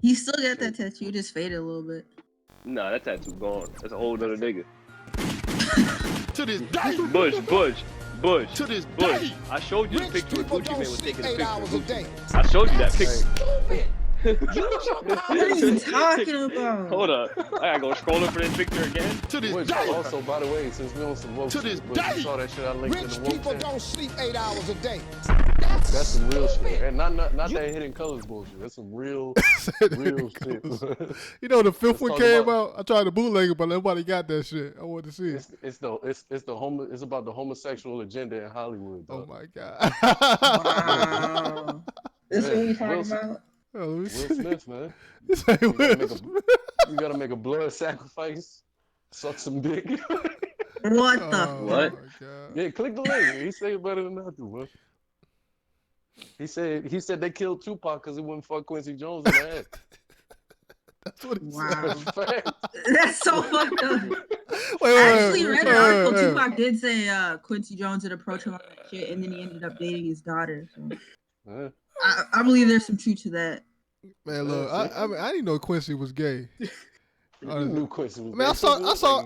He still got that tattoo, just faded a little bit. Nah, that tattoo gone. That's a whole other nigga. To this day. Bush. To this Bush. day. I showed you the Rich picture when people Gucci Mane don't was sleep taking a 8 picture. hours a day. I showed you that picture. Stupid. What are you talking about? Hold up. I gotta go scrolling for this picture again. To this Which, day. also, by the way, since we on some woke To this shit, but day. you saw that shit I linked in Rich the woke people chat. don't sleep 8 hours a day. That's some real shit. And not that Hidden Colors bullshit. That's some real shit. You know, the fifth Let's one talk came out. I tried to bootleg it, but nobody got that shit. I wanted to see it. It's about the homosexual agenda in Hollywood. Oh Dog. my god. Wow. This is what we talking about? Oh, Will Smith, man. This ain't Will Smith. You gotta make a blood sacrifice, suck some dick. What the Oh What? my god. Yeah, click the link. He said it better than I do, man. He said they killed Tupac because he wouldn't fuck Quincy Jones in the head. That's what he Wow. Fact. That's so fucked up. Wait, I actually read an article. wait. Tupac did say Quincy Jones did approach him on that shit, and then he ended up dating his daughter. So Yeah. I believe there's some truth to that. Man, look, I mean, I didn't know Quincy was gay. You knew Quincy was I mean, gay.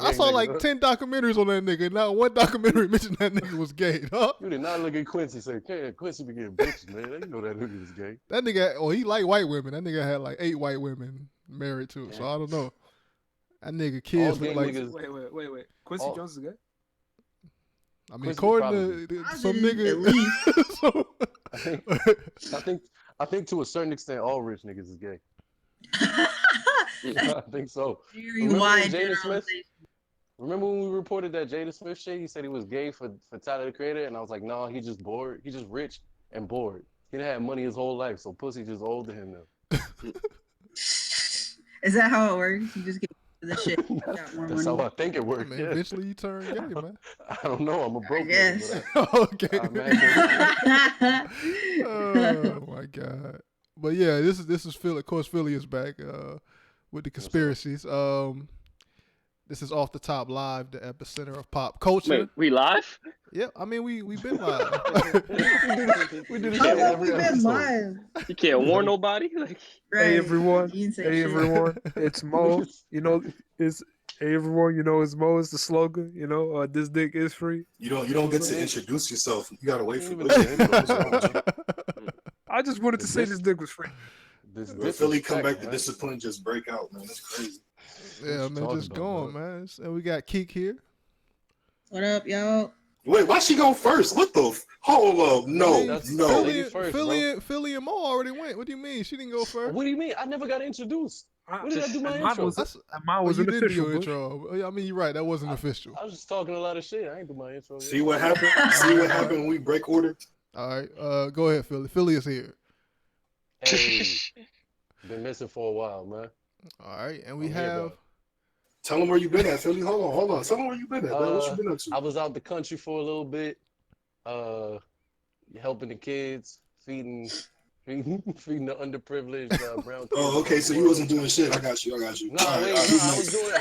I saw like 10 documentaries on that nigga. Not one documentary mentioned that nigga was gay, dog. You did not look at Quincy and say, "Hey, Quincy be getting bitches, man." You know that nigga was gay. That nigga, he liked white women. That nigga had like 8 white women married to. Yeah. So I don't know. That nigga kids look like. Niggas, Wait. Quincy Jones is gay? I mean, Quincy according to some nigga. At least. I think to a certain extent, all rich niggas is gay. I think so. Remember when we reported that Jada Smith shit? He said he was gay for Tyler the Creator, and I was like, no, he just bored. He just rich and bored. He didn't have money his whole life, so pussy just old to him now. Is that how it works? You just get the shit. That's how I think it works. I mean, eventually you turn gay, man. I don't know. I'm a broke nigga. Okay. I Oh my god. But yeah, this is Philly. Of course, Philly is back with the conspiracies. This is Off the Top Live, the epicenter of pop culture. Wait, we live? Yeah, I mean we've been live. we do this How shit long every we been episode. live? You can't warn nobody? Like, Right. Hey everyone. You didn't say Hey shit. everyone. It's Mo. You know, it's hey everyone. You know, it's Mo is the slogan. You know, this dick is free. You don't get to introduce yourself. You gotta wait for the I just wanted to say this dick was free. When Philly come back, the discipline just break out, man. That's crazy. Yeah, man, just going, man. And we got Keek here. What up, y'all? Wait, why she go first? What the? Hold up, no. Philly and Mo already went. What do you mean? She didn't go first. What do you mean? I never got introduced. What did I do my intro? Mine was you an did do official. your intro. I mean, you're right. That wasn't official. I was just talking a lot of shit. I ain't do my intro yet. See what happened? See what happened when we break order? All right, go ahead, Philly. Philly is here. Hey, been missing for a while, man. All right, and we have. Tell them where you been at, Philly. Hold on. Tell them where you been at. What you been up to? I was out the country for a little bit, helping the kids, feeding the underprivileged brown kids. Oh, okay. So you wasn't doing shit. I got you. No, wait, I was doing.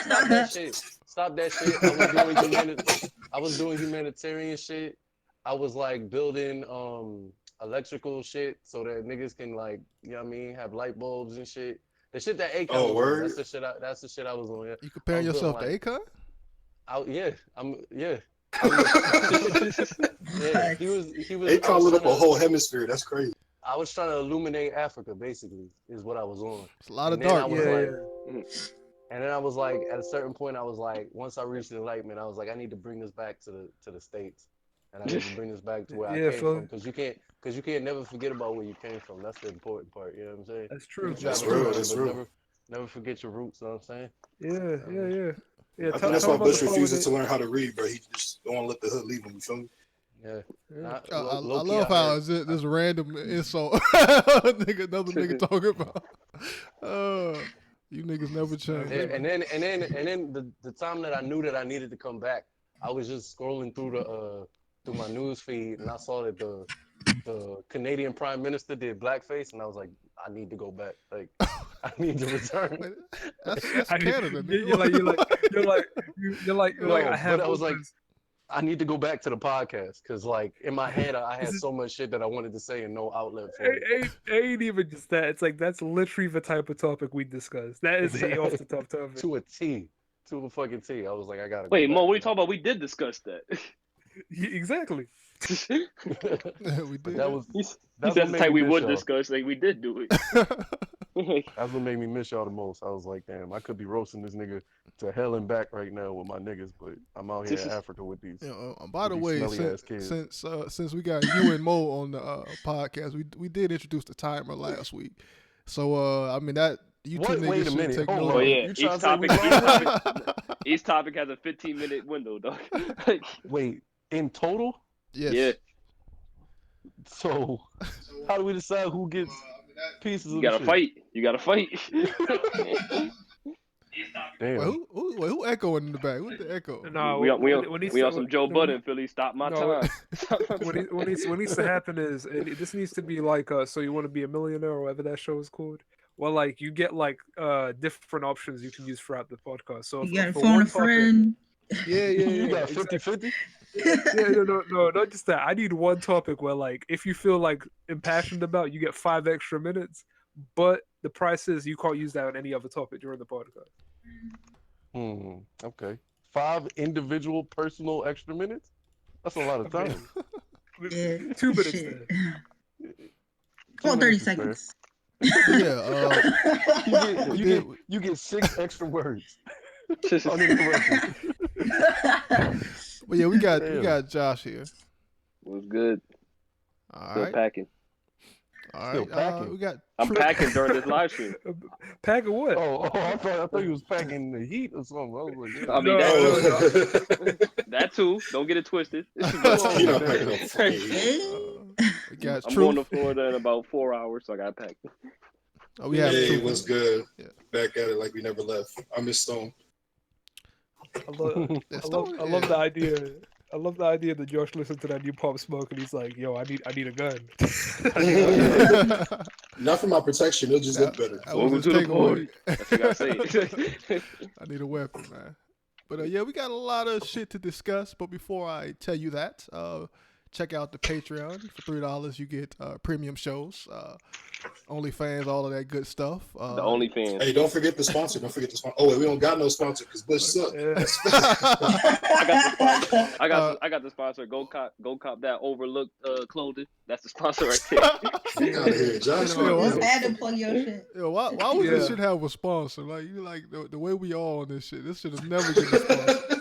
Stop that shit. I was doing humanitarian shit. I was like building electrical shit so that niggas can like, you know what I mean, have light bulbs and shit. The shit that Akon was word? on. That's the shit I was on. Yeah. You comparing yourself to Akon? Yeah. Yeah, he was. Akon lit up a whole hemisphere. That's crazy. I was trying to illuminate Africa, basically, is what I was on. It's a lot of dark. And then I was like, at a certain point, I was like, once I reached enlightenment, I was like, I need to bring this back to the States. And I need to bring this back to where I came from. Because you can't, because you can't never forget about where you came from. That's the important part. You know what I'm saying? That's true. That's Travel real. around, That's but real. never forget your roots. You know what I'm saying? Yeah. I Tell think that's tell why him on the Bush phone refuses to with learn how to read, bro. He just don't want to let the hood leave him. You feel me? Yeah. Nah, I low key, love how heard- it's this random insult. Another nigga talking about. You niggas never change. Yeah, man. and then the time that I knew that I needed to come back, I was just scrolling through my news feed, and I saw that the Canadian Prime Minister did blackface, and I was like, I need to go back. Like, I need to return. Wait, that's I mean, Canada, you're nigga. like I have but I was like, opens. I need to go back to the podcast because, like, in my head, I had This is- so much shit that I wanted to say and no outlet for it. ain't even just that. It's like that's literally the type of topic we discuss. That is a off the top topic. To a T, to a fucking T. I was like, I gotta. Wait, go Mo, back. what are you talking about? We did discuss that. Exactly. We But did. that was He that's said what the made type me we miss would y'all. discuss. Like we did do it. That's what made me miss y'all the most. I was like, damn, I could be roasting this nigga to hell and back right now with my niggas, but I'm out here in Africa with these. By the these way, smelly ass kids. since we got you and Mo on the podcast, we did introduce the timer last week. So I mean that you two What? niggas Wait a should minute. take Hold note. Oh on. yeah, You each trying to say we topic, wrong? each topic has a 15-minute window, dog. Like, Wait, in total? Yes. yeah, So how do we decide who gets pieces you of the gotta shit? fight. You gotta fight. Damn. Wait, who echoing in the back? What the echo? No, we on when he we on said- some Joe no, Budden, Philly. Stop my no, time. what needs to happen is this needs to be like so you want to be a millionaire or whatever that show is called. Well, like you get like different options you can use throughout the podcast. So You gotta for phone one a friend. yeah, You got exactly. 50-50? Yeah, no, not just that. I need one topic where, like, if you feel like impassioned about, you get 5 extra minutes. But the price is you can't use that on any other topic during the podcast. Okay. 5 individual personal extra minutes? That's a lot of Okay. time. Yeah. 2 minutes Shit. then. Well, 30 minutes is fair. seconds. Yeah. You get 6 extra words. Uninterrupted. But yeah, we Damn. got Josh here. Was good. All Still right. packing. All Still right. packing. We got. I'm packing during this live stream. Pack of what? Oh, I thought you was packing the heat or something. I was like, yeah. I mean, that too. Don't get it twisted. He not packing no fucking heat. We got I'm Truth. going to Florida in about 4 hours, so I got packed. Oh, we have Hey, Truth. what's good? Yeah. Back at it like we never left. I miss Stone. I love the idea. I love the idea that Josh listened to that new Pop Smoke and he's like, "Yo, I need a gun." Not for my protection, it'll just look better. I was Welcome just to the taking party. away. That's what I say. I need a weapon, man. But yeah, we got a lot of shit to discuss. But before I tell you that, check out the Patreon. For $3, you get premium shows, OnlyFans, all of that good stuff. The OnlyFans. Hey, don't forget the sponsor. Don't forget the sponsor. Oh wait, we don't got no sponsor because Bush suck. I got the sponsor. Go cop that overlooked clothing. That's the sponsor right there. Get out of here, Josh. Yo, Had to plug your shit. Yo, why would this Yeah. shit have a sponsor? Like you like the way we all on this shit. This should have never been a sponsor.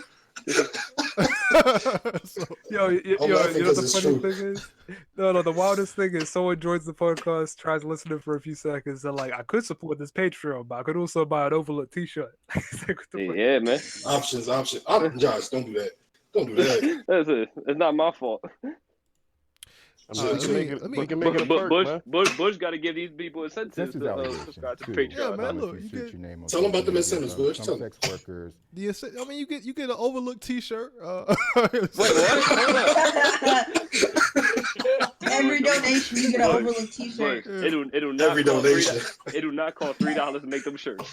So, Yo, you I'm know laughing the 'cause it's funny true. thing is? No, the wildest thing is someone joins the podcast, tries listening for a few seconds, and like, I could support this Patreon, but I could also buy an Overlook t-shirt. It's like, what the fuck? Yeah, man. Options. Josh, don't do that. Don't do that. That's it. It's not my fault. I mean, we can make it a perk, man. Bush got to give these people incentives This is to allegation, subscribe to too. Patreon. Yeah, man, Honestly, look, you shoot get- your name on Tell 'em about social them media, incentives, Bush. Some Tell 'em. sex workers. I mean, you get an Overlook T-shirt. Wait, what? Hold up. Every donation, you get an Overlook But t-shirt. it'll not Every cost donation. It do not cost $3 to make them shirts.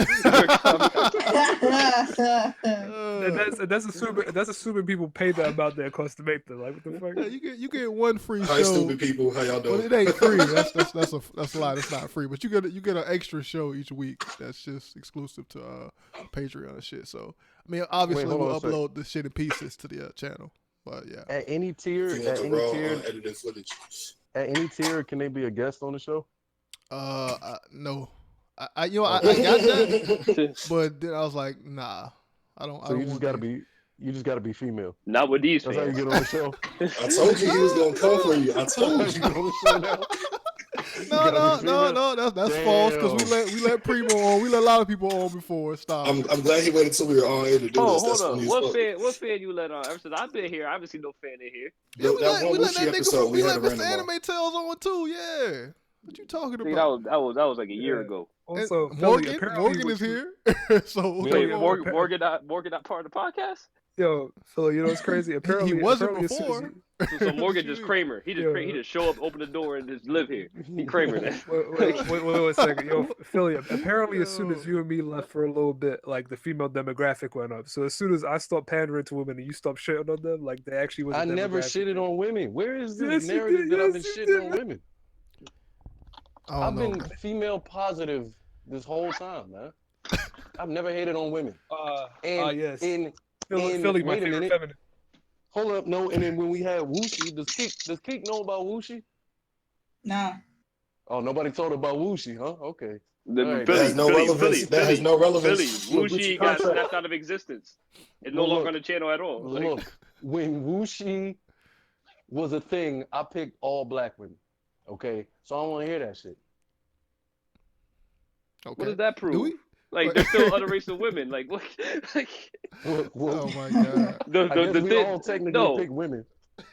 That's assuming people pay that amount that cost to make them. Like, what the fuck? Yeah, you get one free Hi, show. stupid people. How y'all But doing? it ain't free. That's a lie. It's not free. But you get an extra show each week. That's just exclusive to Patreon and shit. So I mean, obviously Wait, hold we'll on a sec. upload the shit in pieces to the channel. But yeah, At any tier, If you want at the any raw, tier, unedited footage. at any tier, can they be a guest on the show? no, I got that, but then I was like, nah, I don't. I So don't you just want gotta that. be. You just gotta be female. Not with these That's how you fans. get on the show. I told you he was gonna come for you. I told You you. get on the show now. No, that's false because we let Primo on. We let a lot of people on before. Stop. I'm glad he waited until we were on air to do Oh, this. hold That's on. when he's What fan you let on? Ever since I've been here, I haven't seen no fan in here. Yeah, that one Wushi episode we we had let a Mr. random Anime Tales on too. Yeah. What you talking See, about? that was like a year ago. Also, And Philly, apparently Morgan what is you- here. So Wait, Wait, come on. Morgan not part of the podcast? Yo, Philly, you know what's crazy? Apparently, he wasn't apparently as soon as before. So Morgan just Shit. Kramer. He just show up, open the door, and just live here. He Kramer that. Wait a second. Yo, Philly, apparently as soon as Yo. you and me left for a little bit, like the female demographic went up. So as soon as I stopped pandering to women and you stopped shitting on them, like they actually was a I never demographic. shitted on women. Where is the Yes, you narrative did. that I've Yes, been you shitting did. on women? I I've don't know. been female positive this whole time, man. I've never hated on women. Yes. In Philly, my wait a favorite minute. feminine. Hold up, no. And then when we had Wushi, does Keek know about Wushi? Nah. Oh, nobody told her about Wushi, huh? Okay. The All right, That has no relevance. That has no relevance. Philly. Look, Wushi Gucci got contract. snapped out of existence. It's no Well, longer look. on the channel at all. Like, Look, when Wushi was a thing, I picked all black women. Okay, so I don't want to hear that shit. Okay. what does that Do prove? we? Like, Wait. there's still other racial women. Like, what? Like, Well, Oh my god. the I the, guess the we thing. all technically No, pick women.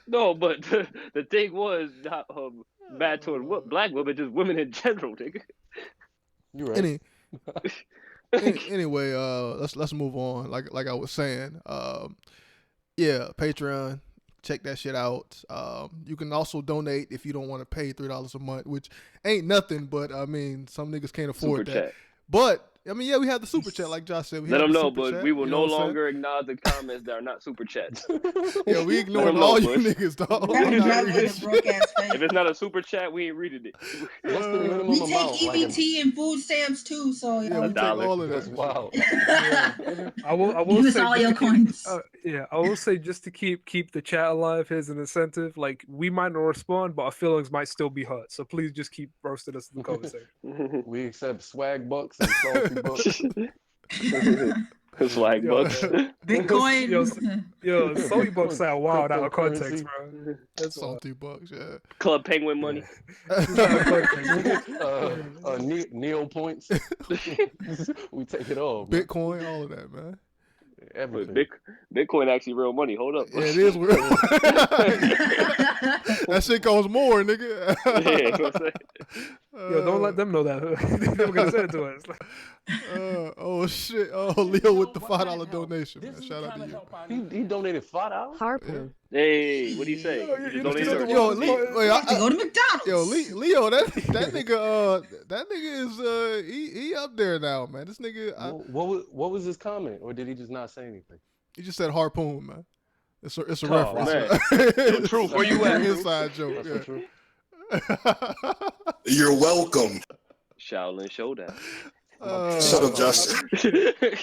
no, but the thing was not bad toward black women, just women in general, nigga. You're right. Anyway, let's move on. Like I was saying, yeah, Patreon, check that shit out. You can also donate if you don't want to pay $3 a month, which ain't nothing, but I mean, some niggas can't afford Super that. chat. But I mean, yeah, we have the super chat, like Josh said. We Let have them the know, super but chat, we will you no know what I'm saying? longer acknowledge the comments that are not super chats. Yeah, we ignoring them know, all you Bush. niggas, dog. That We was not right reading with a broke ass face. If it's not a super chat, we ain't reading it. What's the minimum We take amount? Like, EBT and food stamps too, so Yeah, y'all we take $1. all of that's that. wild. I will give us say all just your to keep- coins. I will say just to keep the chat alive, here's an incentive. Like we might not respond, but our feelings might still be hurt. So please just keep roasting us in the conversation. We accept swag bucks and salty bucks. Swag Yo, bucks. Bitcoin. Yo, salty bucks sound wild out of context, Cryptocurrency. bro. That's wild. Salty bucks, yeah. Club Penguin money. It's out of context. Neo points. We take it all. Man. Bitcoin, all of that, man. Everything. Bitcoin actually real money. Hold up. Yeah, it is weird. That shit costs more, nigga. Yeah, you know what I'm saying? Yo, don't let them know that. They never gonna send it to us. Oh shit! Oh, Leo with the $5 donation, man. Shout out to you. He donated $5. Harper. Hey, what do you say? Yo, You you just don't just answer. don't Yo, want wait, have to go to McDonald's. yo, Leo, that nigga is he up there now, man. This nigga, What was his comment, or did he just not say anything? he just said harpoon, man. It's a Oh, reference. man. Yo, Truth, where you at? Inside joke. That's the Yeah. truth. You're welcome. Shaolin Showdown. Shut up, Josh.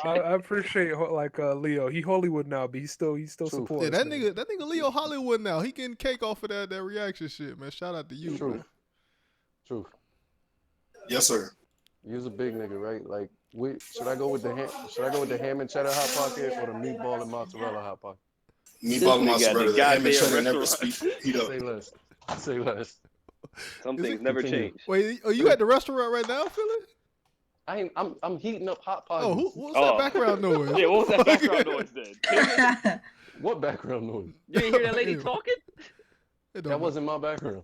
I appreciate Leo. He Hollywood now, but he still supports. Yeah, that nigga Leo Hollywood now. He getting cake off of that reaction shit, man. Shout out to you, Truth. man. Truth. Yes, sir. You's a big nigga, right? Like, should I go with the ham and cheddar hot pocket or the meatball and mozzarella hot pocket? Meatball and This nigga mozzarella. got the The ham and goddamn cheddar never restaurant. speak. Heat up. Say less. Say less. Some Is things it- never Continue. change. Wait, are you at the restaurant right now, Philly? I'm heating up hot pockets. Oh, what's that background noise? Yeah, what was that background noise then? What background noise? You didn't hear that lady talking? It don't That wasn't my background.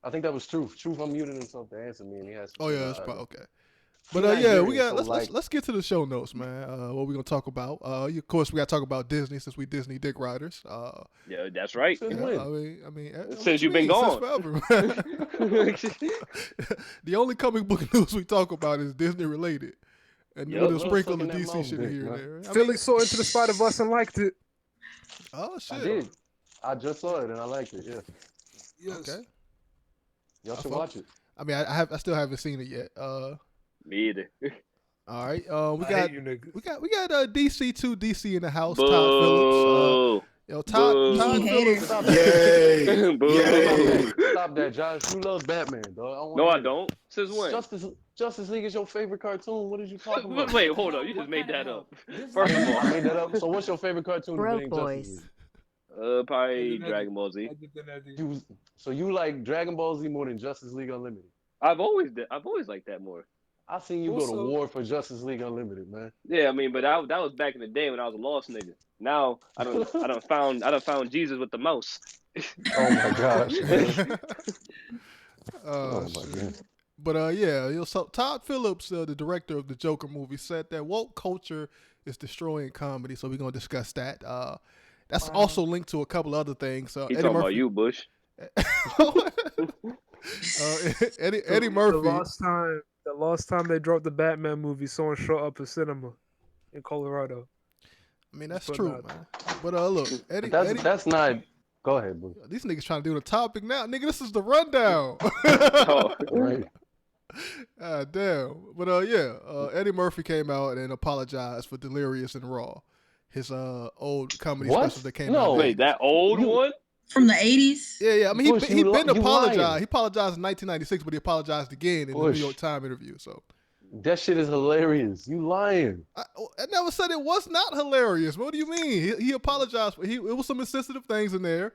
I think that was Truth. Truth unmuted himself to answer me, and he has. Oh yeah, that's probably okay. But He's yeah, we Nigerian, got so, let's get to the show notes, man. What we gonna talk about? Of course, we gotta talk about Disney since we Disney dick riders. Yeah, that's right. Since Yeah, when? I mean, Since you've been since gone. forever. The only comic book news we talk about is Disney related, and Yup. with a sprinkle of Sucking that DC mouse shit dick, here and man. there. I Philly mean, saw Into the Spider-Verse and liked it. oh shit, I did. I just saw it and I liked it. Yeah. okay. Y'all should fuck- watch it. I mean, I still haven't seen it yet. Me either. All right. I hate you niggas. We got DC2 DC in the house. Todd Phillips. Boo. Yo, Todd Boo. Phillips. Stop that. Yay. Boo. Yay. Stop that, Josh. You love Batman, dog. No, I don't. Since when? Justice League is your favorite cartoon. What did you talk about? Wait, hold up. You just made that up. I First of all, made that up. So what's your favorite cartoon? Broke being boys. Justice League? probably Dragon Ball Z. So you like Dragon Ball Z more than Justice League Unlimited? I've always liked that more. I seen you go to war for Justice League Unlimited, man. Yeah, I mean, but that was back in the day when I was a lost nigga. Now I don't found Jesus with the mouse. Oh my gosh. Oh my God. But yeah, so Todd Phillips, the director of the Joker movie, said that woke culture is destroying comedy. So we're gonna discuss that. That's also linked to a couple other things. He talking about you, Bush. Eddie Murphy. The last time they dropped the Batman movie, someone showed up at cinema in Colorado. I mean, that's true, man. But look, Eddie, that's not. Go ahead, bro. These niggas trying to do the topic now, nigga. This is the rundown. Oh, right. Damn. But Eddie Murphy came out and apologized for Delirious and Raw, his old comedy special that came out. Wait, that old one? From the 80s? Yeah. I mean, Bush, he been apologized. lying. He apologized in 1996, but he apologized again in the New York Times interview. So that shit is hilarious. You lying? I never said it was not hilarious. What do you mean? He apologized. It was some insensitive things in there,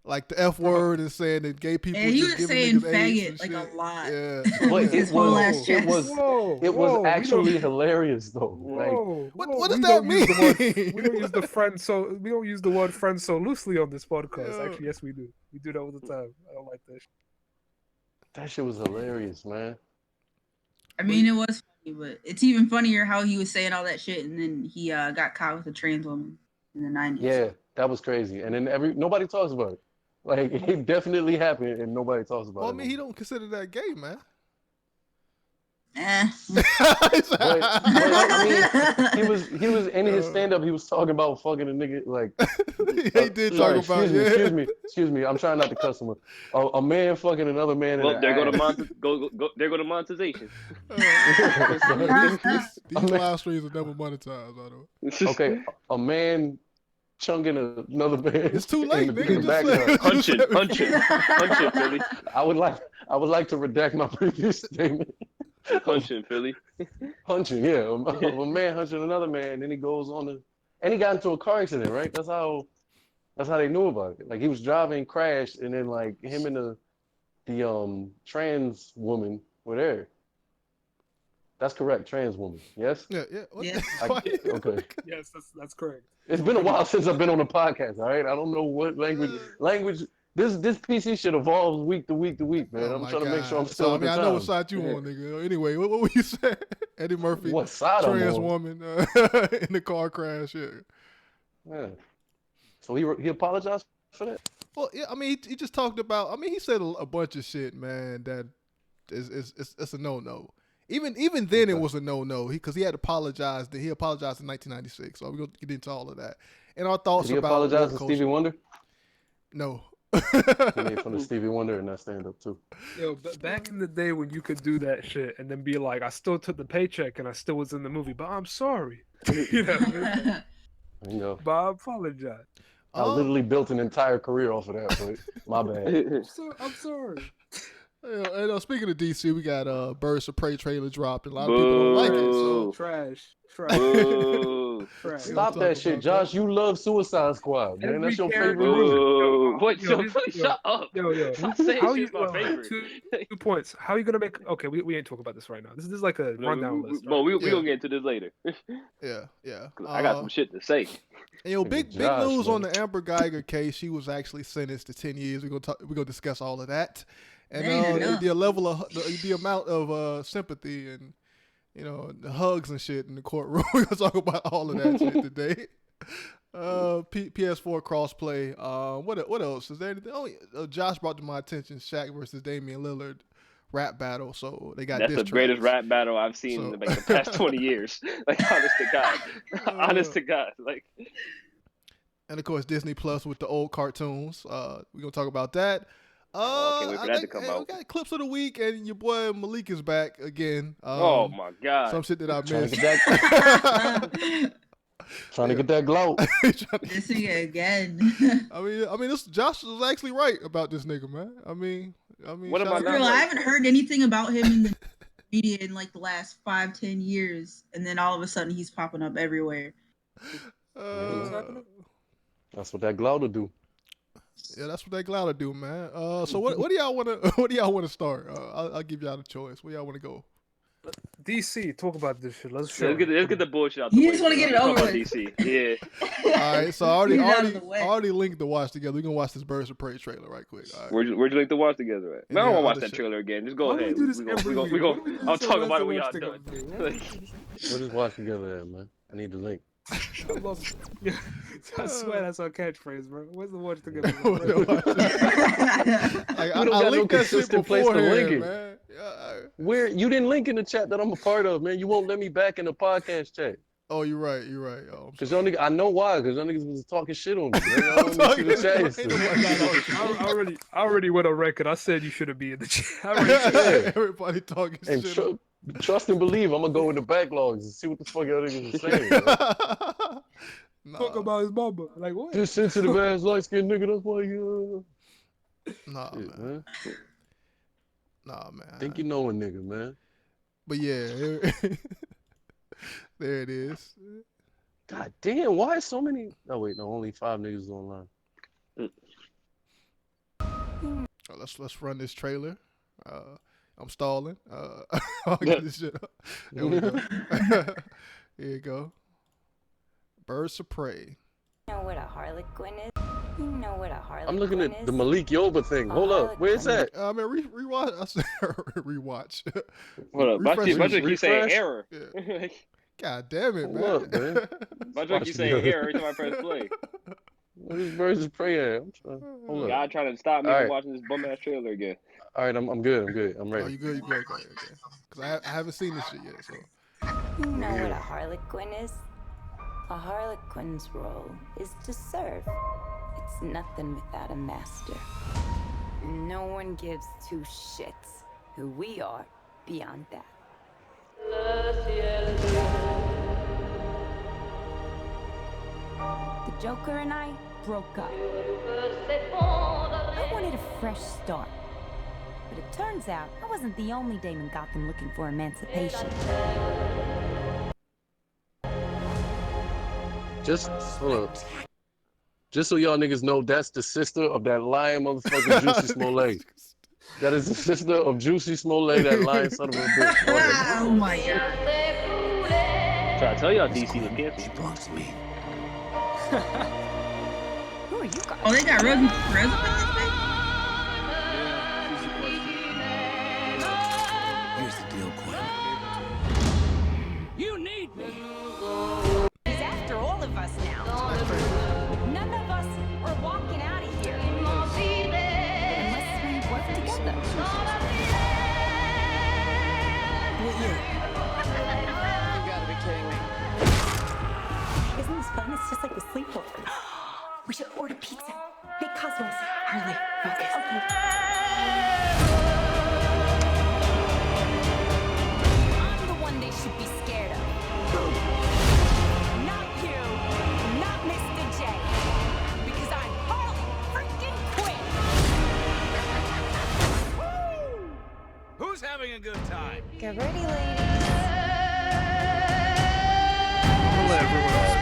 like the F word and saying that gay people. And he was just saying giving niggas AIDS faggot like and shit. a lot. Yeah. But His whole ass chest. it was actually hilarious though. What does that mean? We don't use the friend so we don't use the word friend so loosely on this podcast. Yeah. Actually, yes, we do. We do that all the time. I don't like that shit. That shit was hilarious, man. I mean, it was funny, but it's even funnier how he was saying all that shit and then he got caught with a trans woman in the 90s. Yeah, that was crazy. And then nobody talks about it. Like it definitely happened, and nobody talks about it. Well, I mean, he don't consider that gay, man. But, I mean, he was in his stand up. He was talking about fucking a nigga like. He did talk about. Excuse me. I'm trying not to cuss him. A man fucking another man. Well, there go to monetization. These live streams are never monetized, I know. Okay, a man chunking another man. It's too late, nigga. Punching, Philly. I would like to redact my previous statement. Punching, Philly. Punching, yeah. A man hunching another man, then he goes on and he got into a car accident, right? That's how they knew about it. Like he was driving, crashed, and then like him and the trans woman were there. That's correct, trans woman. Yes. Yeah. Yeah. Okay. Yes, that's correct. It's been a while since I've been on a podcast. All right, I don't know what language. This PC shit evolves week to week to week, man. I'm trying to make sure I'm still. I mean, I know what side you on, nigga. Anyway, what were you saying? Eddie Murphy, what side trans I'm on? woman in the car crash. Yeah. So he apologized for that. Well, yeah. I mean, he just talked about. I mean, he said a bunch of shit, man. That it's a no. Even then, it was a no because he had apologized. He apologized in 1996. So we're gonna get into all of that and our thoughts Did he about. apologize to Stevie Wonder? No. He made fun of Stevie Wonder in that stand up too. Yo, but back in the day when you could do that shit and then be like, I still took the paycheck and I still was in the movie, but I'm sorry. You know what I mean? You know, But I apologize. I literally built an entire career off of that, but my bad. I'm sorry. And speaking of DC, we got Birds of Prey trailer dropped, and a lot of people don't like it. So Trash. Stop that shit, Josh. You love Suicide Squad, man. That's your favorite movie. What? Shut up. Yo. Stop saying shit's my favorite. 2 points. How are you gonna make? Okay, we ain't talking about this right now. This is like a rundown list. Well, we gonna get into this later. Yeah. I got some shit to say. And big news on the Amber Geiger case. She was actually sentenced to 10 years. We're gonna discuss all of that, and the level of the amount of sympathy and the hugs and shit in the courtroom. We're gonna talk about all of that shit today. PS4 crossplay. What else? Is there anything? Oh, Josh brought to my attention Shaq versus Damian Lillard rap battle. So they got that's the greatest rap battle I've seen in like the past 20 years. Like honest to God, like. And of course Disney Plus with the old cartoons. We're gonna talk about that. Can't wait for that to come out. We got clips of the week, and your boy Malik is back again. Oh my God! Some shit that I Trying Trying to get that glow. This nigga again. I mean, this Josh was actually right about this nigga, man. I mean, What about Real, I haven't heard anything about him in the media in like the last 5-10 years, and then all of a sudden he's popping up everywhere. That's what that glow to do. Yeah, that's what that Glouder do, man. So what do y'all want to start? I'll give y'all the choice. Where y'all want to go? DC, talk about this shit. Let's Let's get the bullshit out the You way. just want to get it Talk over about with. DC. Yeah. All right, so I Get it out of the way. already linked the watch together. We're gonna watch this Birds of Prey trailer right quick. All right. Where'd you like to watch together at? Man, I Yeah, don't want to watch other that shit. trailer again. Just go Why do ahead. we do this every week? Why do we do I'll this talk so about it when much y'all together, done. man? We'll just watch together, there, man. I need the link. I love. Yeah, I swear that's our catchphrase, bro. Where's the watch together? I We don't got no linked that shit consistent place to beforehand, link it. man. Where you didn't link in the chat that I'm a part of, man. You won't let me back in the podcast chat. Oh, you're right. Oh, I'm Cause sorry. y'all niggas, I know why. Cause y'all niggas was talking shit on me. Man. I don't want to see the chat. I already went on record. I said you shouldn't be in the chat. I already said. Everybody talking And shit. trust and believe, I'm gonna go in the backlogs and see what the fuck y'all niggas are saying. Man. Talk about his mama. Like what? This sensitive ass light skinned nigga. That's why you. Nah, Shit, man. man. Nah, man. Think you know a nigga, man. But yeah, there it is. God damn, why is so many? Oh wait, no, only 5 niggas online. Let's run this trailer. I'm stalling. I'll get this shit up. There we go. Here you go. Birds of Prey. You know what a harlequin is? You know what a harlequin I'm looking at is? the Malik Yoba thing. Hold up, where's that? I mean, rewatch. I said rewatch. Hold up. Refresh Watch it. you say Refresh? error. Yeah. God damn it, man. Hold up, man. Watch you say error every time I press play. What is Birds of Prey at? I'm trying. Hold up. God trying to stop me All from right. watching this bum ass trailer again. All right, I'm good. I'm Oh, ready. you good? You good? Okay. Because I haven't seen this shit yet. So You know what a harlequin is? A harlequin's role is to serve. It's nothing without a master. No one gives 2 shits who we are beyond that. The Joker and I broke up. I wanted a fresh start. But it turns out I wasn't the only dame in Gotham looking for emancipation. Just hold up. Just so y'all niggas know, that's the sister of that lion motherfucker Juicy Smollett. That is the sister of Juicy Smollett, that lion son of a bitch. Go ahead. Oh my god. Try to tell y'all DC was canceled. Who are you guys? Oh, they got Rosie Perez up in this thing? Here's the deal, Quinn. You need me. He's after all of us now. None of us are walking out of here unless we work together. You gotta be kidding me. Isn't this fun? It's just like a sleepover. We should order pizza. Big Cosmos. Harley, focus. Okay. I'm the one they should be scared of. Not you. Not Mr. J. Because I'm Harley freaking Quinn. Who's having a good time? Get ready, ladies. I'm gonna let everyone else speak.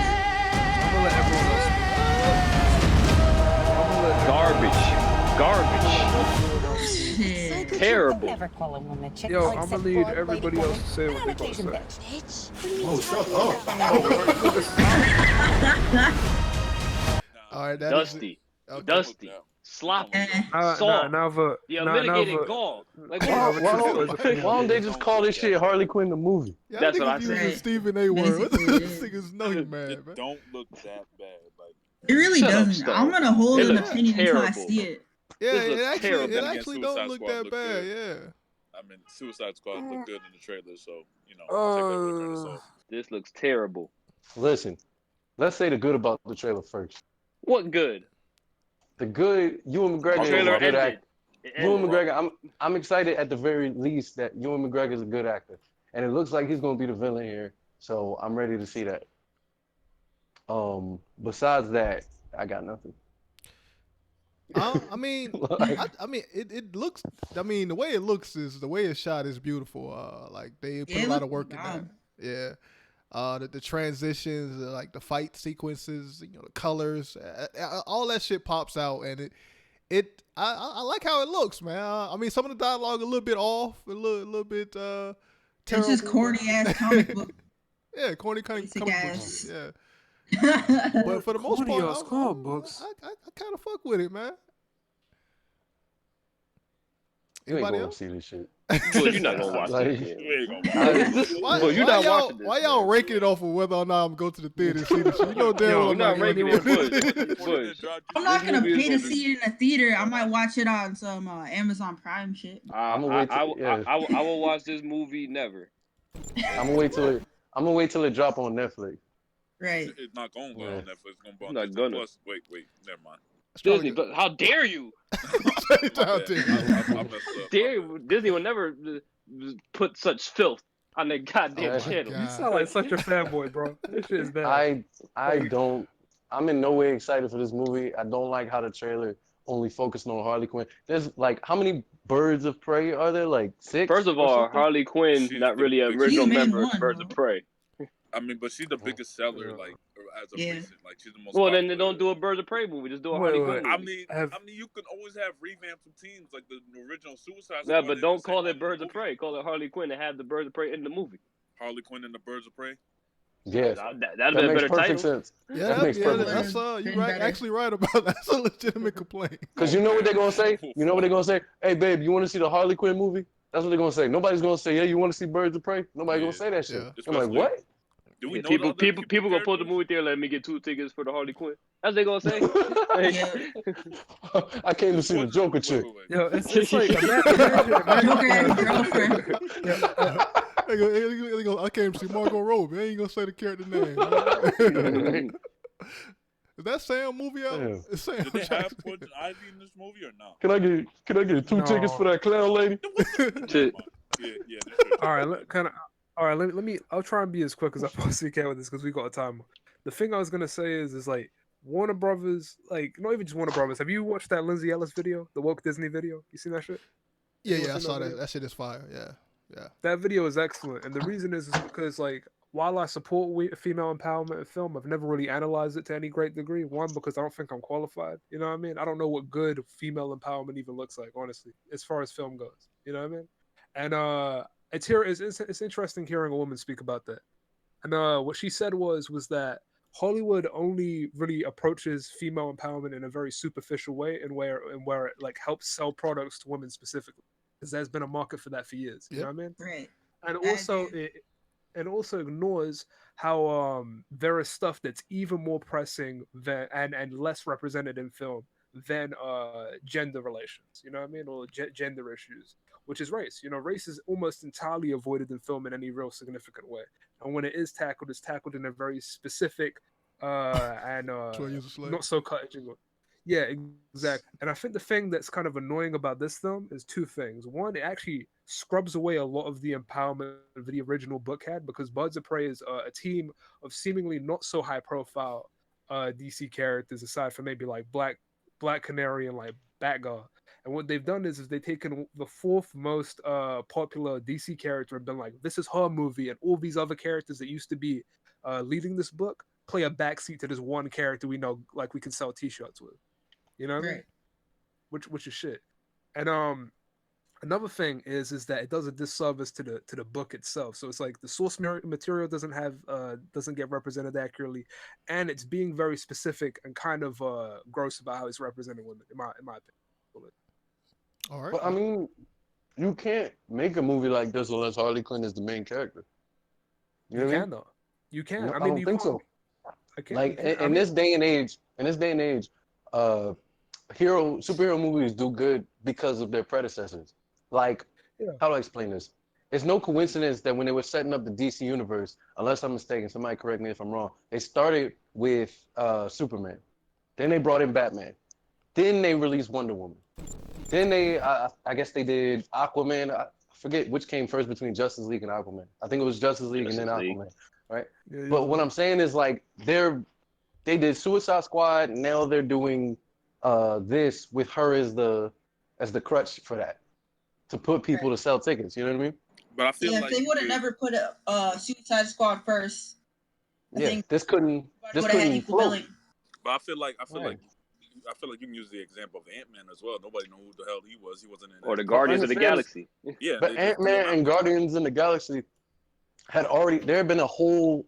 Garbage. Shit. Terrible. Never call a woman a chick. Yo, like I'm gonna said need boy, everybody lady, else to say woman, what and they on gonna occasion, say. bitch. Oh, shut up. all right, that Dusty. is it. Okay. Dusty. Sloppy. Soft. Now vote. Yeah, Now mitigated vote. gall. Like, Why- what? why don't they just call this shit Harley Quinn the movie? Y'all That's what niggas I using said. Stephen A. word. What Basically, these niggas know you mad, It man. don't look that bad. Like It really Shut up, doesn't. Stone. I'm gonna hold It an looks opinion until I terrible. see it. Yeah, This it looks actually, terrible. it Then actually again, don't Suicide look Squad that looked bad. good. Yeah. I mean, Suicide Squad looked good in the trailer, so you know, I'll take that with a grain of salt. This looks terrible. Listen, let's say the good about the trailer first. What good? The good, Ewan The McGregor is trailer a good ended. actor. It Ewan ended. McGregor, I'm excited at the very least that Ewan McGregor is a good actor, and it looks like he's gonna be the villain here. So I'm ready to see that. Besides that, I got nothing. I mean, it looks. I mean, the way it looks is the way it's shot is beautiful. Like they put Yeah, a it lot of looked work in that. bomb. Yeah. The transitions, like the fight sequences, the colors, all that shit pops out, and I like how it looks, man. I mean, some of the dialogue a little bit off, a little bit terrible. It's just corny ass comic book. Yeah, corny comic Basic books. ass. Yeah. But for the most Corny part, ass comic books. I kind of fuck with it, man. You ain't Anybody gonna else? see this shit. Well, you're not gonna watch Like- this shit. You ain't gonna watch it. Well, you're not watching this. Why y'all man. ranking it off of whether or not I'm going to the theater and see this shit? You know damn Yo, well We're I'm not not ranking going it, to Bush. I'm not This gonna movie is pay to gonna see it in a theater. I might watch it on some Amazon Prime shit. I'ma wait till- yeah. I will watch this movie never. I'm gonna wait till it drop on Netflix. Right. It's not going to go on Netflix. It's going to go on Not Disney gonna. Plus. Wait, never mind. Disney, but how dare you? My bad. I messed up. Disney will never put such filth on their goddamn Oh my channel. You sound like such a fanboy, bro. This shit is bad. I'm in no way excited for this movie. I don't like how the trailer only focused on Harley Quinn. There's like, how many birds of prey are there? Like 6? First of or all, something? Harley Quinn, She's not the really an biggest- original She's the main member of one, Birds of bro. Prey. I mean, but she's the biggest seller, like, as of Yeah. recent. Like, she's the most Well, then they popular. don't do a Birds of Prey movie. Just do a Wait, Harley wait, Quinn I movie. mean, you can always have revamps of teams, like the original Suicide Squad. Yeah, they but did don't the same call one it in the Birds of movie. Prey. Call it Harley Quinn and have the Birds of Prey in the movie. Harley Quinn and the Birds of Prey. Yes. That'd That be a makes better perfect title. sense. Yeah, That makes perfect that's sense. you Been right, better. actually right about that. That's a legitimate complaint. Because you know what they're gonna say? You know what they're gonna say? Hey, babe, you want to see the Harley Quinn movie? That's what they're gonna say. Nobody's gonna say, yeah, you want to see Birds of Prey? Nobody's gonna say that shit. Yeah. I'm like, Especially- what? Do we Yeah, know people the other people gonna put the characters? movie theater. Let me get 2 tickets for the Harley Quinn. That's what they gonna say. I came to see the Joker chick. Wait. Yo, it's like Joker had a girlfriend. They go, I came to see Margot Robbie. They ain't gonna say the character name. Is that Sam movie out? Yeah. It's Sam Did they have Jackson. Poison Ivy in this movie or no? Can I get 2 tickets for that clown lady? Shit. Yeah. all right. Let me. I'll try and be as quick as I possibly can with this because we got a timer. The thing I was gonna say is like Warner Brothers, like not even just Warner Brothers. Have you watched that Lindsay Ellis video, the woke Disney video? You seen that shit? Yeah, I seen saw that that. video? That shit is fire. Yeah. That video is excellent, and the reason is because like while I support female empowerment in film, I've never really analyzed it to any great degree. One, because I don't think I'm qualified. You know what I mean? I don't know what good female empowerment even looks like, honestly, as far as film goes. You know what I mean? And it's interesting hearing a woman speak about that. And what she said was that Hollywood only really approaches female empowerment in a very superficial way, and where it like helps sell products to women specifically, because there's been a market for that for years. You know what I mean? Right. And I also agree. it also ignores how there is stuff that's even more pressing than and less represented in film than gender relations, you know what I mean, or gender issues, which is race. You know, race is almost entirely avoided in film in any real significant way, and when it is tackled, it's tackled in a very specific and not so cutting. Yeah, exactly. And I think the thing that's kind of annoying about this film is 2 things. One, it actually scrubs away a lot of the empowerment that the original book had, because Birds of Prey is a team of seemingly not so high profile DC characters, aside from maybe like Black Canary and like Batgirl. And what they've done is they've taken the 4th most popular DC character and been like, this is her movie, and all these other characters that used to be leading this book play a backseat to this one character we know, like we can sell T-shirts with. You know what I mean? Which is shit. And another thing is that it does a disservice to the book itself. So it's like the source material doesn't get represented accurately, and it's being very specific and kind of gross about how it's representing women, in my opinion. All right. But I mean, you can't make a movie like this unless Harley Quinn is the main character. You know what I mean? Though. You can. No, I I mean, don't you think can't. so. I can't. Like in this day and age, superhero movies do good because of their predecessors. Like, how do I explain this? It's no coincidence that when they were setting up the DC universe, unless I'm mistaken, somebody correct me if I'm wrong, they started with Superman. Then they brought in Batman. Then they released Wonder Woman. Then I guess they did Aquaman. I forget which came first between Justice League and Aquaman. I think it was Justice League and then Aquaman, right? Yeah, but what I'm saying is like they're they did Suicide Squad, and now they're doing this with her as the crutch for that, to put people to sell tickets. You know what I mean? But I feel Yeah, like if they would have never put a Suicide Squad first, I think this couldn't would have had equal float. billing. But I feel like Right. you can use the example of Ant-Man as well. Nobody knew who the hell he was. He wasn't in Or the that. Guardians of the Galaxy. Yeah, But they just threw him Ant-Man out and there. Guardians in the Galaxy there had been a whole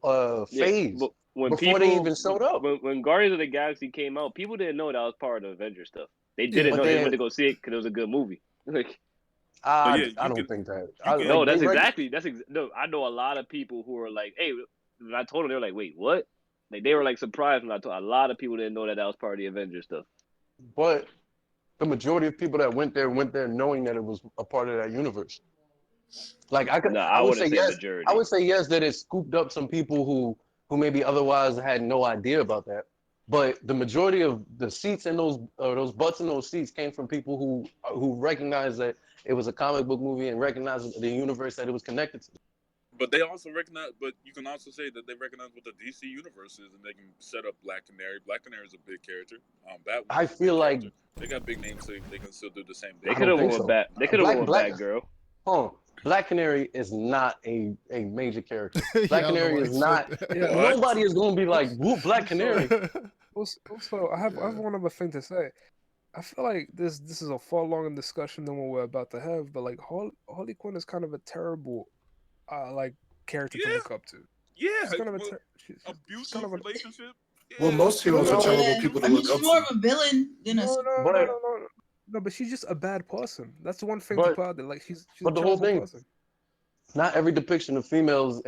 phase but when before they even showed up. When Guardians of the Galaxy came out, people didn't know that was part of the Avengers stuff. They didn't Yeah. know. But They they- went to go see it because it was a good movie. Like, I yeah, don't can- think that. can- no, they no. I know a lot of people who are like, hey, when I told them, they were like, wait, what? Like, they were like surprised when I told. A lot of people didn't know that was part of the Avengers stuff. But the majority of people that went there knowing that it was a part of that universe. Like I would say wouldn't say yes. majority. I would say yes that it scooped up some people who maybe otherwise had no idea about that. But the majority of the seats in those butts in those seats came from people who recognized that it was a comic book movie and recognized the universe that it was connected to. But they also recognize. But you can also say that they recognize what the DC universe is, and they can set up Black Canary. Black Canary is a big character. Batwoman. I feel like they got big names, so they can still do the same thing. They could have won Bat. They could have won Batgirl. Black Canary is not a major character. Black Yeah, Canary is not. Nobody is going to be like, whoop, Black Canary. Also, I have one other thing to say. I feel like this is a far longer discussion than what we're about to have, but like Harley Quinn is kind of a terrible like character to look up to. Yeah, she's kind of abusive kind of relationship. Well, most heroes are terrible people to look up She's more to. of a villain than a. No, but she's just a bad person. That's the one thing But- about it. Like she's but a the whole terrible thing- person. Not every depiction of females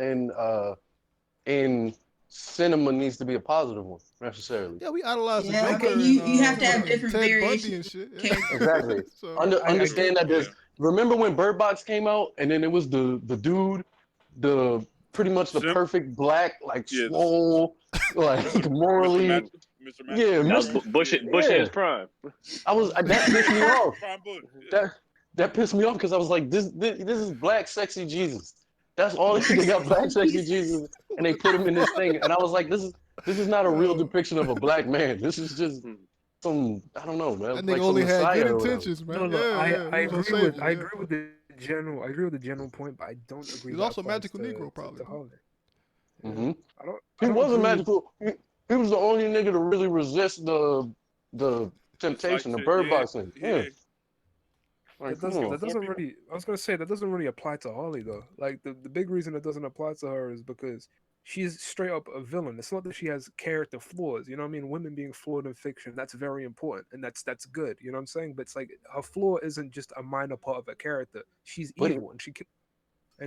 in cinema needs to be a positive one necessarily. Yeah, we idolize the Yeah, Joker. you and, have to have different Ted Bundy variations and shit. of characters. Exactly. So, Understand that there's. Remember when Bird Box came out, and then it was the dude, pretty much the Simp? perfect black, like Yeah, swole, like morally. Mr. Yeah, That was Bush in his prime. That pissed me off. Prime Bush. That pissed me off because I was like, this is black sexy Jesus. That's all they got, black sexy Jesus, and they put him in this thing, and I was like, this is not a real depiction of a black man. This is just some, I don't know, man. that like nigga only had Messiah good or whatever. intentions, man. No, yeah, I he was agree on with Savior, I yeah. agree with the general point, but I don't agree. He's that also a applies magical to- Negro, to probably. Harley. Mm-hmm. I don't. He I don't wasn't agree with- magical. He was the only nigga to really resist the temptation, the shit, bird yeah, boxing. yeah. Yeah. Like, come on. That doesn't really. I was gonna say that doesn't really apply to Harley though. Like the big reason it doesn't apply to her is because she's straight up a villain. It's not that she has character flaws. You know what I mean? Women being flawed in fiction, that's very important, and that's good. You know what I'm saying? But it's like her flaw isn't just a minor part of her character. She's evil, and she can.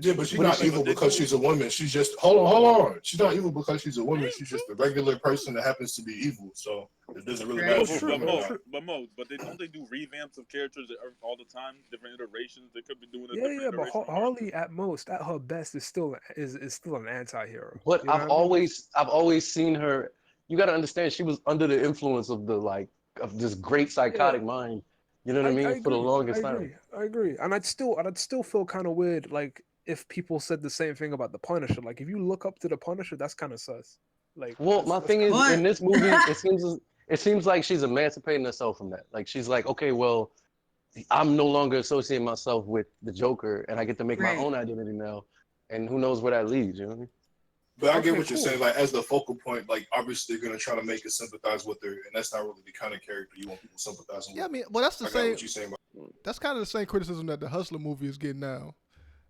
Yeah, but she's not evil because she's a woman. She's just hold on. She's not evil because she's a woman. She's just a regular person that happens to be evil. So it doesn't really matter. if she's a woman or not. But don't they do revamps of characters all the time? Different iterations. They could be doing it. Yeah, but Harley at her best is still an anti-hero. But You know I've what I mean? always seen her. You got to understand, she was under the influence of of this great psychotic mind. You know what I mean? For the longest time. I agree, and I'd still feel kind of weird, like if people said the same thing about the Punisher. Like if you look up to the Punisher, that's kind of sus. Like, Well, my thing is, What? in this movie, it seems like she's emancipating herself from that. Like she's like, okay, well, I'm no longer associating myself with the Joker, and I get to make my Right. own identity now. And who knows where that leads? You know what I mean? But I get Okay, what you're cool. saying. Like as the focal point, like obviously they're gonna try to make us sympathize with her, and that's not really the kind of character you want people sympathizing with. Yeah, I mean, well, that's the I got same. what you're saying about That's kind of the same criticism that the Hustler movie is getting now.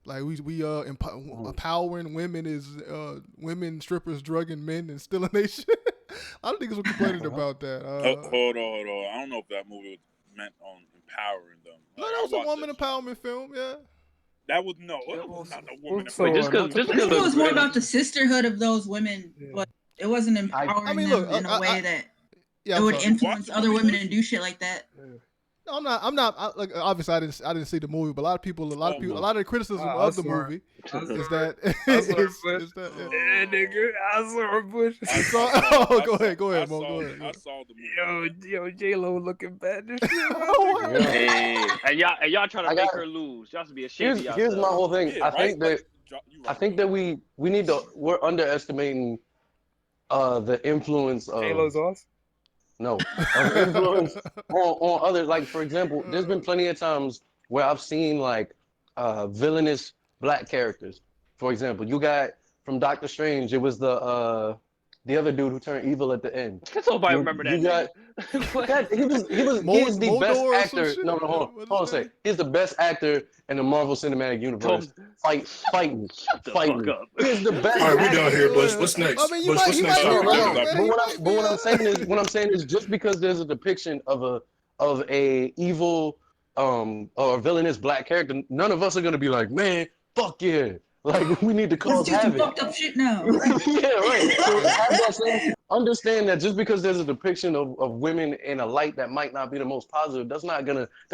Like we empowering women is women strippers drugging men and stealing their shit. I don't think it's complaining about that. Hold on. I don't know if that movie was meant on empowering them. No, Like, that was I a watched woman that shit. empowerment film. Yeah. That was it was not a woman. also, Wait, just not because to- I think it was more about the sisterhood of those women, Yeah. but it wasn't empowering I mean, them look, in a way that Yeah. it I'm would sorry. influence Watch other the women movie. and do shit like that. No, I'm not. Like, obviously, I didn't see the movie, but a lot of the criticism I of the saw it. movie I is saw that I saw it, is that. Yeah. Yeah, nigga, I saw a bush. Oh, go ahead, Mo. Go ahead. I saw the movie. Yo, J-Lo looking bad and shit. Hey, and y'all trying to make her lose. Y'all should be ashamed of Here's yourself. my whole thing. Yeah, I think right? that we underestimating the influence J-Lo's of off? no of influence on other, like for example, there's been plenty of times where I've seen like villainous black characters. For example, you got from Doctor Strange, it was the other dude who turned evil at the end. Nobody remember that You got What? that he is the best Moldor or some actor. shit? No, hold on a second. He's the best actor in the Marvel Cinematic Universe. Fighting. Shut the fuck up. He's the best. All right, we actor. done here, Bush. What's next? I mean, you Bush, might, what's he next might be topic? right, man. But what I'm saying is just because there's a depiction of a evil or villainous black character, none of us are gonna be like, man, fuck yeah. Like we need to cause Let's do some havoc. fucked up shit now. Yeah, right. So have that same, understand that just because there's a depiction of women in a light that might not be the most positive, they're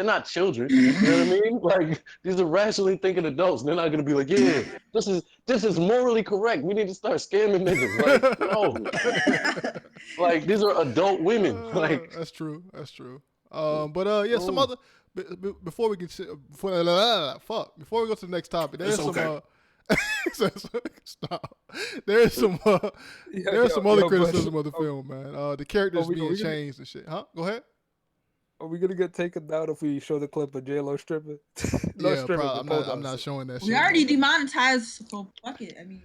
not children. You know what I mean? Like these are rationally thinking adults. They're not gonna be like, yeah, this is morally correct. We need to start scamming niggas. Like, no. Like these are adult women. Like that's true. That's true. But yeah, some other before we get before we go to the next topic, there's some stop. There's some other criticism of the film, man. The characters being changed and shit. Huh? Go ahead. Are we gonna get taken down if we show the clip of J-Lo stripping? Yeah, probably. I'm not showing that shit. We already demonetized, so fuck it. I mean,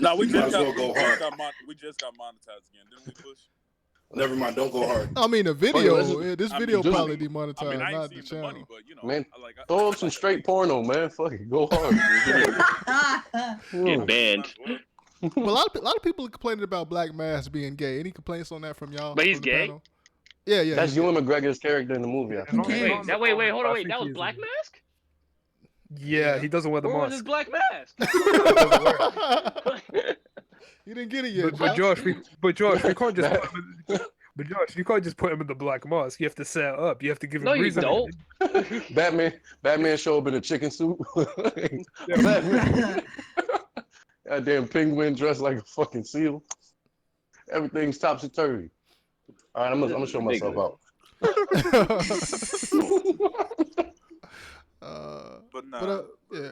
No, we Might just as well go hard. we just got monetized again, didn't we, Push? Never mind. Don't go hard. I mean, the video. This I video mean, probably I demonetized, mean, I not ain't the seen the channel. money, but you know, man, like throw up some straight porno, man. Fuck it, go hard. Get banned. Well, a lot of people are complaining about Black Mass being gay. Any complaints on that from y'all? But he's from the gay? panel? Yeah. That's Ewan McGregor's character in the movie. I think. Wait, hold on, wait. That was Black Mask? Yeah, he doesn't wear the Where was mask. his Black Mask? You didn't get it yet, But Josh, we can't just. But Josh, you can't just put him in the black mask. You have to set up. You have to give him reason. No, you don't. Batman show up in a chicken suit. Batman. Goddamn penguin dressed like a fucking seal. Everything's topsy-turvy. All right, I'm gonna show myself out. Yeah.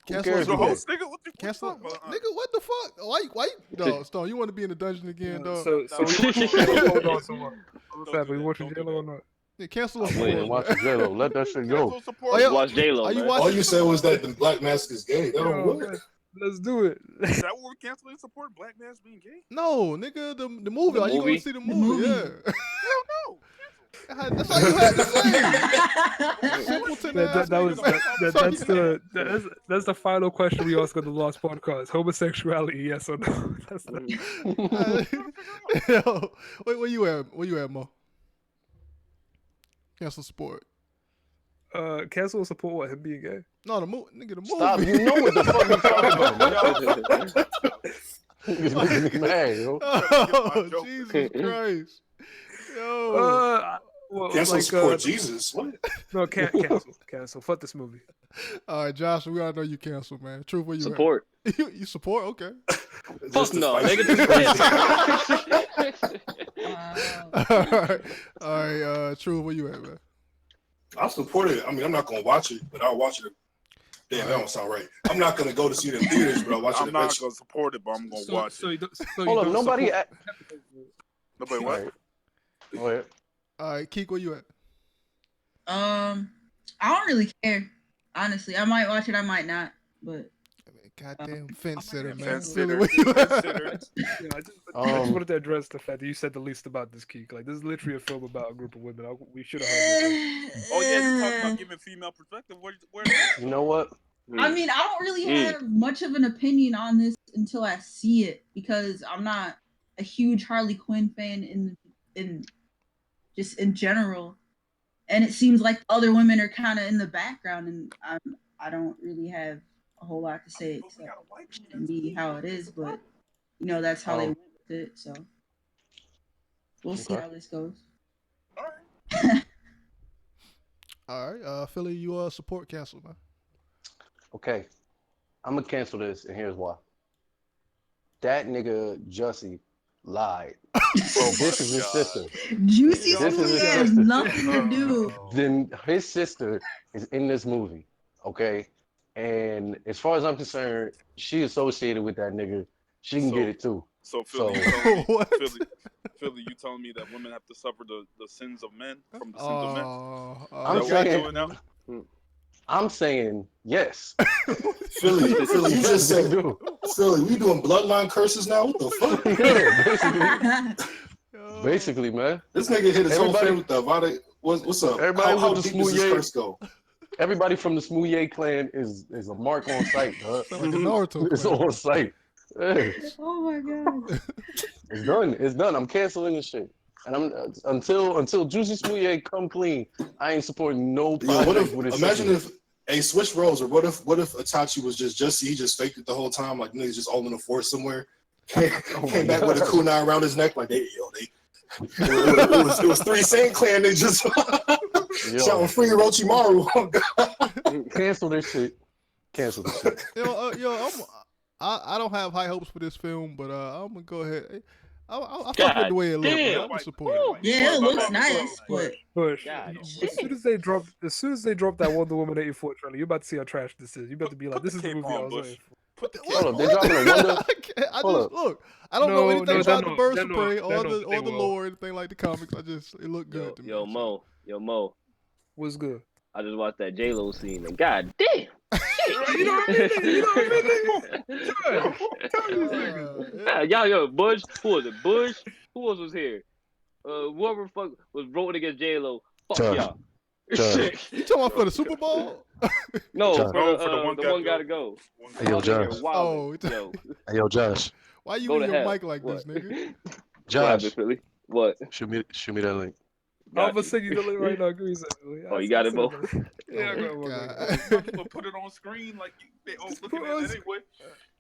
Cancel the host, nigga. What the Cancel, nigga. What the fuck? Why? No, Stone. You want to be in the dungeon again, dog? So hold on, someone. We watching J-Lo or not? Yeah, cancel. I'm watching J-Lo. Let that shit go. Watch J-Lo, man. All you said was that the Black Mask is gay. That don't work. Let's do it. Is that what we're canceling? Support Black Mass being gay? No, nigga. The movie. Are you going to see the The movie? movie. Yeah. Hell no. That's all you had to say. Simpleton ass nigga. That's the final question we ask on the Lost Podcast. Homosexuality, yes or no? That's Yo, where you at, Mo? Cancel support. Cancel support what, him being gay? No, the movie. Stop! You know what the fuck we talking about, man. Man, yo. Oh, Jesus Christ. Yo. Cancel support Jesus. What? No, cancel. Fuck this movie. All right, Josh, we gotta know you cancel, man. Truth, where you Support. at? You support? Okay. Fuck no, nigga. All right. Truth, where you at, man? I'll support it. I mean, I'm not gonna watch it, but I'll watch it. Damn, that don't sound right. I'm not gonna go to see it in theaters, but I'll watch it I'm not eventually. gonna support it, but I'm gonna watch it. Hold on, nobody. Nobody what? Go ahead. All right, Keek, where you at? I don't really care. Honestly, I might watch it, I might not. But goddamn fence sitter, man. Fence sitter. I just wanted to address the fact that you said the least about this Keek. Like, this is literally a film about a group of women. We should have heard this. Oh yeah, you talking about giving female perspective. Where You know what? I mean, I don't really have much of an opinion on this until I see it, because I'm not a huge Harley Quinn fan in general, and it seems like other women are kind of in the background, and I don't really have a whole lot to say except it shouldn't be how it is, but you know that's how they went with it, so we'll see how this goes. All right, Philly, you support cancel, man. Okay, I'm gonna cancel this, and here's why. That nigga Jussie lied. So this is his sister. Juicy This is his has sister. nothing to do. Then his sister is in this movie, okay? And as far as I'm concerned, she associated with that nigga she can get it too. So Philly, Philly, you telling me that women have to suffer the sins of men from the sins of men? I'm saying yes. Philly, you just said, Philly, we doing bloodline curses now? What the fuck? Basically, man. This nigga hit his whole family with the Avada. What's up? Everybody how with the deep does this curse go? Everybody from the Smouye clan is a mark on site, huh? Like a Naruto It's on site. Yeah. Oh my god. It's done. It's done. I'm canceling this shit. And I'm until Juicy Smouye come clean, I ain't supporting no project with his imagine if switch roles, or what if Itachi was just he just faked it the whole time, like niggas just all in a forest somewhere. Came back with a kunai around his neck, like it was 3 Saiyan clan niggas shouting free Orochimaru. Cancel this shit. Cancel this shit. I don't have high hopes for this film, but I'm gonna go ahead. I'll fuck with the way it looks. I'm gonna support it. Yeah, it looks nice, but Push. As soon as they drop that Wonder Woman 84 trailer, you're about to see how trash this is. You're about to be like, this is the movie I was waiting for. Hold up, they're dropping a Wonder. Look, I don't know anything about the Birds of Prey or the lore, anything like the comics. It looked good to me. Yo, Mo. What's good? I just watched that J-Lo scene, and god damn. You know what I mean? Yo, Bush. Who was it? Bush. Who else was here? Whoever fuck was voting against J-Lo. Fuck y'all. You talking about for the Super Bowl? No, for the one gotta go. Hey, yo, Josh. Yo, Josh. Why you in your mic like this, nigga? Josh. What? Shoot me that link. I'm gonna send you the link right now. Oh, you got it, Bo? Yeah, I got it. People put it on screen like they all looking at it anyway.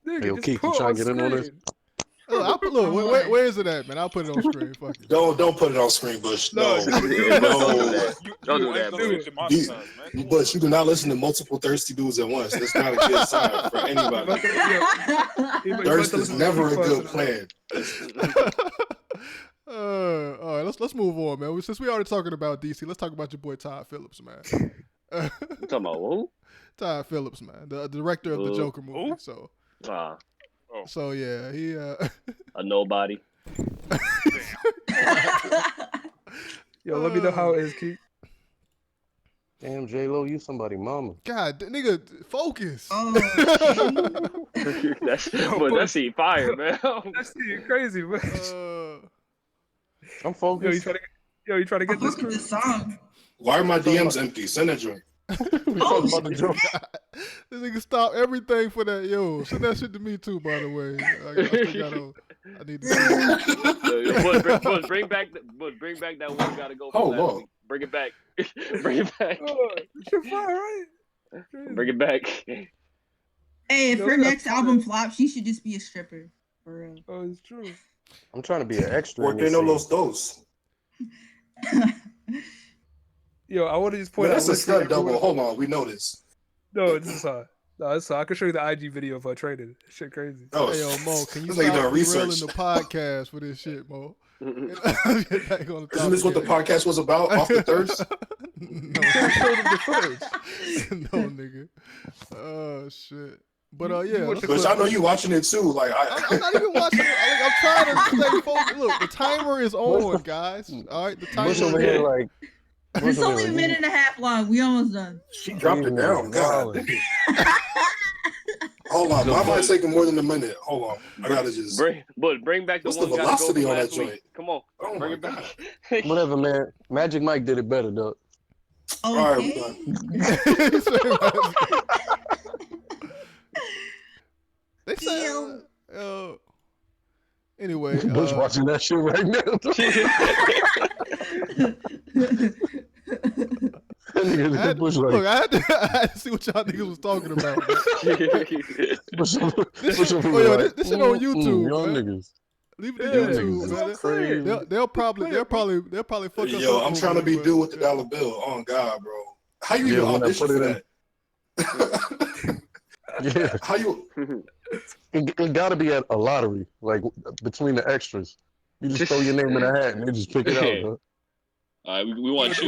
Hey, yo, Keith, you trying to get in on this? Look, where is it at, man? I'll put it on screen. Fuck it. Don't put it on screen, Bush. Don't do that, man. Bush, you do not listen to multiple thirsty dudes at once. That's not a good sign for anybody. Thirst is never a good plan. All right, let's move on, man. Since we already talking about DC, let's talk about your boy Todd Phillips, man. You talking about who? Todd Phillips, man, the director of the Joker movie. So yeah, he a nobody. Yo, let me know how it is, Keith. Damn, J-Lo, you somebody mama. God, nigga, focus. That scene fire, man. That scene crazy, man. I'm focused. You trying to get this song? Why are my DMs empty? Send that joint. We talking about the joke. This nigga stop everything for that. Yo, send that shit to me too, by the way. I need to bring back that one gotta go. Hold on. Bring it back. Bring it back. You're fine, right? Bring it back. Hey, if her next album flops, she should just be a stripper. For real. Oh, it's true. I'm trying to be an extra. Porque no los dos. Yo, I want to just point out. That's a stunt double. Hold on, we know this. No, this is hard. No, it's hard. I can show you the IG video of her training. Shit crazy. Oh, hey, yo, Mo, can you stop derailing the podcast for this shit, Mo? Isn't this what the podcast was about? Off the thirst? No, no, nigga. Oh shit. But yeah, but I know you watching it too. Like I'm not even watching it. I'm trying to stay focused. Look, the timer is on, guys. All right, the timer is on. It's only a minute and a half long. We almost done. She dropped it down. God. Hold on, my mind's taking more than a minute. Hold on, I gotta just bring back the what's the velocity on that joint? Come on, bring it back. Whatever, man. Magic Mike did it better, though. Okay. All right, they say, anyway, Bush watching that shit right now. Look, I had to see what y'all niggas was talking about. This shit on YouTube. Young man. niggas. Leave it to YouTube, man. They'll probably fuck us. Yo, I'm trying to be dude with the dollar bill. On God, bro. How you even audition for that? Yeah. How you? It gotta be at a lottery, like between the extras. You just throw your name in a hat and they just pick it out. Huh? All right, we want you.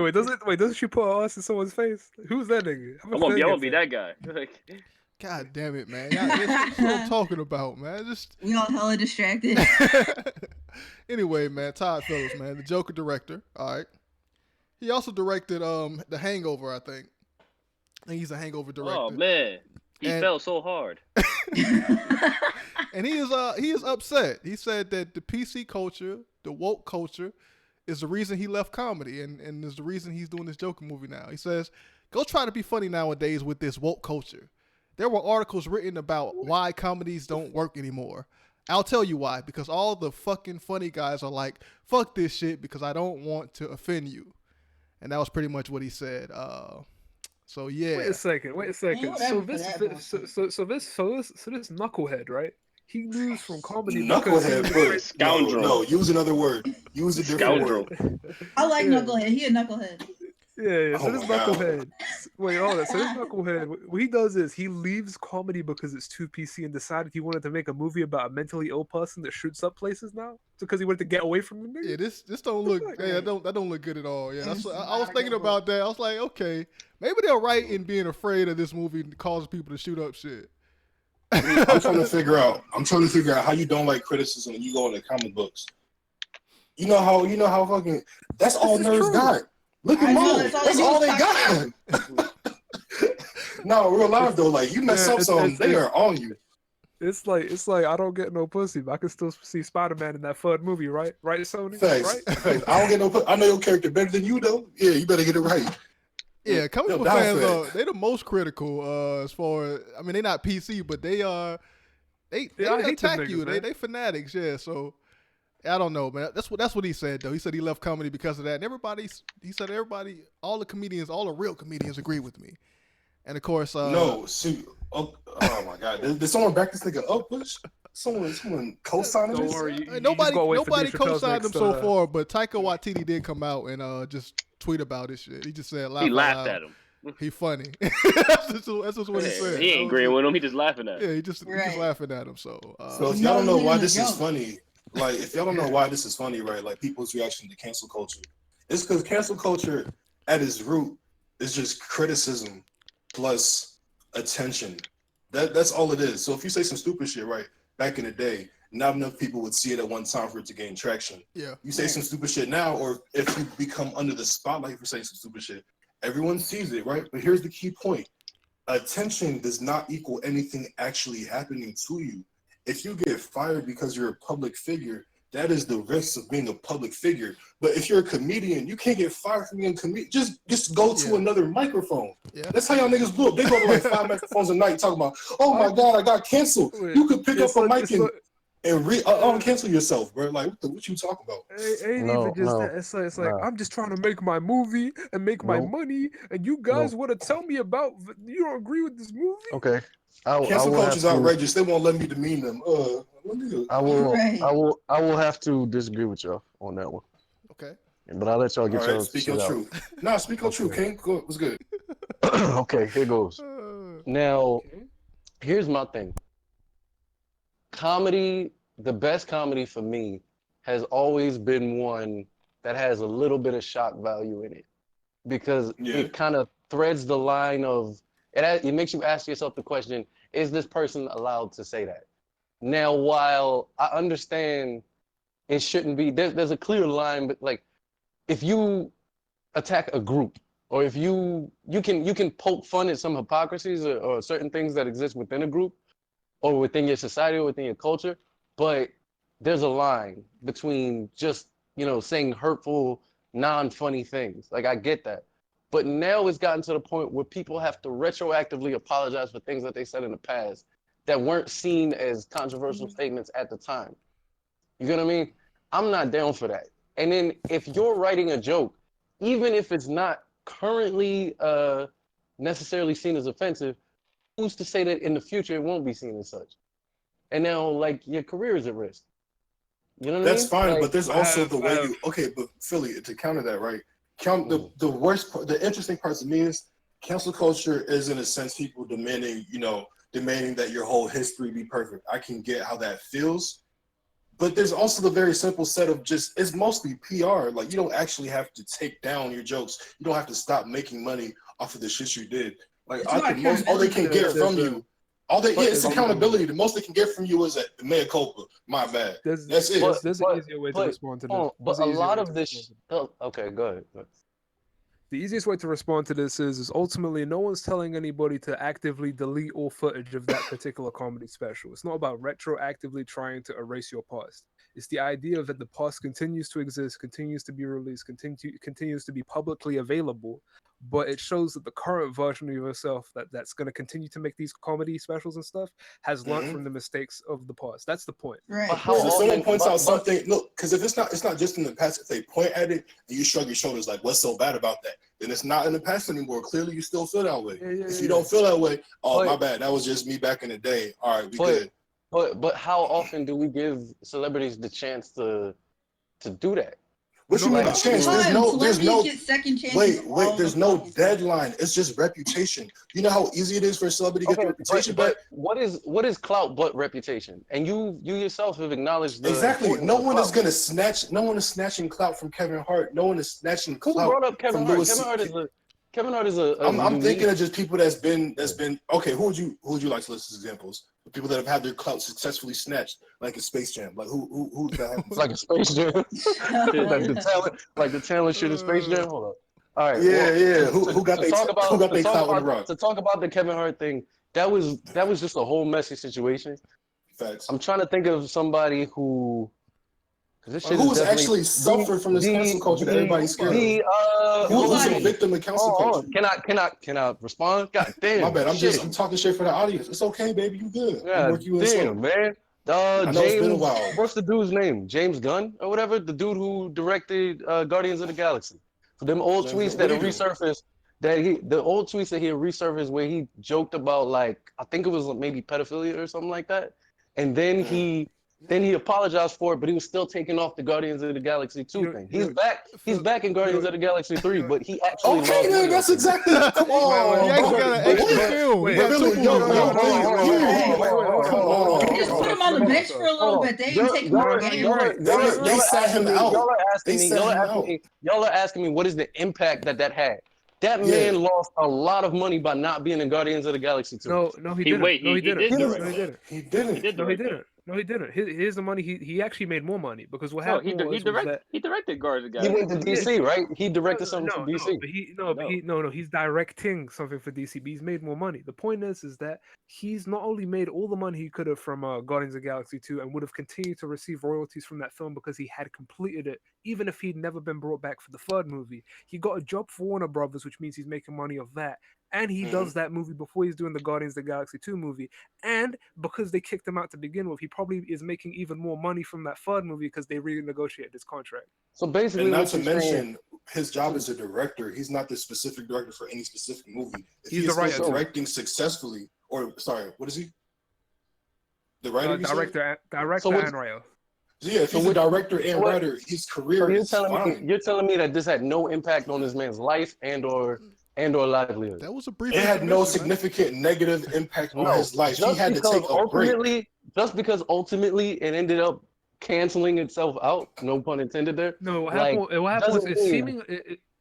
Wait. Doesn't she put her ass in someone's face? Who's that nigga? I'm gonna be that guy. God damn it, man. That's what I'm talking about, man. Just we all hella distracted. Anyway, man, Todd Phillips, man, the Joker director. All right. He also directed The Hangover, I think. He's a Hangover director. Oh man, he fell so hard. And he is upset. He said that the PC culture, the woke culture, is the reason he left comedy and is the reason he's doing this Joker movie now. He says, go try to be funny nowadays with this woke culture. There were articles written about why comedies don't work anymore. I'll tell you why. Because all the fucking funny guys are like, fuck this shit because I don't want to offend you. And that was pretty much what he said. So yeah. Wait a second. So this knucklehead, right? He moves from comedy. Knucklehead, but scoundrel. No, use another word. Use a different word. I like knucklehead. He a knucklehead. Yeah. So this knucklehead. Wait, hold on. So this knucklehead, what he does is he leaves comedy because it's too PC and decided he wanted to make a movie about a mentally ill person that shoots up places now. Because he wanted to get away from the nigga. Yeah, this don't look. That don't look good at all. Yeah, I was thinking about that. I was like, okay, maybe they're right in being afraid of this movie causing people to shoot up shit. I'm trying to figure out how you don't like criticism when you go into comic books. You know how fucking that's all nerds got. Look at Mo. That's all they got. No, real life though, like you mess up something, they are on you. It's like I don't get no pussy, but I can still see Spider-Man in that FUD movie, right? Right, Sony? Thanks. Right? Thanks. I don't get no pussy. I know your character better than you though. Yeah, you better get it right. Yeah, comic book fans they're the most critical as far as, I mean, they're not PC, but they attack you. They fanatics, yeah. So I don't know, man. That's what he said though. He said he left comedy because of that. And he said all the real comedians agree with me. And of course, oh my God, did someone back this nigga up? Someone co-signed him? Nobody co-signed him so far, but Taika Waititi did come out and just tweet about this shit. He just said, he laughed at him. He funny. that's just what he said. He ain't agreeing with him. He just laughing at him. Yeah, he just laughing at him. So if y'all don't know why this is funny, right? Like people's reaction to cancel culture, it's because cancel culture at its root is just criticism plus attention. That's all it is. So if you say some stupid shit, right, back in the day, not enough people would see it at one time for it to gain traction. Yeah. You say some stupid shit now, or if you become under the spotlight for saying some stupid shit, everyone sees it, right? But here's the key point. Attention does not equal anything actually happening to you. If you get fired because you're a public figure, that is the risk of being a public figure. But if you're a comedian, you can't get fired from being a comedian. Just go to another microphone. Yeah. That's how y'all niggas blew up. They go to like 5 microphones a night talking about, oh my God, I got canceled. You could pick up a mic and uncancel yourself, bro. Like, what you talking about? It's like I'm just trying to make my movie and make my money, and you guys want to tell me about you don't agree with this movie? Okay. Cancel culture is outrageous. They won't let me demean them. I will have to disagree with y'all on that one. Okay. But I'll let y'all get your speak your truth. Nah, speak your truth, King. What's good? Okay, here goes. Now, here's my thing. Comedy, the best comedy for me has always been one that has a little bit of shock value in it, because it kind of threads the line of it makes you ask yourself the question, is this person allowed to say that? Now, while I understand it shouldn't be, there's a clear line, but like if you attack a group, or if you can poke fun at some hypocrisies or certain things that exist within a group or within your society or within your culture, but there's a line between just, saying hurtful, non-funny things. Like, I get that. But now it's gotten to the point where people have to retroactively apologize for things that they said in the past that weren't seen as controversial statements at the time. You get what I mean? I'm not down for that. And then if you're writing a joke, even if it's not currently necessarily seen as offensive, who's to say that in the future it won't be seen as such? And now, like, your career is at risk. You know what I mean? That's fine, like, but there's also the way you... Okay, but Philly, to counter that, right? The worst part, the interesting part to me is cancel culture is, in a sense, people demanding that your whole history be perfect. I can get how that feels. But there's also the very simple set of it's mostly PR. Like, you don't actually have to take down your jokes. You don't have to stop making money off of the shit you did. Like, all they can get from you It's accountability. The most they can get from you is a mea culpa. My bad. That's it. There's an easier way to respond to this. But a lot of this. Okay, go ahead. The easiest way to respond to this is ultimately no one's telling anybody to actively delete all footage of that particular comedy special. It's not about retroactively trying to erase your past. It's the idea that the past continues to exist, continues to be released, continues to be publicly available, but it shows that the current version of yourself that's going to continue to make these comedy specials and stuff has learned from the mistakes of the past. That's the point. Right. But if someone points out something, look, because if it's not just in the past, if they point at it and you shrug your shoulders like, what's so bad about that? Then it's not in the past anymore. Clearly, you still feel that way. If you don't feel that way, my bad. That was just me back in the day. All right, we good. But how often do we give celebrities the chance to do that? What you mean a chance? There's no get second chances. Wait, there's no deadline. It's just reputation. You know how easy it is for a celebrity to get their reputation back? What is clout but reputation? And you yourself have acknowledged exactly. No one is snatching clout from Kevin Hart. No one is snatching clout. Who brought up Kevin Hart? Kevin Hart is a I'm thinking of just people that's been okay. Who would you like to list as examples? People that have had their clout successfully snatched, like a Space Jam. Like who that happens? Like a Space Jam. like the talent shit in Space Jam. Hold on. All right. Yeah. Who got their clout on the rug? To talk about the Kevin Hart thing, that was just a whole messy situation. Facts. I'm trying to think of somebody who. Who's actually suffered from this cancel culture that everybody's scared of? Who's a victim of cancel culture? Can I respond? God damn. My bad. I'm talking shit for the audience. It's okay, baby. You good? God damn, man. James, what's the dude's name? James Gunn or whatever? The dude who directed Guardians of the Galaxy. For them old tweets that resurfaced, the old tweets that he resurfaced where he joked about, like, I think it was maybe pedophilia or something like that, and then he apologized for it, but he was still taking off the Guardians of the Galaxy 2 thing. He's back in Guardians of the Galaxy 3, but he actually that's exactly come on. He actually got an extra film. Come on. Just put him on the bench for a little bit. They didn't take him out of the game. They sat him out. Y'all are asking me what is the impact that had. That man lost a lot of money by not being in Guardians of the Galaxy 2. No, he didn't. He didn't. He didn't. No, he didn't. Here's the money. He actually made more money because what happened he directed Guardians of the Galaxy. He went to DC, right? He directed something for DC. He's directing something for DC, but he's made more money. The point is that he's not only made all the money he could have from Guardians of the Galaxy 2 and would have continued to receive royalties from that film because he had completed it, even if he'd never been brought back for the third movie. He got a job for Warner Brothers, which means he's making money off that. And he does that movie before he's doing the Guardians of the Galaxy 2 movie. And because they kicked him out to begin with, he probably is making even more money from that third movie because they renegotiated his contract. So basically, and not to mention, his job as a director, he's not the specific director for any specific movie. If he's still directing successfully, or sorry, what is he? The writer? Director and writer. Yeah, if he's a director and writer, his career is fine. You're telling me that this had no impact on this man's life and or livelihood. That was a brief. It had no significant negative impact on his life. He had to take a break. Just because ultimately it ended up canceling itself out. No pun intended there. No, what happened was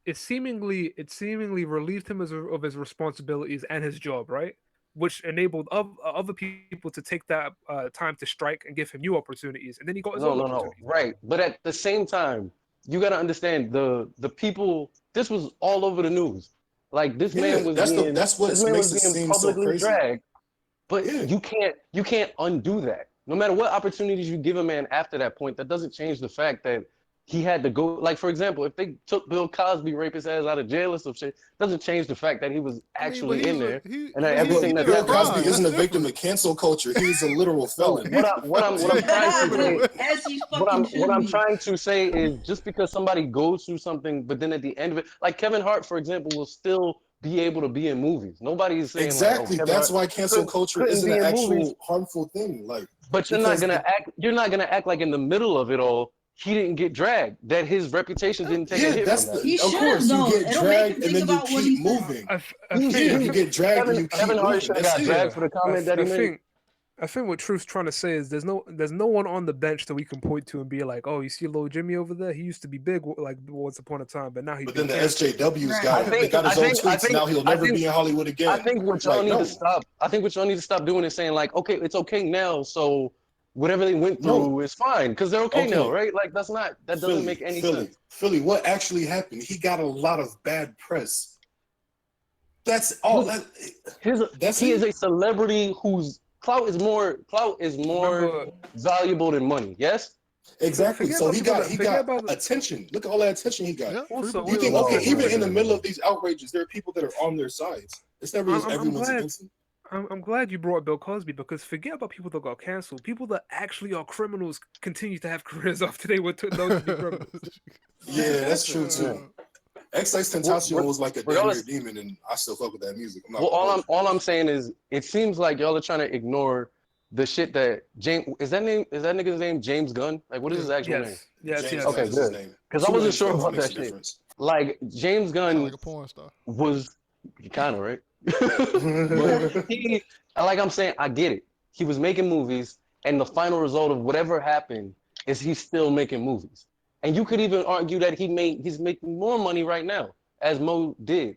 it seemingly relieved him of his responsibilities and his job, right? Which enabled other people to take that time to strike and give him new opportunities, and then he got his own opportunity. Right, but at the same time, you got to understand the people. This was all over the news. Like this man was being publicly dragged, but you can't undo that. No matter what opportunities you give a man after that point, that doesn't change the fact that he had to go. Like for example, if they took Bill Cosby, rape his ass out of jail or some shit, doesn't change the fact that he was actually in there and that everything that Bill Cosby isn't a victim of cancel culture. He's a literal felon. What I'm trying to say is just because somebody goes through something, but then at the end of it, like Kevin Hart, for example, will still be able to be in movies. Nobody is saying exactly. Like, that's why cancel culture isn't an actual harmful thing. Like, but you're not gonna act like in the middle of it all. He didn't get dragged. That his reputation didn't take a hit from that. Of course, you get dragged and then you keep moving. You get dragged and you keep moving. Kevin Hart should have got dragged for the comment that he made. I think what Truth's trying to say is there's no one on the bench that we can point to and be like, oh, you see little Jimmy over there? He used to be big like once upon a time, but now he's. But then the SJW's got his own tweets. Now he'll never be in Hollywood again. I think what y'all need to stop. I think what y'all need to stop doing is saying like, okay, it's okay now, so whatever they went through is fine because they're okay now, right? Like that doesn't make any sense. Philly, what actually happened? He got a lot of bad press. That's all. He is a celebrity whose clout is more valuable than money. Yes. Exactly. So he got attention. Look at all that attention he got. Yeah, also, even in the middle of these outrages, there are people that are on their sides. It's never everyone's against him. I'm glad you brought Bill Cosby because forget about people that got canceled. People that actually are criminals continue to have careers after they were known to be criminals. Yeah, that's true too. XXXTentacion was like a damn demon, and I still fuck with that music. All I'm saying is, it seems like y'all are trying to ignore the shit that James is that nigga's name James Gunn? Like, what is his actual name? Yes. Okay, good. Because I wasn't sure about that shit. Like James Gunn like a porn star. Was kind of right. But like I'm saying, I get it. He was making movies, and the final result of whatever happened is he's still making movies. And you could even argue that he's making more money right now, as Mo did.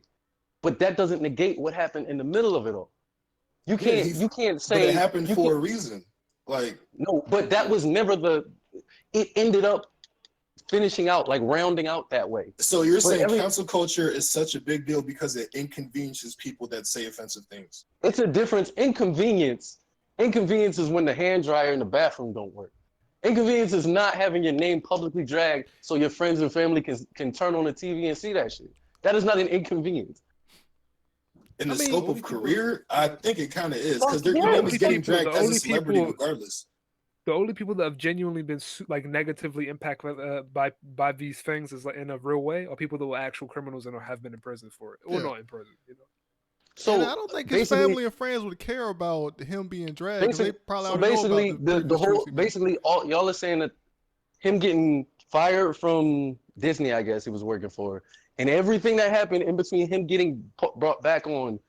But that doesn't negate what happened in the middle of it all. You can't say but it happened for a reason. Like no, but that was never it ended up finishing out, like rounding out that way. So you're saying cancel culture is such a big deal because it inconveniences people that say offensive things. It's a difference. Inconvenience is when the hand dryer in the bathroom don't work. Inconvenience is not having your name publicly dragged so your friends and family can turn on the TV and see that shit. That is not an inconvenience. In the scope of career, I think it kind of is because your name is getting dragged as a celebrity regardless. The only people that have genuinely been like negatively impacted by these things is like in a real way are people that were actual criminals and have been in prison for it or not in prison. You know. So and I don't think his family and friends would care about him being dragged. They probably all y'all are saying that him getting fired from Disney, I guess he was working for, and everything that happened in between him getting brought back on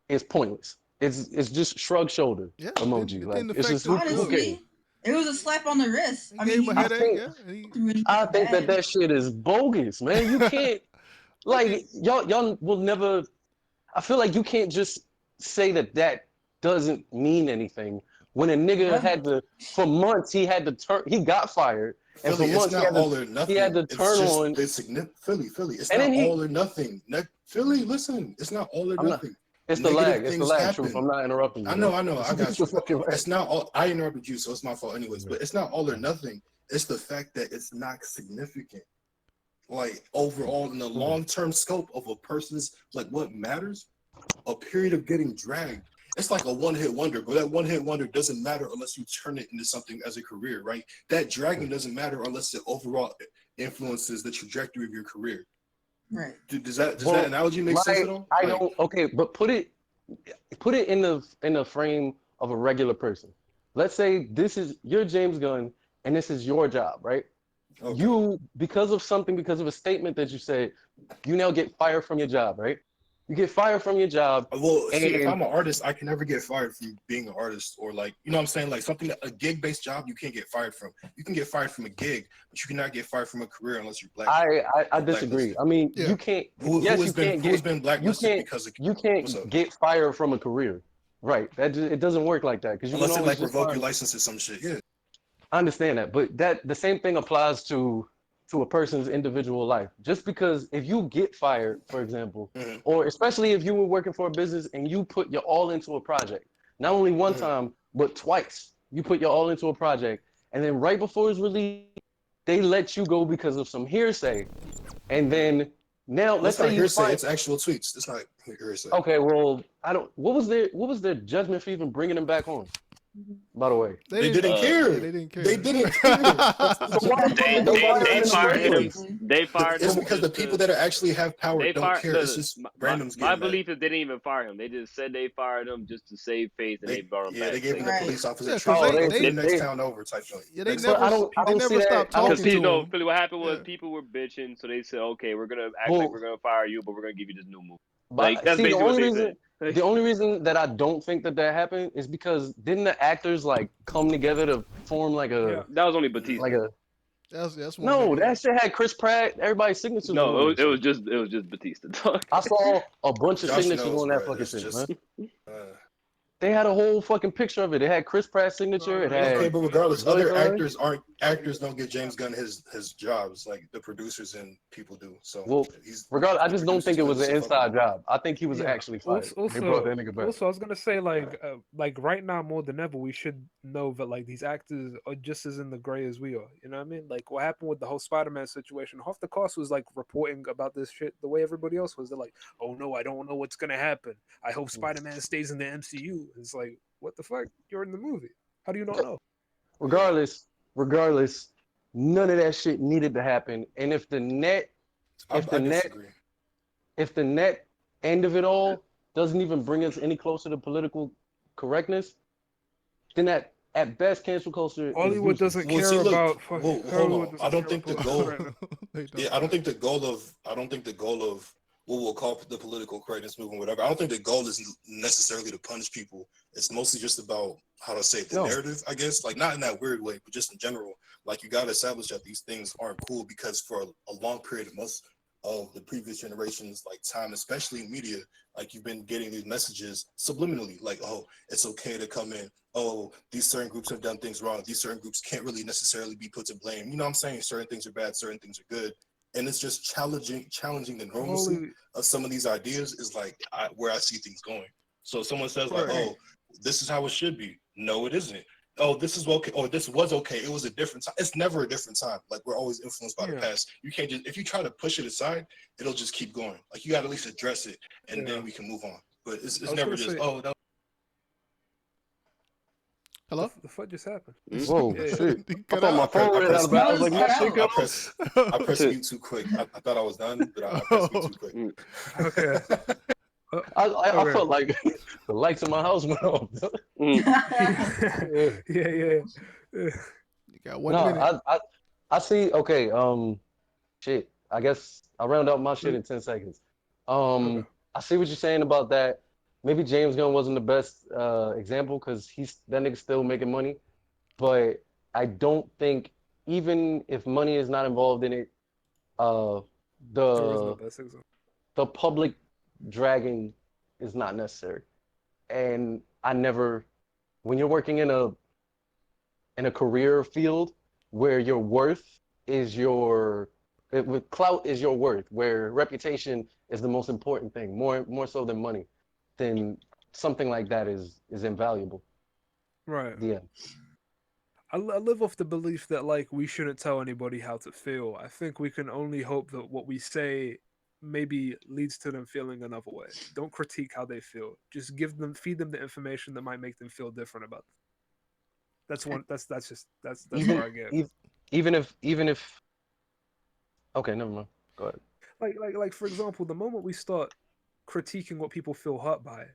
is pointless. It's just shrug shoulder emoji. Like it's just honestly, it was a slap on the wrist. I think that shit is bogus, man. You can't like y'all will never. I feel like you can't just say that doesn't mean anything when a nigga had to, for months, he had to turn, he got fired. And Philly, for months, he had to turn on. It's Philly, it's not all or nothing. Philly, listen, it's not all or nothing. It's the lag. It's the lag, Truth. I'm not interrupting you. I know. I got you. It's not all, I interrupted you, so it's my fault anyways. But it's not all or nothing. It's the fact that it's not significant. Like overall in the long-term scope of a person's like what matters, a period of getting dragged. It's like a one-hit wonder, but that one-hit wonder doesn't matter unless you turn it into something as a career, right? That dragging doesn't matter unless it overall influences the trajectory of your career. Right. Does that analogy make sense at all? I don't. Okay, but put it in the frame of a regular person. Let's say you're James Gunn, and this is your job, right? Okay. You, because of a statement that you said, you now get fired from your job, right? You get fired from your job. Well, if I'm an artist, I can never get fired from being an artist or like, you know what I'm saying? Like something, a gig-based job, you can't get fired from. You can get fired from a gig, but you cannot get fired from a career unless you're black. I disagree. I mean, you can't. Who's been blacklisted because of? You can't get fired from a career, right? It doesn't work like that because you unless they like revoke your license or some shit. Yeah. I understand that, but the same thing applies to a person's individual life. Just because if you get fired, for example, or especially if you were working for a business and you put your all into a project, not only one time, but twice, you put your all into a project, and then right before it's released, they let you go because of some hearsay. And then now, let's say hearsay, it's actual tweets. It's not hearsay. Okay, well, what was their judgment for even bringing them back on? By the way, they didn't care. They didn't care. They fired him. They fired him. It's because the people that actually have power don't care. It's just randoms. My belief is they didn't even fire him. They just said they fired him just to save face, and they brought him back. Yeah, they gave him a police officer trial. The next town over type joint. Yeah, they never stopped talking to him. Philly, what happened was people were bitching, so they said, "Okay, we're gonna act like we're gonna fire you, but we're gonna give you this new movie." Like that's see, basically what they said. the only reason that I don't think that happened is because didn't the actors like come together to form like Yeah. a That was only Batista. like a That's one. no, nigga. that shit had Chris Pratt, everybody's signatures on No, that it was shit. just Batista. Dog. I saw a bunch of Josh signatures knows, on that bro. fucking It's shit, just, man. They had a whole fucking picture of it. It had Chris Pratt's signature. It had okay, but regardless, other other guys. actors don't get James Gunn his jobs like the producers and people do. So Well, regardless, I the just don't think producers it fill was the an stuff up. inside job. I think he was Yeah. actually fired. Also, They brought that nigga back. also, I was gonna say like right now more than ever, we should know that like these actors are just as in the gray as we are. You know what I mean? Like what happened with the whole Spider-Man situation. Half the cast was like reporting about this shit the way everybody else was. They're like, "Oh no, I don't know what's gonna happen. I hope Spider-Man stays in the MCU." It's like, what the fuck? You're in the movie. How do you not know? Regardless, none of that shit needed to happen. And if the net I disagree. if the net end of it all doesn't even bring us any closer to political correctness, then at best cancel culture Hollywood is useless. doesn't Well, care see, look, about well, fucking. hold Hollywood on. doesn't I don't care think the about goal. right now. Yeah, I don't think the goal of what we'll call the political correctness movement, whatever. I don't think the goal is necessarily to punish people. It's mostly just about how to say it, the narrative, I guess. Like not in that weird way, but just in general. Like you got to establish that these things aren't cool because for a long period of most of the previous generations, like time, especially in media, like you've been getting these messages subliminally, like, oh, it's okay to come in. Oh, these certain groups have done things wrong. These certain groups can't really necessarily be put to blame. You know what I'm saying? Certain things are bad, certain things are good. And it's just challenging the normalcy of some of these ideas is like where I see things going. So if someone says like, oh, this is how it should be. No, it isn't. Oh, this is okay. Or this was okay. It was a different time. It's never a different time. Like we're always influenced by the past. You can't just, if you try to push it aside, it'll just keep going. Like you got to at least address it and then we can move on. But it's never just, oh, no. Hello? The fuck just happened? Whoa, shit. I thought my phone ran out of I battery. I was like, my shit got I pressed mute too quick. I thought I was done, but I pressed mute too quick. Okay. I felt like the lights in my house went off. yeah. You got 1 minute. I see. Okay. Shit. I guess I'll round out my shit in 10 seconds. I see what you're saying about that. Maybe James Gunn wasn't the best example because that nigga's still making money. But I don't think, even if money is not involved in it, the public dragging is not necessary. And when you're working in a career field where your worth is with clout is your worth, where reputation is the most important thing, more so than money, then something like that is invaluable. Right. Yeah. I live off the belief that like we shouldn't tell anybody how to feel. I think we can only hope that what we say maybe leads to them feeling another way. Don't critique how they feel. Just feed them the information that might make them feel different about them. That's where I get. Even if okay, never mind. Go ahead. Like for example, the moment we start critiquing what people feel hurt by,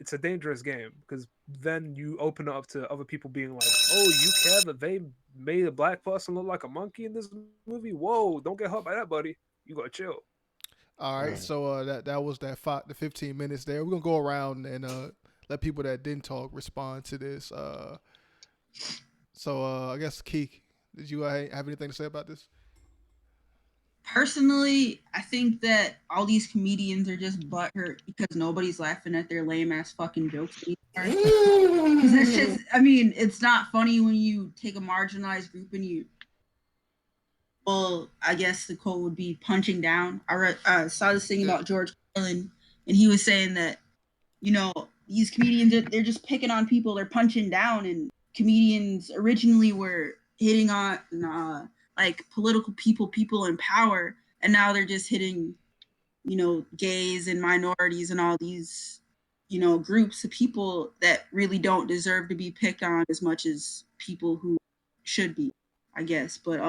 it's a dangerous game because then you open it up to other people being like, "Oh, you care that they made a black person look like a monkey in this movie? Whoa, don't get hurt by that, buddy. You gotta chill." All right, so that was the 15 minutes there. We're gonna go around and let people that didn't talk respond to this. So I guess Keek, did you have anything to say about this? Personally, I think that all these comedians are just butthurt because nobody's laughing at their lame ass fucking jokes anymore. Because it's just, I mean, it's not funny when you take a marginalized group and well, I guess the quote would be punching down. I saw this thing about George Carlin, and he was saying that, these comedians, they're just picking on people, they're punching down, and comedians originally were hitting on like political people in power, and now they're just hitting, gays and minorities and all these, groups of people that really don't deserve to be picked on as much as people who should be, I guess. But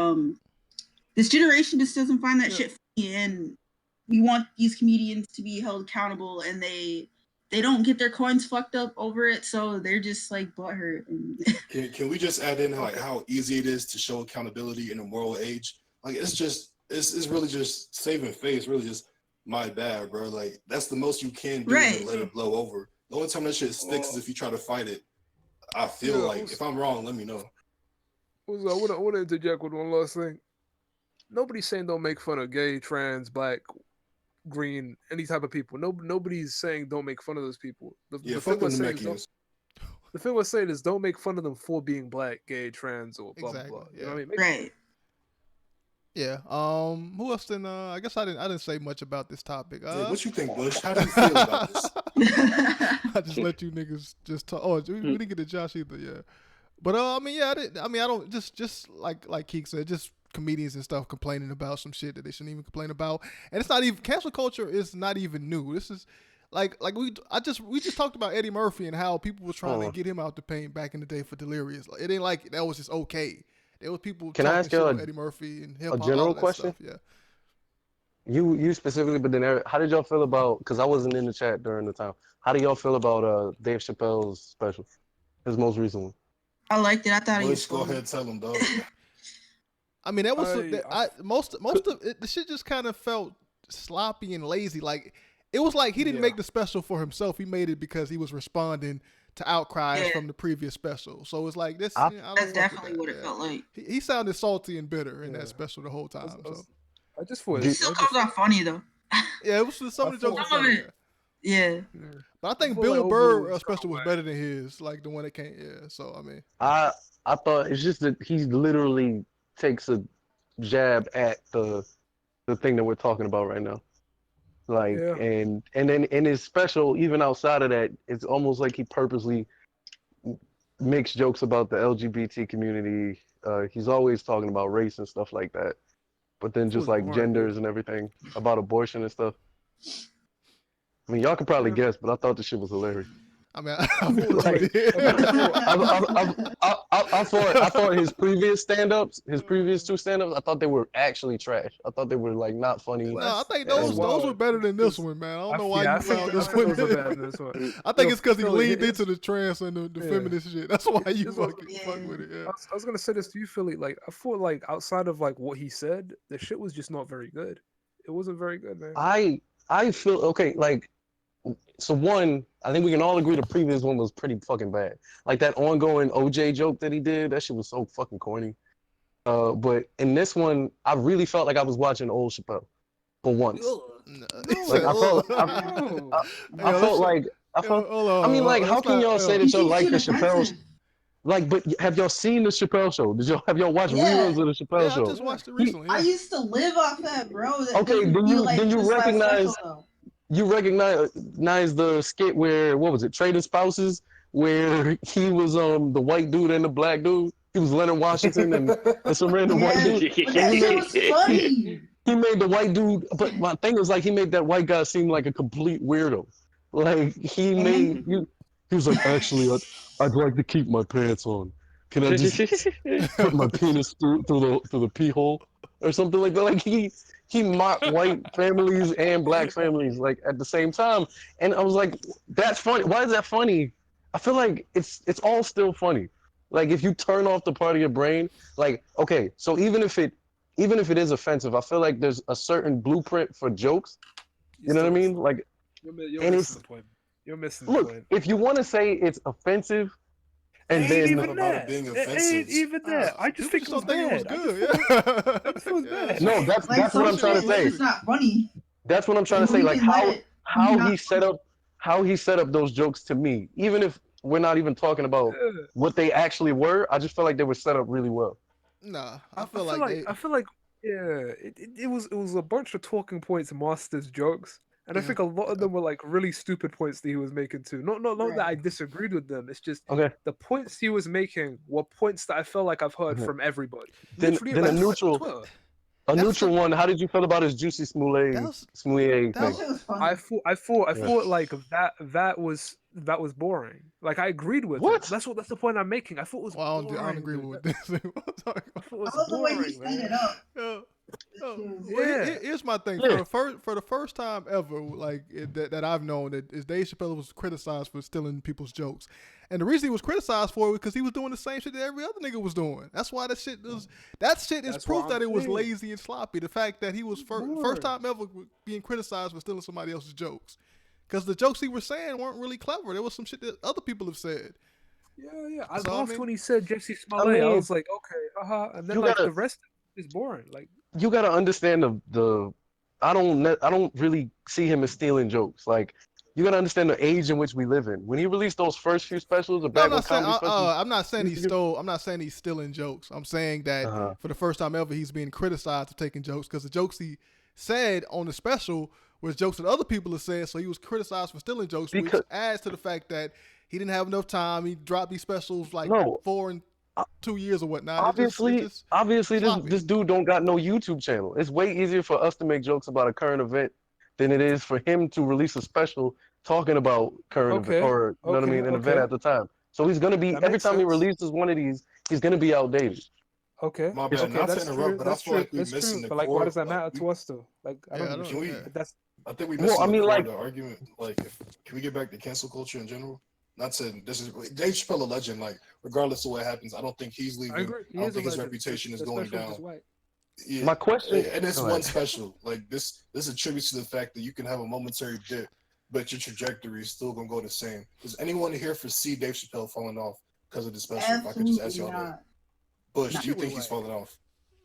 this generation just doesn't find that shit funny, and we want these comedians to be held accountable, and they don't get their coins fucked up over it, so they're just like butthurt. Can we just add in like how easy it is to show accountability in a moral age? Like it's really just saving face. Really just my bad, bro. Like that's the most you can do Right. and let it blow over. The only time that shit sticks is if you try to fight it. I feel like if I'm wrong, let me know. I want to interject with one last thing. Nobody's saying don't make fun of gay, trans, black, green, any type of people. Nobody's saying don't make fun of those people. The fuck thing them we're saying is the thing we're saying is don't make fun of them for being black, gay, trans, or blah blah blah. You know what I mean? Right. Yeah. Who else? Then I guess I didn't say much about this topic. Yeah, what you think, Bush? How do you feel about this? I just let you niggas just talk. Oh, we didn't get to Josh either. Yeah. But I mean, yeah, I don't just like Keek said, just comedians and stuff complaining about some shit that they shouldn't even complain about. And it's not even cancel culture is not even new. This is like we just talked about Eddie Murphy and how people were trying to get him out the paint back in the day for Delirious. Like, it ain't like that was just okay. There was people Can I ask you Eddie Murphy and hip a hop. general question? Stuff, yeah. You specifically, but then Eric, how did y'all feel about? Because I wasn't in the chat during the time. How do y'all feel about Dave Chappelle's special, his most recent one? I liked it. I thought he was Go funny. ahead, tell him, dog. I mean, that was most of it. The shit just kind of felt sloppy and lazy. Like it was like he didn't make the special for himself. He made it because he was responding to outcries from the previous special. So it's like this. That's definitely what it felt like. He sounded salty and bitter in that special the whole time. I just thought he still comes out funny though. Yeah, it was some of the jokes. Some of it. Yeah. But I think Bill Burr special was better than his, like the one that came. Yeah, so I mean, I thought it's just that he literally takes a jab at the thing that we're talking about right now. Like, and then in his special, even outside of that, it's almost like he purposely makes jokes about the LGBT community. He's always talking about race and stuff like that. But then just like genders and everything about abortion and stuff. I mean, y'all could probably guess, but I thought the shit was hilarious. I mean, I thought his previous stand-ups, his previous two stand-ups, I thought they were actually trash. I thought they were like not funny. No, I think those were better than this one, man. I don't know why you found this one. I think it's because he leaned into the trans and the feminist shit. That's why you fuck with it. Yeah. I was gonna say this to you, Philly. Like, I thought like outside of like what he said, the shit was just not very good. It wasn't very good, man. I feel okay. Like, so one, I think we can all agree the previous one was pretty fucking bad. Like that ongoing OJ joke that he did, that shit was so fucking corny. But in this one, I really felt like I was watching old Chappelle for once. Like I mean, like, how can y'all say that y'all like the Chappelle? Like, but have y'all seen the Chappelle show? Have y'all watched reruns of the Chappelle show? I just watched it recently. I used to live off that, bro. Okay, then you recognize? You recognize the skit where, what was it, Trading Spouses, where he was the white dude and the black dude. He was Leonard Washington and some random white dude. That shit was funny. He made the white dude, but my thing is like he made that white guy seem like a complete weirdo. Like he was like, actually, I'd like to keep my pants on. Can I just put my penis through the pee hole or something like that? Like he mocked white families and black families like at the same time, and I was like, that's funny. Why is that funny? I feel like it's all still funny. Like if you turn off the part of your brain, like okay, so even if it is offensive, I feel like there's a certain blueprint for jokes. You know what I mean? Like, you're missing the point. You're missing the point. If you want to say it's offensive. And it then ain't even that. It ain't even that. I just think it was bad. It was bad. No, that's what I'm trying to say. It's not funny. That's what I'm trying to say. Like how he set up those jokes to me, even if we're not even talking about what they actually were. I just felt like they were set up really well. Nah, I feel like it was a bunch of talking points, Master's jokes. And I think a lot of them were like really stupid points that he was making too. Not that I disagreed with them. It's just the points he was making were points that I felt like I've heard from everybody. Then a neutral one. How did you feel about his Juicy Smoulier thing? I thought like that was boring. Like I agreed with it. That's the point I'm making. I thought it was boring. I don't agree with this. I thought it was boring, man. Here's my thing. For the first time ever, like that I've known, is Dave Chappelle was criticized for stealing people's jokes, and the reason he was criticized for it was because he was doing the same shit that every other nigga was doing. That's why that shit is proof that it was lazy and sloppy. The fact that he was first time ever being criticized for stealing somebody else's jokes, because the jokes he was saying weren't really clever. There was some shit that other people have said. Yeah. I laughed when he said Jesse Smollett. I was like, okay, and then the rest is boring. Like, you gotta understand the I don't really see him as stealing jokes. Like, you gotta understand the age in which we live in. When he released those first few specials, I'm not saying he stole. I'm not saying he's stealing jokes. I'm saying that for the first time ever, he's being criticized for taking jokes, because the jokes he said on the special was jokes that other people have said. So he was criticized for stealing jokes, which adds to the fact that he didn't have enough time. He dropped these specials 4 and 2 years or whatnot. Obviously, this dude don't got no YouTube channel. It's way easier for us to make jokes about a current event than it is for him to release a special talking about current event, or you know what I mean, an event at the time. So he's gonna be, every time he releases one of these, he's gonna be outdated. Okay. My bad. Not to interrupt, but I feel like we're missing the core. But why does that matter to us though? Like, I don't know. I think we missing the argument. Like, can we get back to cancel culture in general? Not saying this is Dave Chappelle a legend. Like, regardless of what happens, I don't think he's leaving. I don't think his reputation is going down. Yeah. My question, and it's one special. Like, this attributes to the fact that you can have a momentary dip, but your trajectory is still gonna go the same. Does anyone here foresee Dave Chappelle falling off because of the special? If I could just ask y'all that. Bush, do you think he's falling off?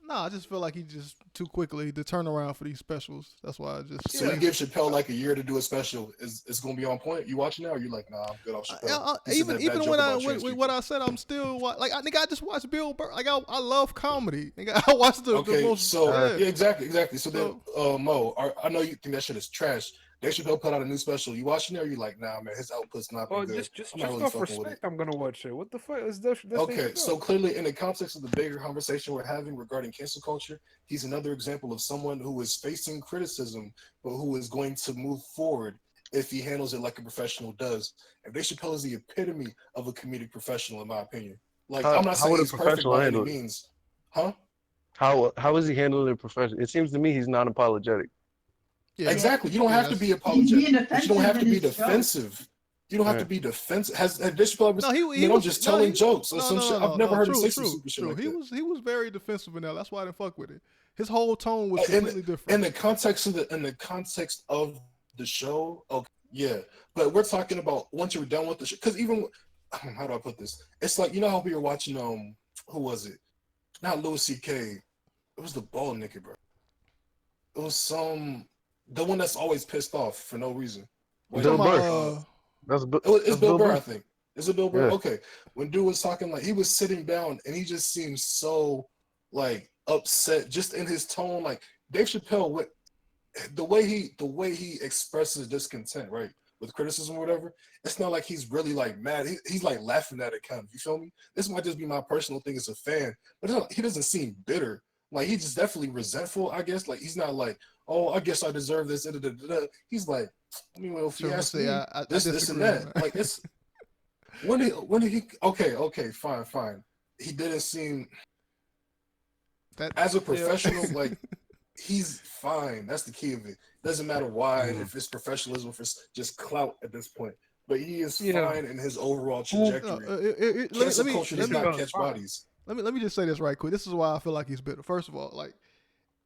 No, I just feel like he just too quickly the turnaround for these specials. That's why I just. So you give Chappelle like a year to do a special. It's gonna be on point. You watching now? Or you like, nah, I'm good off Chappelle. Even when what I said, I'm still like I just watched Bill Burr. Like, I love comedy. Nigga, I watched the most. So yeah, exactly. So then, Mo, I know you think that shit is trash. Dave Chappelle put out a new special. You watching there? You like, nah, man, his output's not good. Just off respect, I'm gonna watch it. What the fuck is this? Okay, so clearly, in the context of the bigger conversation we're having regarding cancel culture, he's another example of someone who is facing criticism, but who is going to move forward if he handles it like a professional does. And Dave Chappelle is the epitome of a comedic professional, in my opinion. Like, I'm not saying he's perfect by any means. Huh? How is he handling it professionally? It seems to me he's not apologetic. Yeah, exactly. You don't have to be apologetic. But you don't have to be defensive. You don't have to be defensive. Has Dave Chappelle ever I'm just telling jokes or some shit? I've never heard him say some stupid shit like that. He was very defensive in that. That's why I didn't fuck with it. His whole tone was completely different. In the context of the show, okay, yeah. But we're talking about once you're done with the show, because even how do I put this? It's like, you know how we were watching who was it? Not Louis C.K. It was the bald nigga, bro. It was the one that's always pissed off for no reason. Bill Burr. It's Bill Burr, I think. Is it Bill Burr? Yeah. Okay. When dude was talking, like, he was sitting down and he just seemed so, like, upset just in his tone. Like, Dave Chappelle, the way he expresses discontent, right, with criticism or whatever, it's not like he's really, like, mad. He's like laughing at it, kind of. You feel me? This might just be my personal thing as a fan, but he doesn't seem bitter. Like, he's just definitely resentful, I guess. Like, he's not like, oh, I guess I deserve this. He's like, I mean, well, if you ask me, this and that. Like, it's when did he? Okay, fine. He didn't seem as a professional. Like, he's fine. That's the key of it. Doesn't matter why, if it's professionalism, if it's just clout at this point. But he is fine in his overall trajectory. Cancel culture does not catch bodies. Let me just say this right quick. This is why I feel like he's bitter. First of all, like,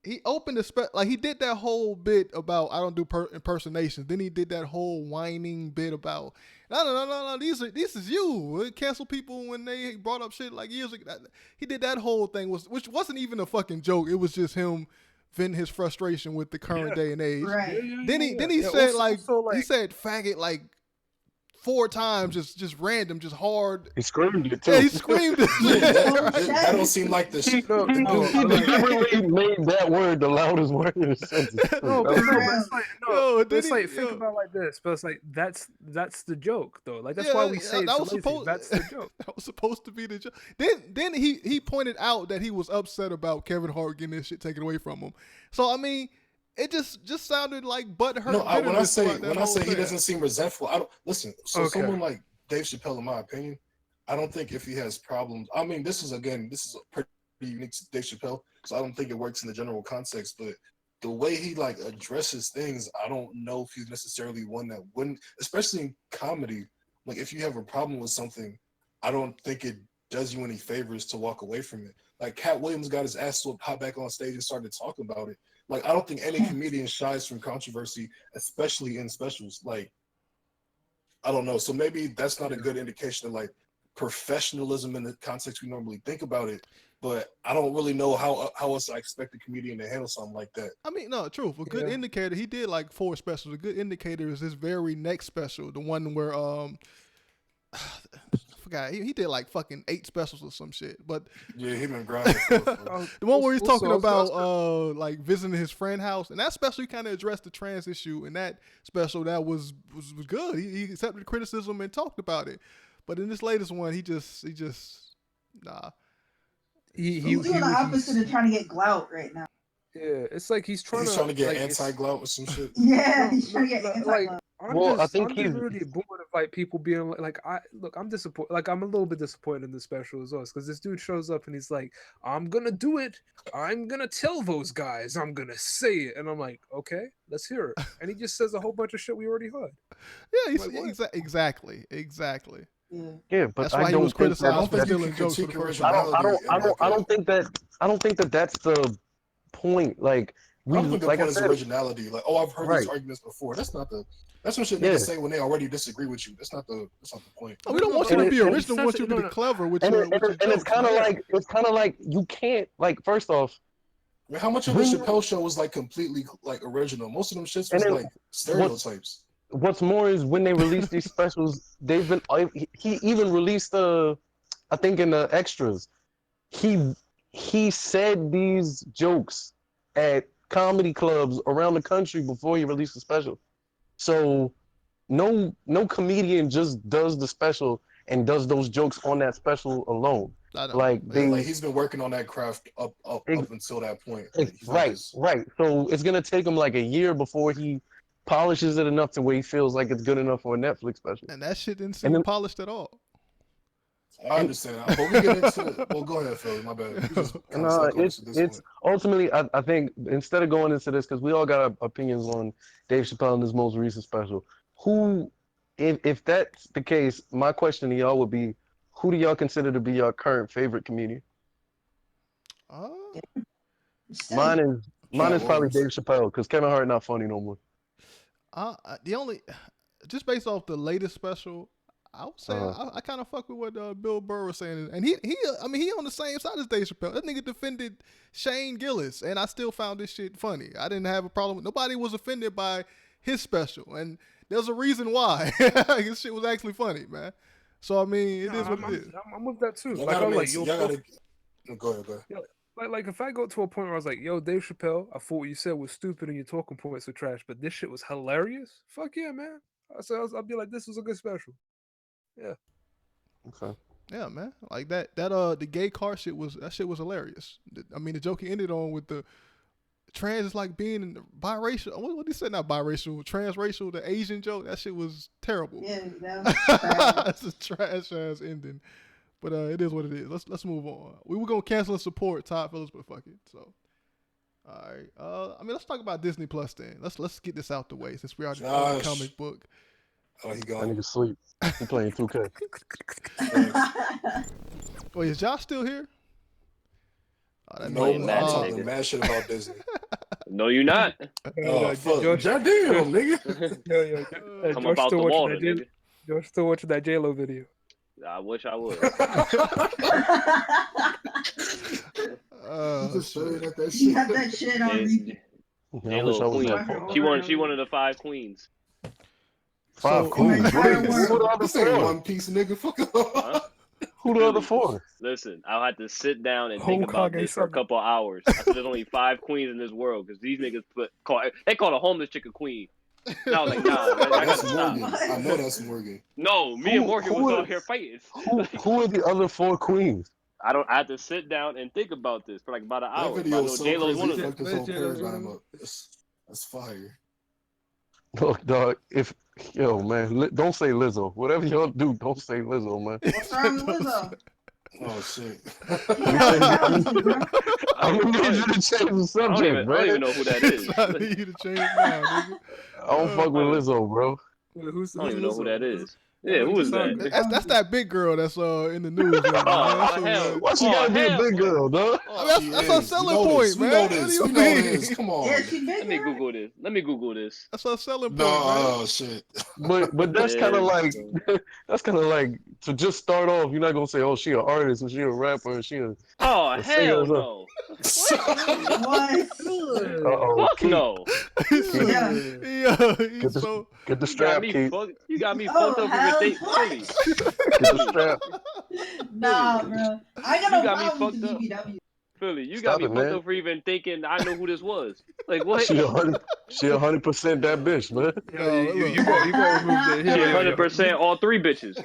he opened he did that whole bit about I don't do impersonations. Then he did that whole whining bit about no. This is you. Cancel people when they brought up shit like years ago. He did that whole thing which wasn't even a fucking joke. It was just him venting his frustration with the current day and age. Right. Then he said he said faggot like 4 times, just random, just hard. He screamed it too. Yeah, he screamed it. That don't seem like the shit. He literally made that word the loudest word in the sentence. Think about it like this. But it's like that's the joke though. Like that's why we say that's the joke. That was supposed to be the joke. Then he pointed out that he was upset about Kevin Hart getting this shit taken away from him. So I mean, it just sounded like butthurt. No, when I say he doesn't seem resentful, I don't listen. So someone like Dave Chappelle, in my opinion, I don't think if he has problems. I mean, this is unique to Dave Chappelle, so I don't think it works in the general context. But the way he like addresses things, I don't know if he's necessarily one that wouldn't, especially in comedy. Like if you have a problem with something, I don't think it does you any favors to walk away from it. Like Cat Williams got his ass whooped, hop back on stage and started talking about it. Like I don't think any comedian shies from controversy, especially in specials. Like I don't know. So maybe that's not a good indication of like professionalism in the context we normally think about it. But I don't really know how else I expect a comedian to handle something like that. I mean, no, truth. A good indicator. He did like 4 specials. A good indicator is his very next special, the one where I forgot. He did like fucking 8 specials or some shit. But yeah, he been grinding. The one where he's talking about like visiting his friend's house, and that special he kind of addressed the trans issue. And that special that was good. He accepted criticism and talked about it. But in this latest one, he just nah. He's doing the opposite of trying to get glout right now. Yeah, it's like he's trying to get like, anti-glout or some shit. Yeah, he's trying to get anti-glout. I think he's really bored of like people being like, I'm disappointed. Like I'm a little bit disappointed in the special as well, because this dude shows up and he's like, I'm gonna do it. I'm gonna tell those guys. I'm gonna say it, and I'm like, okay, let's hear it. And he just says a whole bunch of shit we already heard. Yeah, he's like, exactly. Yeah, but that's why he was criticized for stealing jokes for the first time. I don't think that that's the point. Like I don't think the point is originality. Like, I've heard these arguments before. That's not the. That's what shit niggas say when they already disagree with you. That's not the point. We don't want you to be original. We want you to be clever with your. And it's kind of like you can't like. First off, I mean, how much of the Chappelle show was like completely like original? Most of them shits was like stereotypes. What's more is when they release these specials, they've been. He even released I think in the extras, he said these jokes at comedy clubs around the country before he released the special. So no comedian just does the special and does those jokes on that special alone. Like he's been working on that craft up until that point. Right. So it's gonna take him like a year before he polishes it enough to where he feels like it's good enough for a Netflix special. And that shit didn't seem polished at all. I understand, but we get into. Well, go ahead, Phil. My bad. It's ultimately. I think instead of going into this, because we all got opinions on Dave Chappelle in his most recent special. Who, if that's the case, my question to y'all would be, who do y'all consider to be your current favorite comedian? Mine is probably Dave Chappelle, because Kevin Hart not funny no more. Just based off the latest special, I would say I kind of fuck with what Bill Burr was saying, and he on the same side as Dave Chappelle. That nigga defended Shane Gillis, and I still found this shit funny. I didn't have a problem. Nobody was offended by his special, and there's a reason why. His shit was actually funny, man. So I mean, it is what it is. I'm with that too. Go ahead. Like if I go to a point where I was like, yo, Dave Chappelle, I thought what you said was stupid and your talking points were trash, but this shit was hilarious. Fuck yeah, man. I'll be like, this was a good special. Yeah. Okay. Yeah, man. Like that the gay car shit was hilarious. I mean, the joke he ended on with the trans is like being biracial. What did he say? Not biracial, transracial. The Asian joke. That shit was terrible. Yeah, that was it's a trash ass ending. But it is what it is. Let's move on. We were gonna cancel and support Todd Phillips, but fuck it. So, all right. I mean, let's talk about Disney Plus then. Let's get this out the way since we are the comic book. Oh, he That gone. nigga sleep. He playing 2K. Wait, is Josh still here? No, I'm talking mad shit about Disney. No, you're not. Oh, fuck. Damn, nigga. Come up out the water, nigga. You're still watching that J-Lo video. I wish I would. She had that shit on repeat. J-Lo queen. She one of the 5 queens. 5 queens. Who the other 4? One Piece nigga. Fuck up. Who the other 4? Listen, I'll have to sit down and think about this for a couple of hours. I said there's only 5 queens in this world because these niggas they call a homeless chick a queen. And I was like, nah, man, I gotta stop. I know that's Morgan. No, me and Morgan was out here fighting. Who are the other 4 queens? I had to sit down and think about this for like about an hour. That video was so crazy. one of them. Fucked his whole paradigm up. That's fire. Look, dog, don't say Lizzo. Whatever y'all do, don't say Lizzo, man. What's wrong with Lizzo? Oh shit. I'm gonna need you to change the subject, bro. I don't even know who that is. I need you to change now, nigga. I don't fuck with Lizzo, bro. Who's I don't even know who that Lizzo? is. Yeah, who is that? That's that big girl that's in the news lately, man. Hell. Why she gotta be a big girl, dog? That's her selling point, man. We know this. We know this. Come on. Yeah, she big. Let me Google this. That's her selling point, No, man. oh shit. But that's kind of like to just start off. You're not gonna say, oh, she an artist or she a rapper or she a Oh, hell no. What? Fuck no. Yeah. Get the strap, Keith. You got me fucked up with date Philly. Get the strap. Nah, bro. I got no problem with the fucked up. BBW. Philly, you Stop got me it, fucked man. up for even thinking I know who this was. Like what? She 100% that bitch, man. You go remove the. She 100% all three bitches.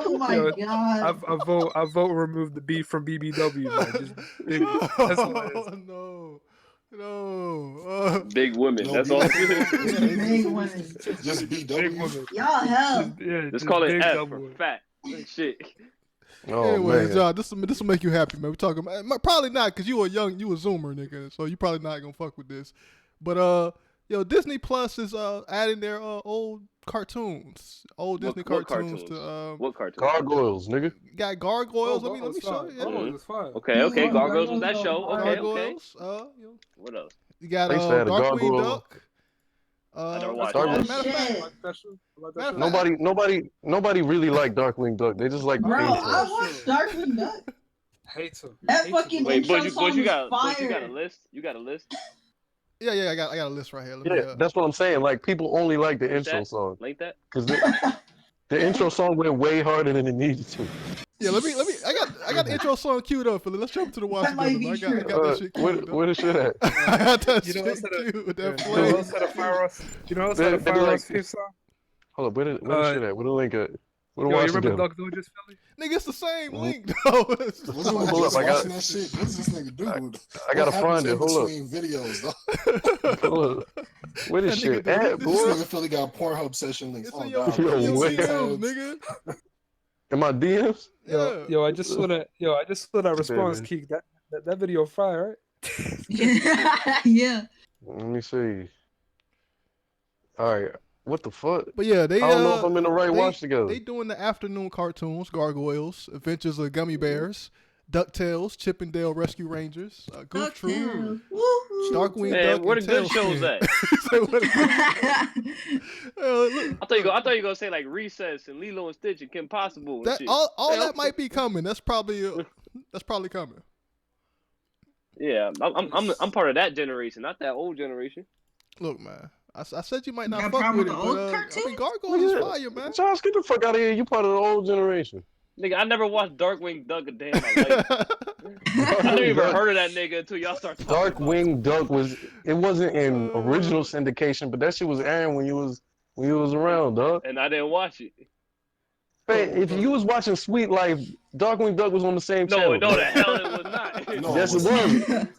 Oh my god. I vote remove the B from BBW, man. That's all it is. No. Big women. No, that's big all. Big women. Just BW. Y'all hell. Let's call it F for fat. Shit. Oh, Anyways, man. y'all, this will make you happy, man. We're talking probably not, because you a Zoomer, nigga, so you probably not gonna fuck with this. But Disney Plus is adding their old cartoons, Disney cartoons to what cartoons? Gargoyles, nigga. Got Gargoyles. Let me show you. Okay. Gargoyles was that show. Okay. Gargoyles. What else? You got Thanks for that, Darkwing Duck. I never watched Nobody really liked Darkwing Duck. They just like Bro, Phaeton. I watched Darkwing Duck. Hate him. That fucking intro song you was got fire. a list? You got a list? Yeah, I got a list right here. Let me, That's what I'm saying. Like, people only like the intro song. Like that? Because the intro song went way harder than it needed to. Yeah, let me. I got the intro song queued up, Philly. Let's jump to the watch together. I got that shit queued. Where the shit at? I got that shit queued. That You know what's gonna fire us? You know what's gonna fire us? Fifth song? Hold up, where the shit at? Where the link at? Where the Yo, watch you remember together? Duck Dodgers, Philly? Nigga, it's the same link, though. Hold up, I got that shit. What does this nigga do? I gotta find it. Hold up. Videos, though. Hold up. Where this shit at, This boy? nigga Philly got Pornhub session links. Oh, God. Yo, where? nigga. In my DMs? Yo, I just saw that. Yo, I just saw that response, Keek. That video fire, right? Yeah. Let me see. All right. What the fuck? But yeah, I don't know if I'm in the right watch together. They doing the afternoon cartoons: Gargoyles, Adventures of Gummy Bears, DuckTales, Chip and Dale Rescue Rangers, Goof Troop, Darkwing Duck. Where the good shows at? I thought you were gonna say like Recess and Lilo and Stitch and Kim Possible. And That shit. all that might be coming. That's probably coming. Yeah, I'm part of that generation, not that old generation. Look, man, I said you might not Got a fuck problem with it, with the old but cartoons? I mean, Gargoyles is fire, man. Josh, get the fuck out of here. You part of the old generation. Nigga, I never watched Darkwing Duck a day in my life. I never even heard of that nigga until y'all start talking. Darkwing Duck wasn't in original syndication, but that shit was airing when you was around, dog. And I didn't watch it. Man, if you was watching Sweet Life, Darkwing Duck was on the same channel. No, the hell it was not. Yes, it was.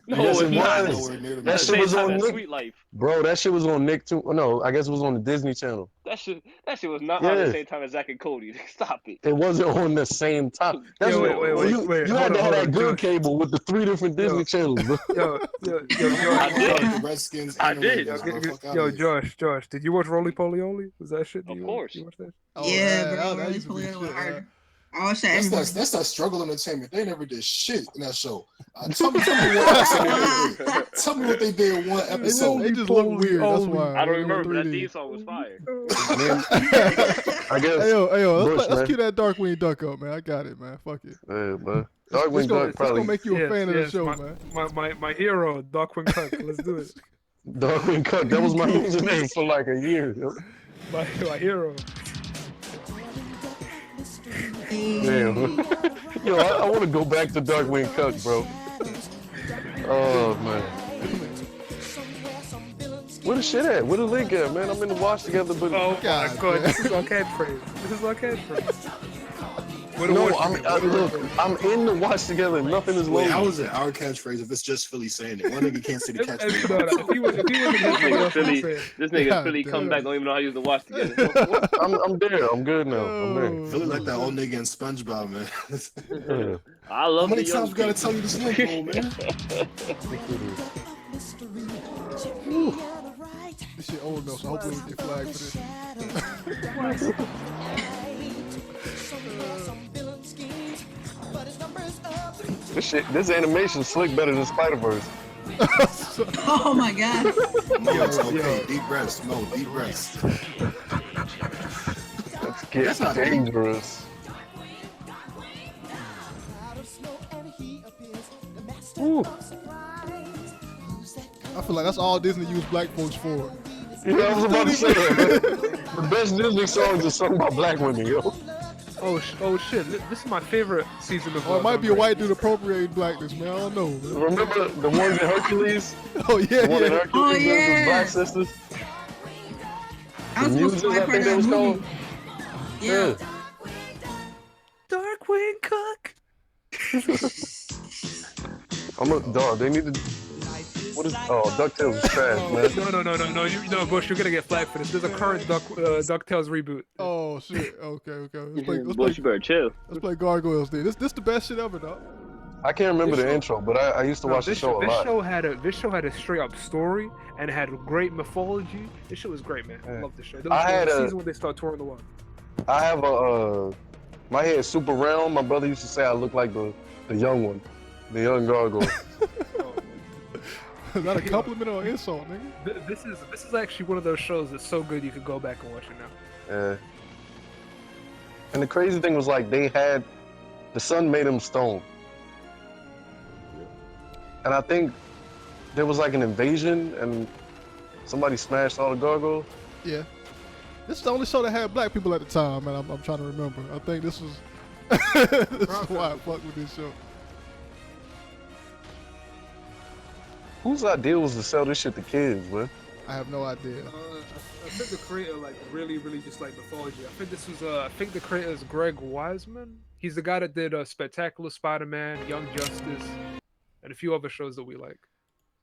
Yes, it was. That shit was on Nick. Sweet Life. Bro, that shit was on Nick too. No, I guess it was on the Disney Channel. That shit was not on the same time as Zack and Cody. Stop it. It wasn't on the same time. That's Yo, wait. You had to have that good Josh. cable with the 3 different Disney channels, bro. Yo, The Redskins. I did. Yo, Josh, did you watch Roly Poly Only? Was that shit? Of course. You watched that? Yeah, bro. Really pulling it hard. I watched that. That's that struggle entertainment. They never did shit in that show. Tell me what episode they did. Tell me what they did in one episode. They just look weird. That's why. I don't remember, but that theme song was fire. I guess. Hey yo, Bush, let's cue that Darkwing Duck up, man. I got it, man. Fuck it. Yeah, man. Darkwing Duck It's probably. gonna make you a fan of the show, man. My hero, Darkwing Duck. Let's do it. Darkwing Duck. That was my username for like a year. Yo. My hero. Damn. Yo, I want to go back to Darkwing Duck, bro. Oh man. Where the shit at? Where the link at, man? I'm in the watch together, but Oh my god, this is our catchphrase. No, I'm in the watch together. Nothing is Wait, loading. how is it our catchphase if it's just Philly saying it? One nigga can't say the catchphrase. If he wasn't here, This nigga Philly come back, don't even know how to use the watch together. I'm there. I'm good now. I'm there. Philly like that old nigga in SpongeBob, man. I love How many the times young we gotta people. tell you this lingo, man? This shit old enough, so hopefully we get flagged for this. This animation slick better than Spider-Verse. Oh my god. No, it's okay. Deep breaths. No, deep breaths. That's not dangerous. Ooh. I feel like that's all Disney used black folks for. Yeah, I was about to say that. The best Disney songs are sung by black women, yo. Oh shit! This is my favorite season of. Or it might be a white dude appropriating blackness, man. I don't know. Man. Remember the ones in Hercules? Oh yeah, the one in yeah. Hercules, the Black Sisters. I was supposed to be part of that movie. Yeah. Darkwing Cook. I'm a dog. They need to. What is? Oh, DuckTales is trash, man. No, Bush, you're gonna get flagged for this. There's a current DuckTales reboot. Oh shit. Okay. Bush, you better chill. Let's play Gargoyles, dude. This the best shit ever, dog. I can't remember the intro, but I used to watch the show a lot. This show had a straight up story and had great mythology. This shit was great, man. I love this show. I had a season when they start touring the world. I have my hair is super round. My brother used to say I look like the young one, the young gargoyle. Is that a compliment or an insult, nigga? This is actually one of those shows that's so good you could go back and watch it now. Yeah. And the crazy thing was like the sun made him stone. And I think there was like an invasion and somebody smashed all the gargoyles. Yeah. This is the only show that had black people at the time, man. I'm trying to remember. I think this was this is why I fuck with this show. Whose idea was to sell this shit to kids, man? I have no idea. I think the creator really just like mythology. I think this was I think the creator is Greg Wiseman. He's the guy that did Spectacular Spider-Man, Young Justice, and a few other shows that we like.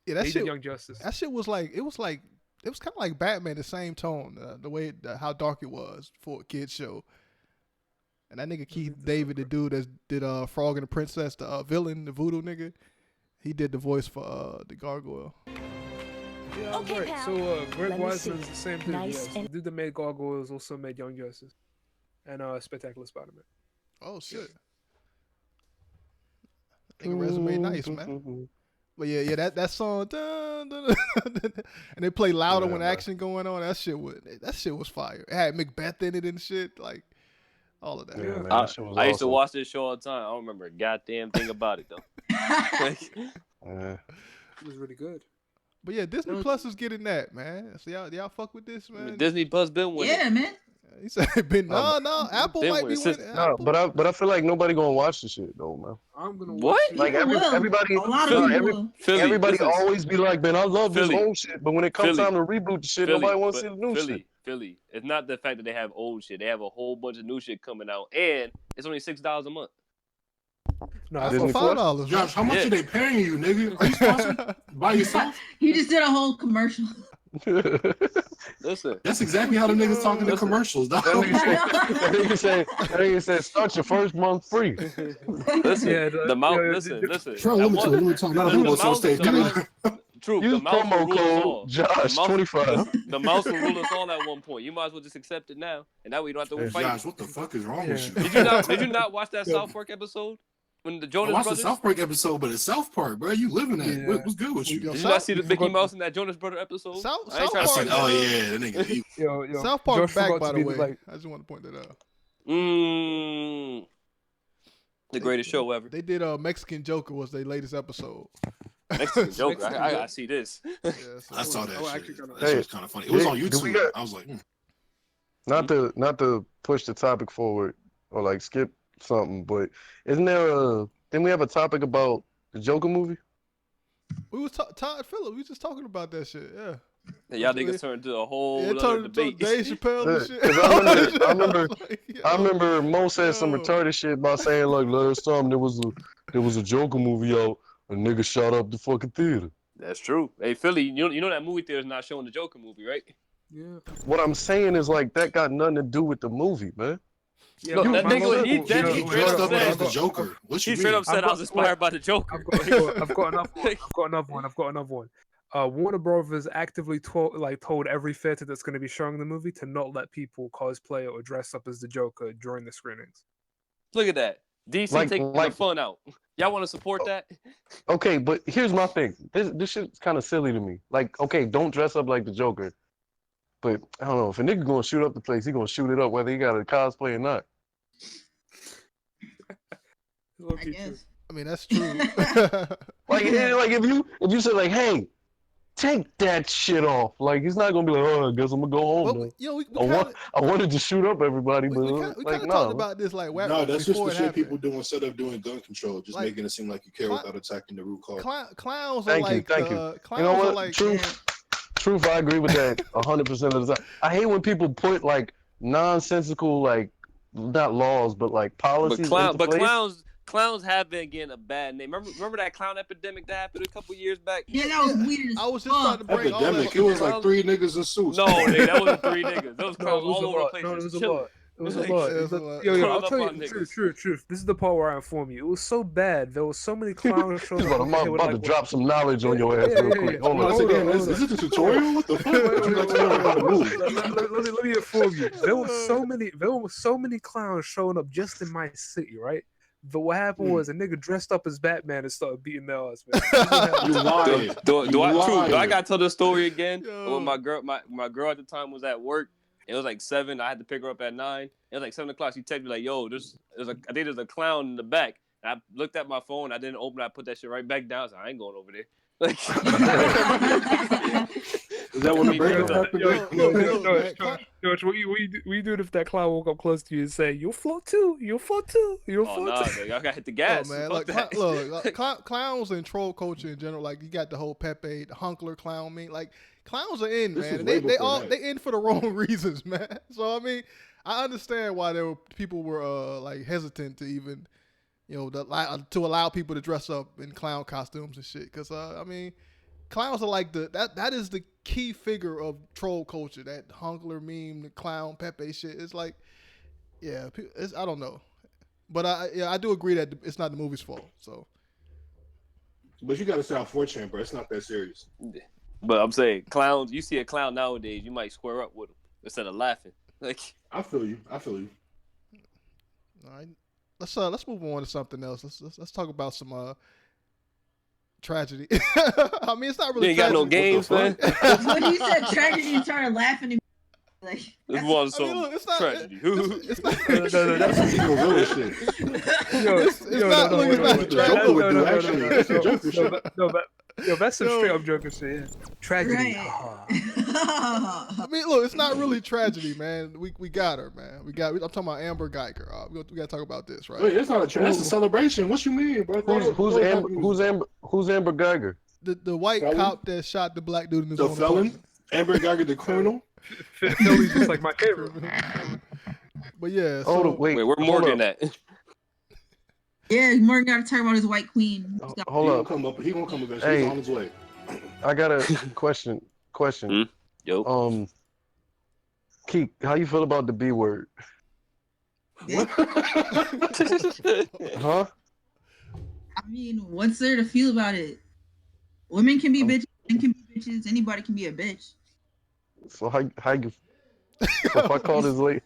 Yeah, that he shit. Did Young Justice. That shit was like it was kind of like Batman, the same tone, the way how dark it was for a kids show. And that nigga Keith David, the dude that did Frog and the Princess, the villain, the voodoo nigga, he did the voice for the gargoyle. Yeah, okay, right. So Greg Wiseman's the same dude. Nice. Yes. The dude that made Gargoyles also made Young Justice and Spectacular Spider-Man. Oh shit! I think a resume nice, man. But yeah, that song, dun, dun, dun, dun, and they play louder when action going on. That shit was fire. It had Macbeth in it and shit, like all of that. Yeah, man, I used to watch this show all the time. I don't remember a goddamn thing about it though. It was really good. But yeah, Disney Plus is getting that, man. So y'all fuck with this, man. I mean, Disney Plus been winning. Yeah, man. He said, no, Apple might be winning. No, but I feel like nobody gonna watch the shit though, man. I'm gonna watch it. Like everybody, everybody always be like, man, I love this old shit, but when it comes time to reboot the shit, nobody wants to see the new shit. Philly, it's not the fact that they have old shit. They have a whole bunch of new shit coming out, and it's only $6 a month. No, that's for $5. Josh, how much are they paying you, nigga? Are you sponsored by yourself? He just did a whole commercial. Listen, that's exactly how the niggas talking in commercials, dog. That nigga said, start your first month free. Listen, the mouse. Listen. Trump, let me talk. Not a little on stage. True. Use promo code Josh25. The mouse will rule us all at one point. You might as well just accept it now, and that way you don't have to fight. Josh, what the fuck is wrong with you? Did you not watch that South Park episode? When the Jonas Brothers? Brothers? The South Park episode, but it's South Park, bro. You living that? Yeah. What's good with you? Did you not see the Mickey Mouse in that Jonas Brother episode? South Park. Oh yeah, that nigga. Yo, South Park back, by the way. Like... I just want to point that out. The greatest show ever. They did Mexican Joker was their latest episode. Mexican Joker. I see this. Yeah, so I saw that shit. That was kind of funny. It was on YouTube. I was like, not to push the topic forward or like skip something, but didn't we have a topic about the Joker movie? We was Todd Phillips. We was just talking about that shit. Yeah. Y'all niggas turned into a whole other debate. Dave Chappelle and shit. I remember Mo said some retarded shit about saying like last time there was a Joker movie out, a nigga shot up the fucking theater. That's true. Hey Philly, you know that movie theater's not showing the Joker movie, right? Yeah. What I'm saying is like that got nothing to do with the movie, man. Yeah, no, that nigga, he dressed up as the Joker. What you mean? He straight up said I was inspired by the Joker. I've got another one. Warner Brothers actively told every theater that's going to be showing the movie to not let people cosplay or dress up as the Joker during the screenings. Look at that. DC taking the fun out. Y'all want to support that? Okay, but here's my thing. This shit's kind of silly to me. Like, okay, don't dress up like the Joker. But I don't know, if a nigga gonna shoot up the place, he gonna shoot it up whether he got a cosplay or not. I guess. I mean, that's true. like if you say like, hey, take that shit off. Like he's not gonna be like, oh, I guess I'm gonna go home. Well, I wanted to shoot up everybody, but we kind of talked about this like no, that's just the shit people do instead of doing gun control, just like, making it seem like you care without attacking the root cause. Clowns are like, thank you. You know what? Truth, I agree with that 100% of the time. I hate when people put like nonsensical, like not laws, but like policies. But clowns have been getting a bad name. Remember that clown epidemic that happened a couple years back? Yeah, that was weird. I was just about to bring epidemic. It was like 3 niggas in suits. No, nigga, that wasn't 3 niggas. Those clowns all over the place. No, it was a lot. It was a lot. Yo, I'll tell you truth. This is the part where I inform you. It was so bad. There was so many clowns showing up. I'm about to drop some knowledge on your ass real quick. Hold on. Is this a tutorial? What the fuck? Let me inform you. There were so many clowns showing up just in my city, right? But what happened was a nigga dressed up as Batman and started beating their ass, man. You lying. Do I gotta tell this story again? When my girl at the time was at work. It was like 7. I had to pick her up at 9. It was like 7 o'clock. She texted me like, "Yo, I think there's a clown in the back." And I looked at my phone. I didn't open it. I put that shit right back down. I said, "I ain't going over there." Like, is that when the breakup happened? George, what you do if that clown woke up close to you and say, "You'll float too. You'll float too. You'll float nah, too." I gotta hit the gas. Man, clowns and troll culture in general. Like you got the whole Pepe, the Hunkler clown meme. Like clowns are in, man. They in for the wrong reasons, man. So I mean, I understand why people were like hesitant to even. To allow people to dress up in clown costumes and shit. Because, I mean, clowns are like that is the key figure of troll culture. That Hunkler meme, the clown Pepe shit. It's like, yeah, I don't know. But I do agree that it's not the movie's fault. So, but you got to say on 4chan, bro. It's not that serious. But I'm saying, clowns, you see a clown nowadays, you might square up with them instead of laughing. Like, I feel you. All right. Let's move on to something else. Let's talk about some tragedy. I mean, it's not really. You ain't got no games, man. When you said tragedy, you started laughing at me. Like, this was some tragedy. It's not. No, that's some real shit. Yo, that's some straight up Joker shit. Yeah. Tragedy. Right. I mean, look, it's not really tragedy, man. We got her, man. I'm talking about Amber Geiger. We got to talk about this, right? Wait, it's not a tragedy. That's a celebration. What you mean, bro? Who's Amber Geiger? The white cop that shot the black dude in his own felon. apartment. Amber Geiger, the criminal. Philly's just like my favorite. But yeah. So, wait, where Morgan at? Yeah, Morgan got to talk about his white queen. Hold up. He gonna come up. He's on his way. I got a question. Yo. Keek, how you feel about the B word? What? Huh? I mean, what's there to feel about it? Women can be bitches, men can be bitches, anybody can be a bitch. So how you? So if I call this lady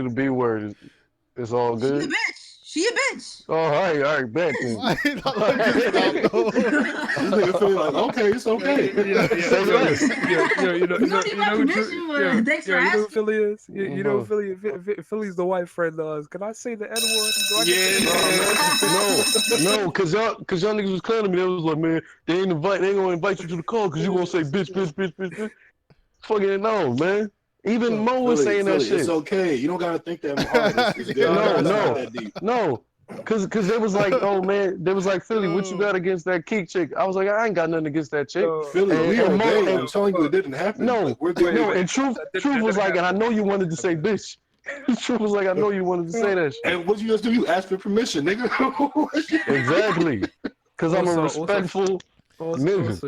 the B word, it's all good. She a bitch. She a bitch. Oh, all right, back then. This nigga feel like, okay, it's okay. You know who Philly is? You know who Philly's the white friend of ours. Can I say the N-word? No, cause y'all niggas was clowning me. They was like, man, they ain't gonna invite you to the call because you gonna say bitch. Fucking no, man. Even Mo was saying that shit. It's okay. You don't gotta think that hard. It's good. No. Cause they was like, oh man, they was like, Philly, what you got against that Keek chick? I was like, I ain't got nothing against that chick. Philly, we and obey. I'm telling you, it didn't happen. No, Like, we're the no, and truth was like, and I know you wanted to say bitch. Truth was like, I know you wanted to say that shit. And what you guys do? You ask for permission, nigga. Exactly. Cause I'm a respectful nigga.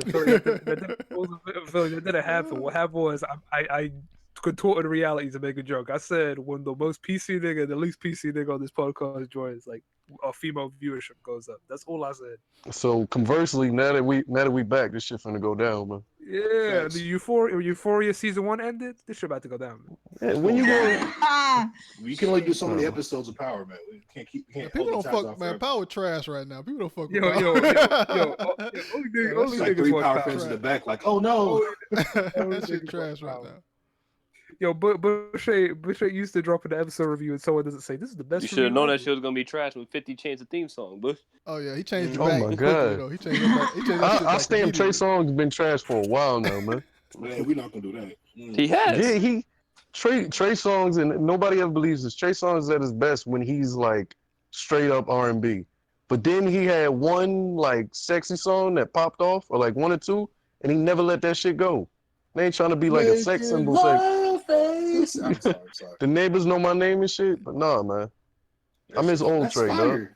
Philly, that didn't happen. What happened was I contorted reality to make a joke. I said when the most PC nigga, the least PC nigga on this podcast joins, like a female viewership goes up. That's all I said. So conversely, now that we back, this shit finna go down, man. Yeah, the Euphoria season 1 ended. This shit about to go down, man. Yeah, when you go, we can only do so many episodes of Power, man. We can't keep. People don't fuck, man. Power trash right now. People don't fuck. Yo, only like niggas 3 watch Power fans in the back, like, oh no, that shit trash right now. Yo, Boucher used to drop in the episode review and someone doesn't say this is the best. You should have known that shit was gonna be trash when 50 changed the theme song, Bush. Oh yeah, he changed it oh back. my Quickly, god, though. He changed it back. He changed that shit I back stand Trey Songz been trash for a while now, man. Man, we're not gonna do that. He has. Yeah, Trey Songz, and nobody ever believes this. Trey Songz is at his best when he's like straight up R&B. But then he had one like sexy song that popped off, or like 1 or 2, and he never let that shit go. They ain't trying to be like a sex symbol. I'm sorry. The neighbors know my name and shit, but nah, man. I miss old Trey, dog.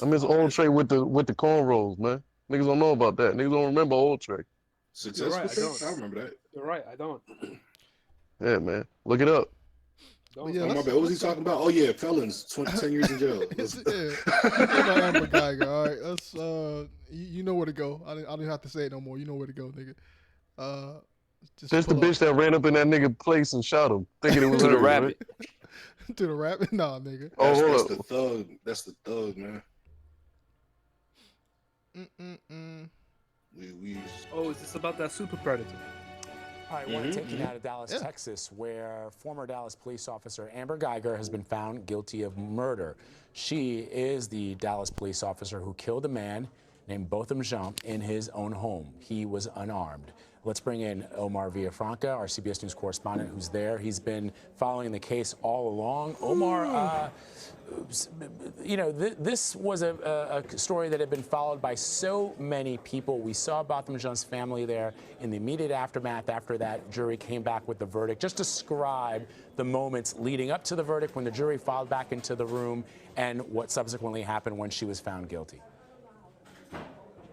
I miss old Trey with the cornrows, man. Niggas don't know about that. Niggas don't remember old Trey. Successful. I remember that. You're right. I don't. Yeah, man. Look it up. Yeah, my bad. What was he talking about? Oh yeah, felons, 10 years in jail. Amber Geiger. All right, let's. You know where to go. I don't have to say it no more. You know where to go, nigga. That's the bitch that ran up in that nigga place and shot him, thinking it was to her, the rabbit. Right? To the rabbit? Nah, nigga. That's the thug. That's the thug, man. Oh, is this about that super predator? All right, I want to take you now to Dallas, Texas, where former Dallas police officer Amber Geiger has been found guilty of murder. She is the Dallas police officer who killed a man named Botham Jean in his own home. He was unarmed. Let's bring in Omar Villafranca, our CBS News correspondent, who's there. He's been following the case all along. Omar, you know, this was a story that had been followed by so many people. We saw Botham Jean's family there in the immediate aftermath after that jury came back with the verdict. Just describe the moments leading up to the verdict when the jury filed back into the room and what subsequently happened when she was found guilty.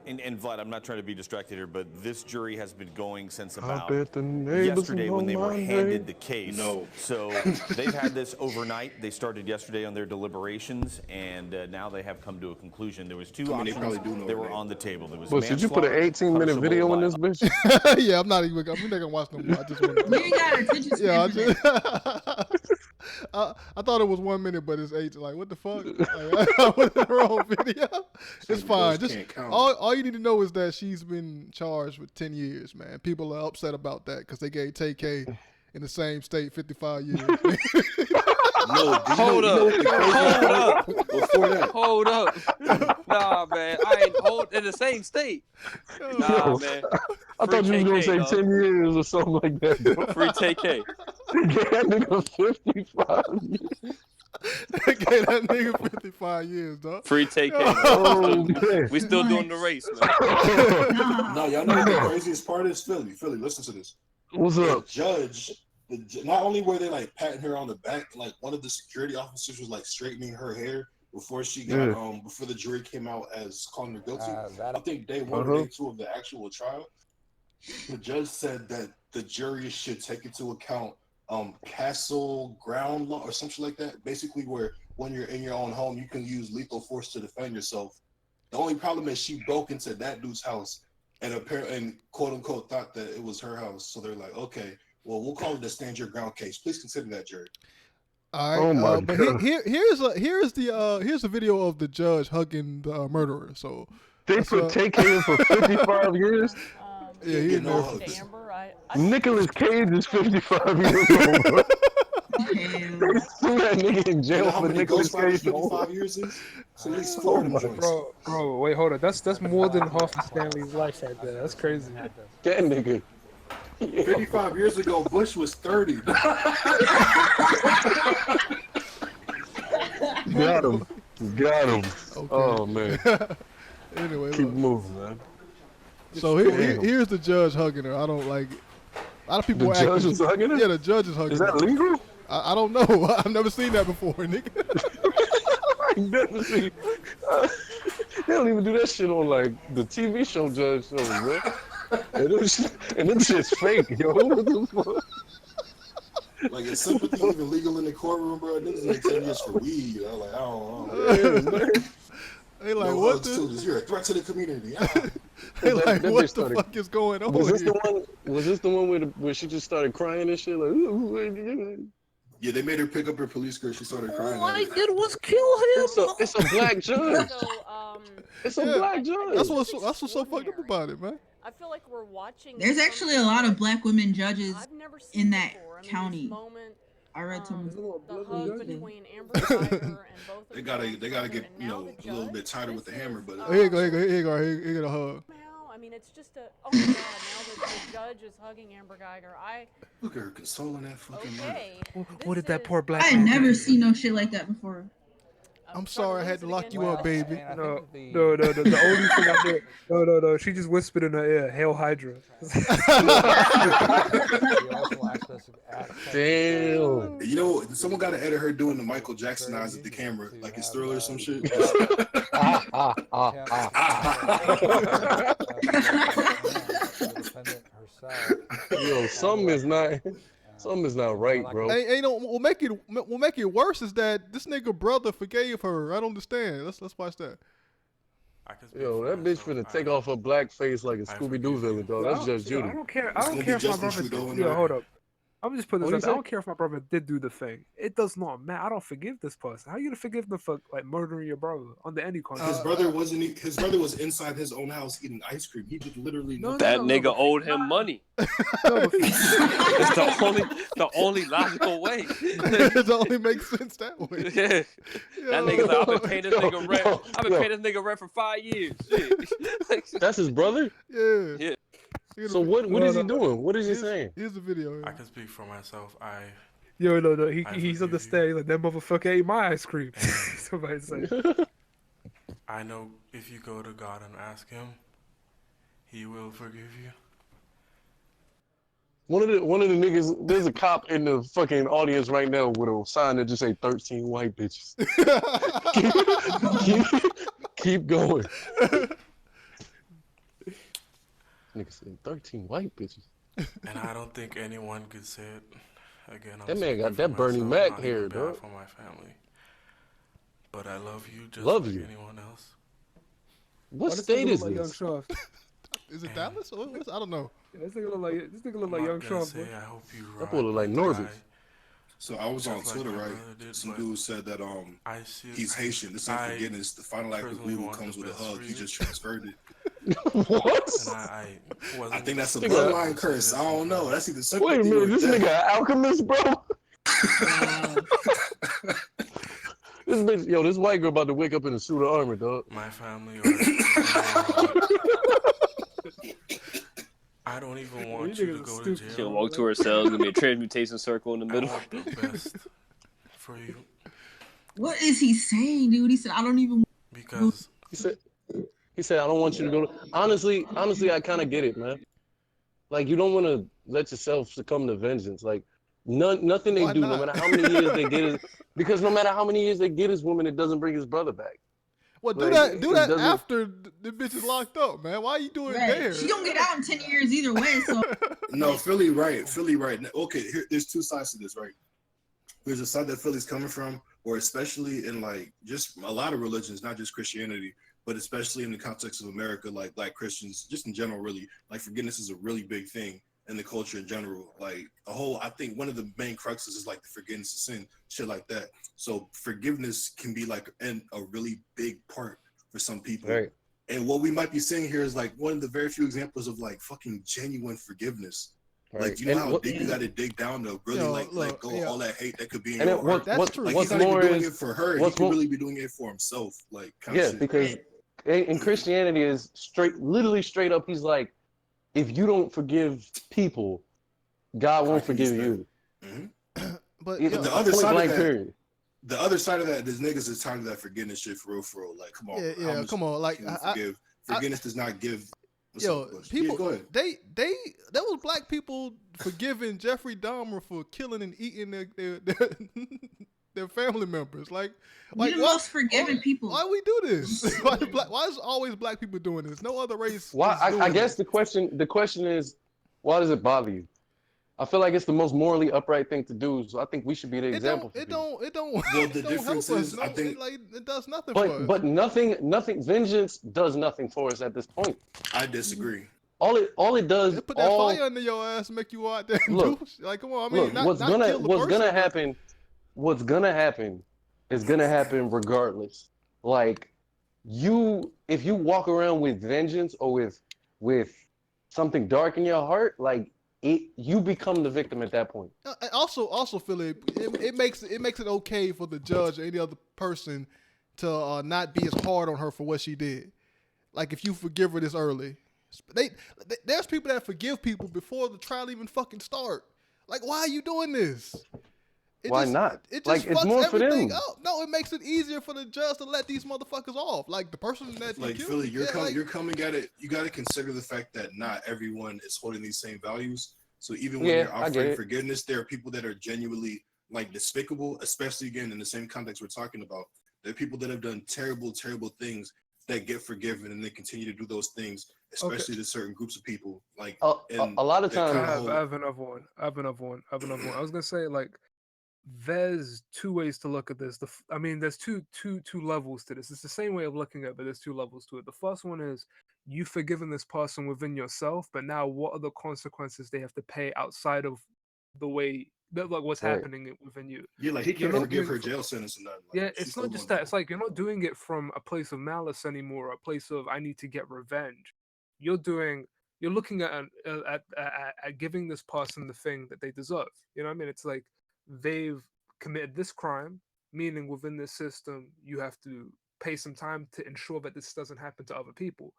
And Vlad, I'm not trying to be distracted here, but this jury has been going since about yesterday when they were handed the case. No. So they've had this overnight. They started yesterday on their deliberations, and now they have come to a conclusion. There was 2 options that were on the table. There was did you put an 18-minute video in this bitch? Yeah, I'm not gonna watch no more. I just want to. You ain't got attention span. I thought it was 1 minute, but it's 8. Like, what the fuck? Like, I was in the wrong video. It's fine. Just all you need to know is that she's been charged with 10 years, man. People are upset about that because they gave TK in the same state 55 years. Hold up. Nah, man. I ain't in the same state. Nah, man. I thought you was going to say 10 years or something like that. Free TK. That nigga 55 years. They gave that nigga 55 years, dog. Free TK. Oh, man. We still doing the race, man. No, y'all know what the craziest part is? Philly, listen to this. What's up? Not only were they like patting her on the back, like one of the security officers was like straightening her hair before she got before the jury came out as calling her guilty. I think day 1 or day 2 of the actual trial, the judge said that the jury should take into account castle ground law or something like that. Basically, where when you're in your own home, you can use lethal force to defend yourself. The only problem is she broke into that dude's house and apparently, quote unquote, thought that it was her house. So they're like, okay, well, we'll call it a stand your ground case. Please consider that, jury. All right. But here's the video of the judge hugging the murderer. So they put TK in for 55 years. Yeah, he no hugs. Nicolas Cage is 55 years old. Bro. That nigga in jail for Nicolas Cage. 55 years is? So at least 4 of them joints. Bro, wait, hold on. That's more than half of Stanley's life right there. That's crazy. That nigga. 55 years ago, Bush was 30. Got him. Got him. Okay. Oh man. Anyway, keep moving, man. So here's the judge hugging her. I don't like it. A lot of people The judge is hugging her? Yeah, the judge is hugging her. Is that legal? I don't know. I've never seen that before, nigga. I've never seen. They don't even do that shit on like the TV show judge shows, man. And them shit's fake, yo. What the fuck? Like, is sympathy even legal in the courtroom, bro? Niggas like 10 years for weed. I'm like, I don't know. They like, no what the? You're a threat to the community. They like, what the fuck is going on? Was this the one where she just started crying and shit? Like, yeah, they made her pick up her police skirt. She started crying. All I did was kill him. It's a black judge. It's a black judge. That's what's so fucked up about it, man. I feel like we're watching. There's actually a lot of black women judges in that county. I read some. The hug between Amber Geiger and both. They gotta get a little bit tighter with the hammer, but Here you go, here you get a hug. I mean, it's just a. Oh my God! Now the judge is hugging Amber Geiger. Look at her consoling that fucking okay. What did that poor black? I had never seen no shit like that before. I'm sorry I had to lock you up, baby. No. The only thing I did. No. She just whispered in her ear, "Hail Hydra." Damn. You know, someone got to edit her doing the Michael Jackson eyes at the camera, like it's Thriller or some shit. Yo, something is not right, bro. Hey, what make it worse is that this nigga brother forgave her. I don't understand. Let's watch that. Yo, that bitch finna take off her black face like a Scooby-Doo villain, dog. That's just Judy. I don't care if my brother. Yo, hold up. I'm just putting this out. I don't care if my brother did do the thing. It does not matter. I don't forgive this person. How are you gonna forgive them for like murdering your brother under any condition? His brother was inside his own house eating ice cream. He did literally that nigga owed him money. It's the only logical way. It only makes sense that way. Yeah. That nigga's like, I've been paying this nigga rent. I've been paying this nigga rent for 5 years. Shit. That's his brother? Yeah. So what is he doing? What is he saying? Here's the video. I can speak for myself. No. He's on the stage like that motherfucker ate my ice cream. Somebody say. I know if you go to God and ask Him, He will forgive you. One of the niggas, there's a cop in the fucking audience right now with a sign that just say 13 white bitches. keep going. Nigga said 13 white bitches. And I don't think anyone could say it again. That man got that Bernie Mac hair, dog. For my family. But I love you just like anyone else. What state is like this? Young Is it Dallas? Or what? I don't know. Yeah, this nigga look like Young Sean. I hope you that boy look like Norbit. So I was on Twitter, right? Some dude said that he's Haitian. This ain't forgiveness. The final act of voodoo comes with a hug. He just transferred it. What? I think that's a bloodline curse. I don't know. That's either sympathy. Wait a minute, this nigga an alchemist, bro? This bitch, this white girl about to wake up in a suit of armor, dog. My family. I don't even want you to go to jail. She'll walk to her cell. There's gonna be a transmutation circle in the middle. I want the best for you. What is he saying, dude? He said, "I don't even." Because he said, "I don't want you to go to." Honestly, I kind of get it, man. Like, you don't want to let yourself succumb to vengeance. Like, nothing they do, no matter how many years they get, because no matter how many years they get his woman, it doesn't bring his brother back. Well, do that after the bitch is locked up, man. Why are you doing it there? She don't get out in 10 years either way. So no, Philly right. Okay, there's two sides to this, right? There's a side that Philly's coming from, or especially in like just a lot of religions, not just Christianity, but especially in the context of America, like Black Christians, just in general, really, like forgiveness is a really big thing in the culture in general. Like I think one of the main cruxes is like the forgiveness of sin, shit like that. So forgiveness can be like a really big part for some people. Right. And what we might be seeing here is like one of the very few examples of like fucking genuine forgiveness. Right. Like, you know how deep you got to dig down to really let go of all that hate that could be in your heart. That's true. Like, he's not even doing it for her. He could really be doing it for himself. Like, because in Christianity is literally straight up. He's like, if you don't forgive people, God won't forgive you. Mm-hmm. But the other side of that, the other side of that, there's niggas is tired of that forgiveness shit for real. Like, come on, yeah, come on. Like, forgiveness does not give. People, go ahead. There was black people forgiving Jeffrey Dahmer for killing and eating their family members. Like the most forgiving people. Why we do this? Why is always black people doing this? No other race. Why? I guess the question is, why does it bother you? I feel like it's the most morally upright thing to do, so I think we should be the example. It don't. Well, the difference is, I think, it does nothing for us. But nothing. Vengeance does nothing for us at this point. I disagree. All it does. It put that fire under your ass, and make you out there. Look, like, come on. I mean, what's gonna happen? What's gonna happen is gonna happen regardless. Like, if you walk around with vengeance or with something dark in your heart, like. You become the victim at that point. Also, Philly, it makes it okay for the judge or any other person to not be as hard on her for what she did. Like, if you forgive her this early, there's people that forgive people before the trial even fucking start. Like, why are you doing this? Why not? It just like, fucks it's more for everything them. up. No, it makes it easier for the judge to let these motherfuckers off. Like, the person that like, Philly, you're coming at it. You got to consider the fact that not everyone is holding these same values. So even when you're offering forgiveness, there are people that are genuinely like despicable, especially again in the same context we're talking about. There are people that have done terrible, terrible things that get forgiven and they continue to do those things, especially to certain groups of people. Like a lot of times, I have another one. I was gonna say, like, there's two ways to look at this. There's two levels to this. It's the same way of looking at it, but there's two levels to it. The first one is you've forgiven this person within yourself, but now what are the consequences they have to pay outside of the way that, like, what's happening within you? Yeah, like, he can't forgive her jail sentence and nothing. Like, it's not just that. It's like you're not doing it from a place of malice anymore, a place of I need to get revenge. You're looking at giving this person the thing that they deserve. You know what I mean? It's like they've committed this crime, meaning within this system, you have to pay some time to ensure that this doesn't happen to other people.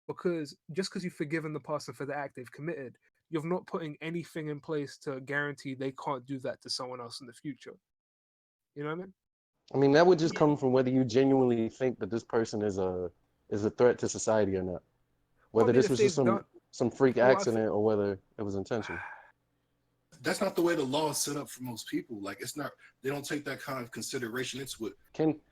Because just because you've forgiven the person for the act they've committed, you're not putting anything in place to guarantee they can't do that to someone else in the future. You know what I mean? I mean, that would just come from whether you genuinely think that this person is a threat to society or not. Whether this was just some freak accident or whether it was intentional. That's not the way the law is set up for most people. Like, it's not. They don't take that kind of consideration into it.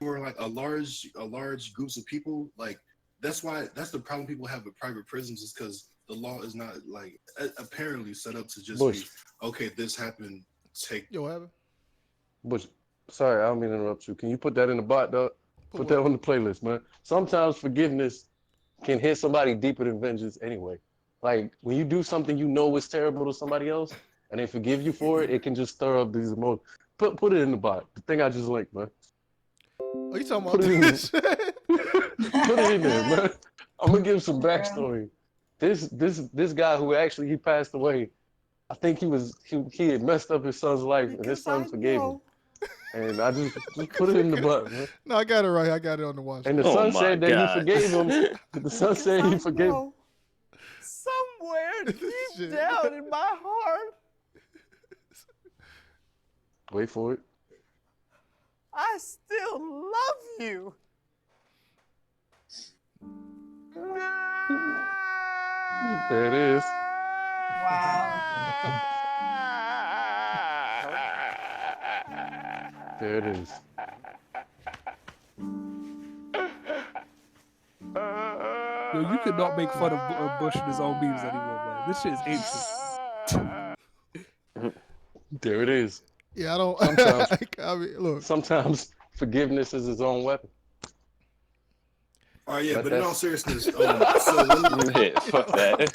For like a large groups of people, like that's the problem people have with private prisons is because the law is not like apparently set up to just be okay. This happened. What happened? Bush, sorry, I don't mean to interrupt you. Can you put that in the bot, dog? Put that on the playlist, man. Sometimes forgiveness can hit somebody deeper than vengeance anyway. Like, when you do something you know is terrible to somebody else and they forgive you for it, it can just stir up these emotions. Put it in the bot. The thing I just linked, man. Are you talking about this? Put it in there, man. I'm gonna give some backstory. This guy who actually he passed away, I think he had messed up his son's life and his son forgave him. And I just put it in the butt, man. No, I got it right. I got it on the watch. And the son said that he forgave him. The son said he forgave him. Somewhere deep down in my heart, wait for it. I still love you. There it is. Wow. There it is. Yo, you could not make fun of Bush and his own memes anymore, man. This shit is ancient. There it is. Yeah, I don't. Sometimes, I mean, look. Sometimes forgiveness is its own weapon. All right, yeah, but in all seriousness, so fuck that.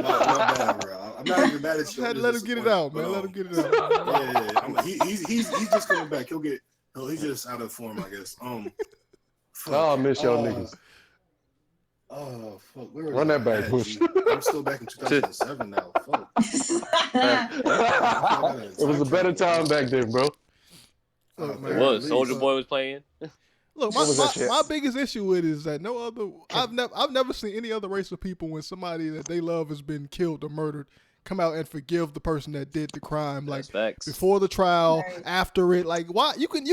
my bad, bro. I'm not even mad at you. Let him get it out, man. Let him get it out. Yeah. He's just coming back. He's just out of form, I guess. I miss y'all niggas. Oh fuck! Run that back, Bush. I'm still back in 2007 now. Fuck. It was a better time back then, bro. It was. Soldier Boy was playing. Look, my biggest issue with it is that no other. I've never seen any other race of people when somebody that they love has been killed or murdered come out and forgive the person that did the crime, like facts. before the trial, Right. after it. Like, why you can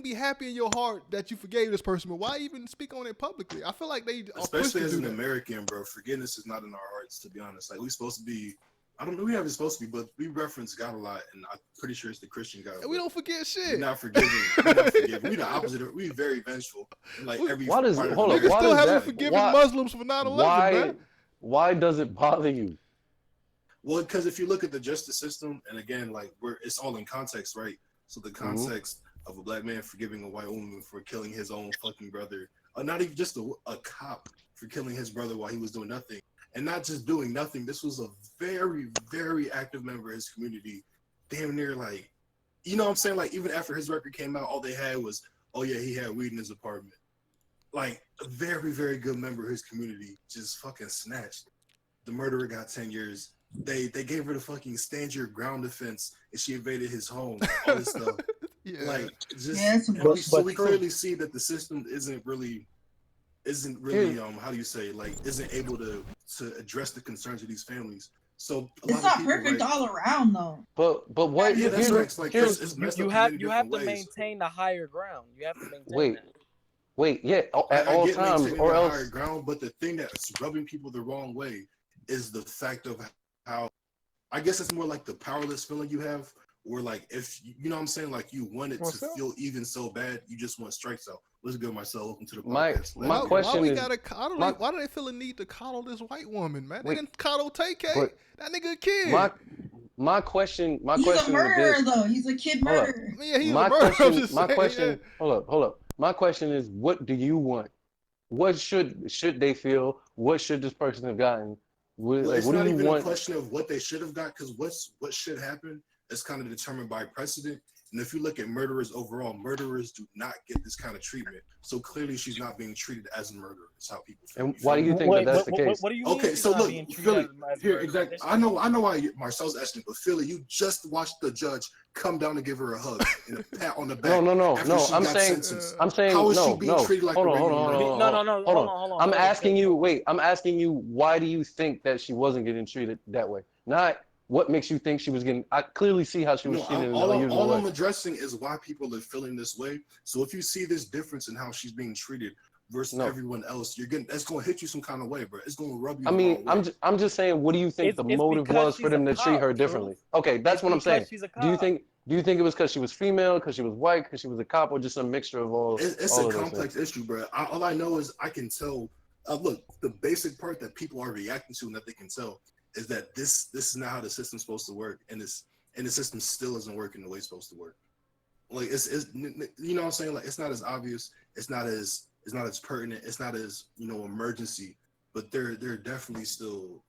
be happy in your heart that you forgave this person, but why even speak on it publicly? I feel like they are Especially pushed to as do an that. American, bro, forgiveness is not in our hearts, to be honest. Like, we're supposed to be, I don't know, we haven't supposed to be, but we reference God a lot, and I'm pretty sure it's the Christian God. And we don't forget shit. We're not forgiving. We're not forgiving. We're the opposite. We're very vengeful. Like, every Why does part of hold the up? Niggas Why still does haven't that? forgiven Why, Muslims for 9/11, why? man. Why does it bother you? Well, because if you look at the justice system, and again, like, it's all in context, right? So the context of a black man forgiving a white woman for killing his own fucking brother, or not even just a cop for killing his brother while he was doing nothing, and not just doing nothing. This was a very, very active member of his community, damn near like, you know what I'm saying? Like, even after his record came out, all they had was, oh yeah, he had weed in his apartment. Like, a very, very good member of his community just fucking snatched. The murderer got 10 years. They gave her the fucking stand your ground defense, and she invaded his home. All this stuff. Yeah. Like, just Yeah, so we clearly see that the system isn't really how do you say, like, isn't able to address the concerns of these families. So it's not perfect all around though. But what? Yeah, that's right. It's like it's messed You up in have many you have different to ways. maintain the higher ground. You have to maintain Wait. that. Wait, yeah, at all get times, maintaining or the else. higher ground, but the thing that's rubbing people the wrong way is the fact of how, I guess it's more like the powerless feeling you have, or like, if you know what I'm saying, like, you want it to feel even so bad, you just want strikes out. What's good, Marcel? Welcome to the podcast. My question why is, why do they feel a need to coddle this white woman, man? They didn't coddle TK. That nigga a kid. My question He's a murderer is this. though. He's a kid murderer. Yeah, he's my a murderer. question, my question. Hold up. My question is, what do you want? What should they feel? What should this person have gotten? Well, Like, it's what not do you even want? a question of what they should have got, because what should happen is kind of determined by precedent. And if you look at murderers overall, murderers do not get this kind of treatment. So clearly, she's not being treated as a murderer. That's how people feel. And why do you think that's the case? What do you mean? Okay, she's so not look, being treated Philly, as here, murder? exactly. I know why Marcel's asking, but Philly, you just watched the judge come down and give her a hug and a pat on the back. No. after she I'm got saying, sentenced. I'm saying, How is no, she being treated like hold a on, regular murderer? hold on. I'm asking you, why do you think that she wasn't getting treated that way? Not what makes you think she was getting. I clearly see how she was treated in an unusual All way. I'm addressing is why people are feeling this way. So if you see this difference in how she's being treated versus everyone else, that's going to hit you some kind of way, bro. It's going to rub you. I mean, I'm just saying, what do you think the motive was for them to treat her differently? Okay, that's what I'm saying. Do you think it was because she was female, because she was white, because she was a cop, or just a mixture of all? It's all a of those complex things? issue, bro. All I know is I can tell. Look, the basic part that people are reacting to and that they can tell is that this is not how the system's supposed to work, and the system still isn't working the way it's supposed to work. Like, it's you know what I'm saying? Like, it's not as obvious, it's not as pertinent, it's not as, emergency, but there are definitely still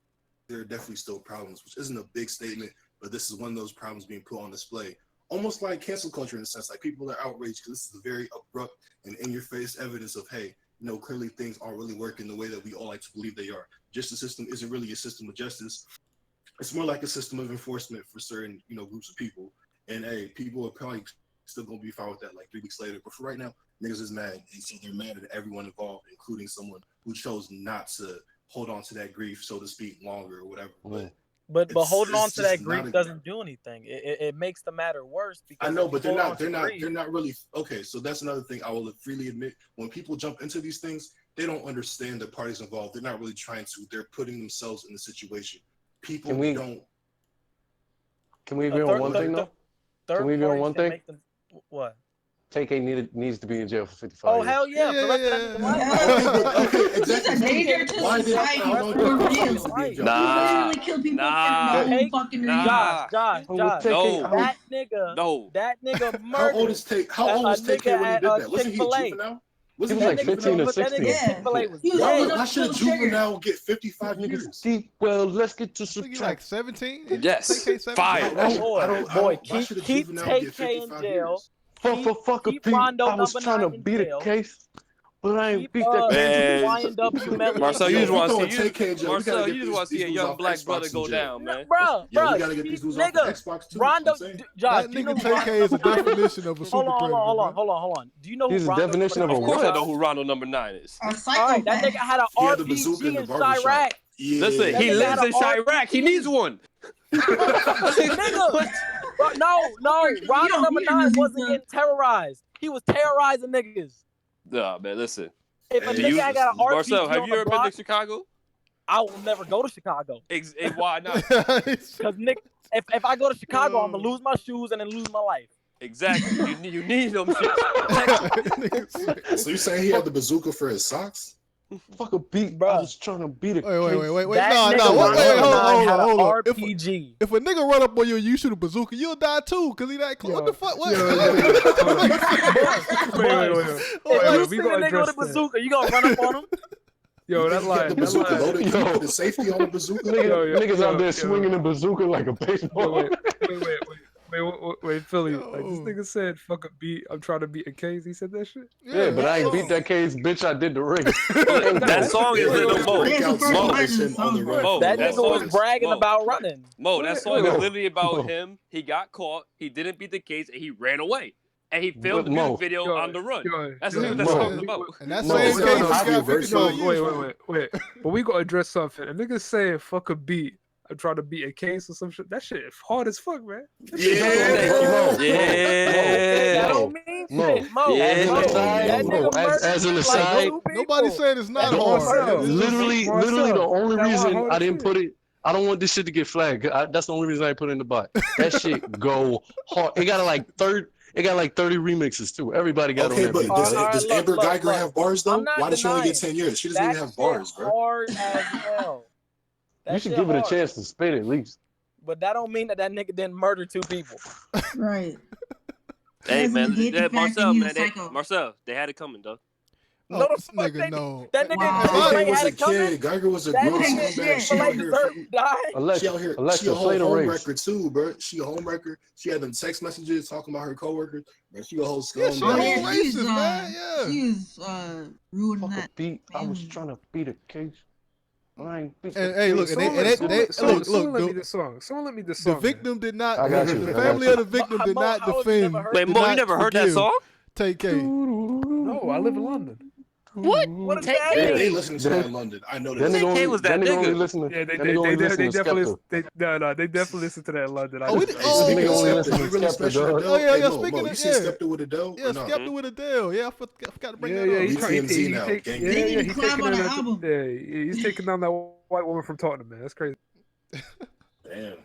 problems, which isn't a big statement, but this is one of those problems being put on display. Almost like cancel culture in a sense, like people are outraged because this is a very abrupt and in-your-face evidence of, hey, clearly things aren't really working the way that we all like to believe they are. Justice system isn't really a system of justice. It's more like a system of enforcement for certain, groups of people. And hey, people are probably still gonna be fine with that like 3 weeks later. But for right now, niggas is mad. And so they're mad at everyone involved, including someone who chose not to hold on to that grief, so to speak, longer or whatever. But holding on to that grief not doesn't do anything. It makes the matter worse because I know, but they're not grief, really okay. So that's another thing I will freely admit. When people jump into these things, they don't understand the parties involved. They're not really trying to. They're putting themselves in the situation. People don't. Can we agree on one thing though? Can we agree on one thing? What? TK needs to be in jail for 55 Oh, years. hell yeah. Okay, exactly. Why did literally kill people for no fucking reason. Josh, that nigga murdered. How old is TK when he did that? Wasn't he a juvenile? He was like 15 or 16. Why should a juvenile get 55 years? Well, let's get to subtract. Like 17? Yes. Fire. Boy, keep TK in jail. Fuck a Pete. I was trying to beat a case, but I ain't beat that case. Marcel, you just want to see a young black brother go down, man. Bro, we gotta get these dudes off the Xbox too. Rondo, Josh, that nigga TK is a definition of a super predator. Hold on. Do you know who He's a Rondo definition of a Of course I know who Rondo number 9 is. All right, that nigga had an RPG in Chirac. Yeah. Listen, he lives in Chirac. He needs one. Nigga. No. Robin number 9 wasn't getting terrorized. He was terrorizing niggas. Nah, man, listen. If a nigga had got an RPG Marcel, have on you the ever been block, to Chicago? I will never go to Chicago. Why not? Because Nick, if I go to Chicago, I'm gonna lose my shoes and then lose my life. Exactly. You need them shit. So you saying he had the bazooka for his socks? Fuck a beat, bro. I was trying to beat a Wait. No. Wait, Hold on. RPG. If a nigga run up on you and you shoot a bazooka, you'll die too, cause he that close. What the fuck? What? Wait, You see a nigga with a bazooka, you gonna run up on him? Yo, that line. The bazooka loaded. Yo, the safety on the bazooka. Niggas out there swinging a bazooka like a baseball. Wait, Philly. Like, this nigga said, "Fuck a beat." I'm trying to beat a case. He said that shit. Yeah, but I ain't beat that case, bitch. I did the ring. That song is in the Mo. That nigga was bragging about running. Mo, that song is literally about him. He got caught. He didn't beat the case, and he ran away. And he filmed the music video on the run. That's what that song's about. And that's same case. Wait. But we gotta address something. A nigga saying "fuck a beat." I'm trying to beat a case or some shit. That shit is hard as fuck, man. Yeah. That don't mean shit. Mo. As an aside, nobody said it's not hard. Literally, the only reason I didn't put it, I don't want this shit to get flagged. That's the only reason I put it in the bot. That shit go hard. It got like 30 remixes too. Everybody got on that. Okay, but does Amber Geiger have bars though? Why does she only get 10 years? She doesn't even have bars, bro. Hard as hell. You should give it a chance to spit at least. But that don't mean that nigga didn't murder 2 people. Right. Hey man, Marcel, they had it coming, though. No, the fuck nigga, no. That nigga Geiger was a kid. Geiger was a grown scumbag. She out here. She a whole home wrecker too, bro. She a home wrecker. She had them text messages talking about her coworkers. But she a whole scumbag. Yeah, she's racist, man. Yeah. She's ruining that. I was trying to beat a case. Hey, look, someone let me this song. The victim did not. I got you. The family of the victim did not defend. Wait, Mo, you never heard that song? Take K. No, I live in London. What? What is Take that? They listen to that in London. I know that. Take K was that nigga. Yeah, they definitely listen to that in London. Oh, yeah. Speaking of, you see Skepta with Adele? Yeah, Skepta with Adele. Yeah, I forgot to bring that up. He's taking down that white woman from Tottenham, man. That's crazy. Damn.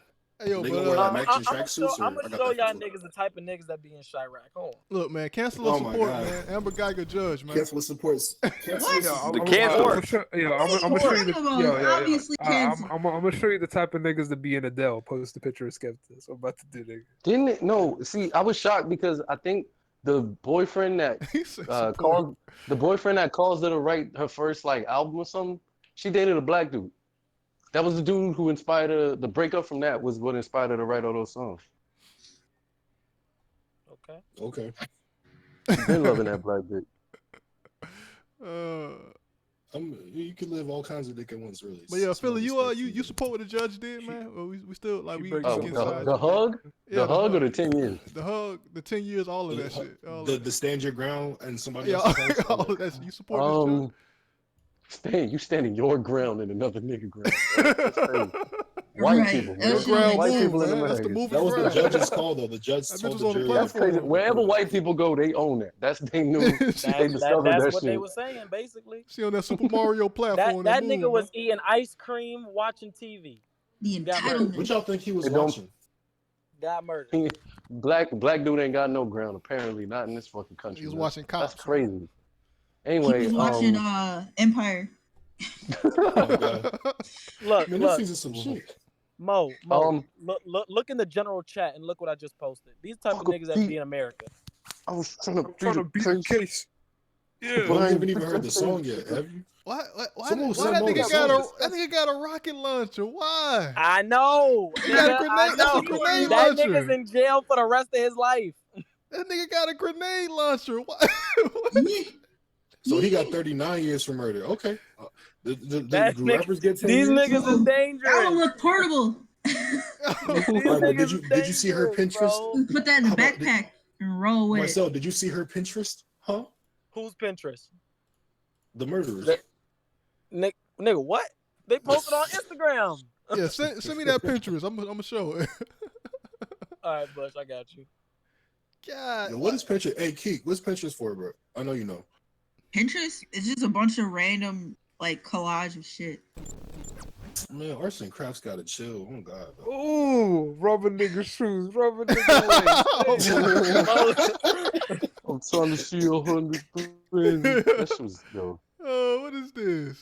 Hey, yo, I'm gonna show y'all niggas the type of niggas that be in Chirac. Hold on. Look, man, cancel support, man. Amber Geiger judge, man. Cancel supports. I'm gonna show you the type of niggas that be in Adele. Post the picture of Skepta. So I'm about to do, nigga. Didn't it? No. See, I was shocked because I think the boyfriend that calls her to write her first album or something, she dated a black dude. That was the dude who inspired her. The breakup from that was what inspired her to write all those songs. Okay. I've been loving that black bitch. You can live all kinds of dick at once, really. But yeah, Philly, you support what the judge did, man? Or we still the hug, the hug, or the 10 years? The hug, the 10 years, all of that shit. The stand your ground and somebody else. All of that. You support this judge? You standing your ground and another nigga ground. That's crazy. White people. White people in America. That was the judge's call, though. The judge told the jury. That's crazy. Wherever white people go, they own that. They knew. They discovered that that's what shit. They were saying, basically. See on that Super Mario platform. that nigga was eating ice cream, watching TV. What y'all think he was watching? Got murdered. Black dude ain't got no ground. Apparently, not in this fucking country. He was watching cops. That's crazy. Anyway, he was watching Empire. Look, this is some shit. Mo, look in the general chat and look what I just posted. These type of niggas that be in America. I was trying to beat the case. Yeah, I haven't even heard the song yet. Have you? Why that nigga got a rocket launcher? Why? I know. He got a grenade. That's a grenade launcher. That nigga's in jail for the rest of his life. That nigga got a grenade launcher. What? So he got 39 years for murder. Okay. The rappers get 10 These years? niggas is dangerous. That one look portable. Did you see her Pinterest? Put that in the backpack and roll with Marcel, did you see her Pinterest? Huh? Who's Pinterest? The murderers. Nigga, what? They posted on Instagram. Yeah, send me that Pinterest. I'm gonna show it. All right, Bush, I got you. God. Yo, what is Pinterest? Hey, Keek, what's Pinterest for, bro? I know you know. Pinterest is just a bunch of random like collage of shit. Man, arts and crafts gotta chill. Oh God. Ooh, rubber nigga shoes, rubber nigga legs. I'm trying to see 100 crazy. That shit was yo. Oh, what is this?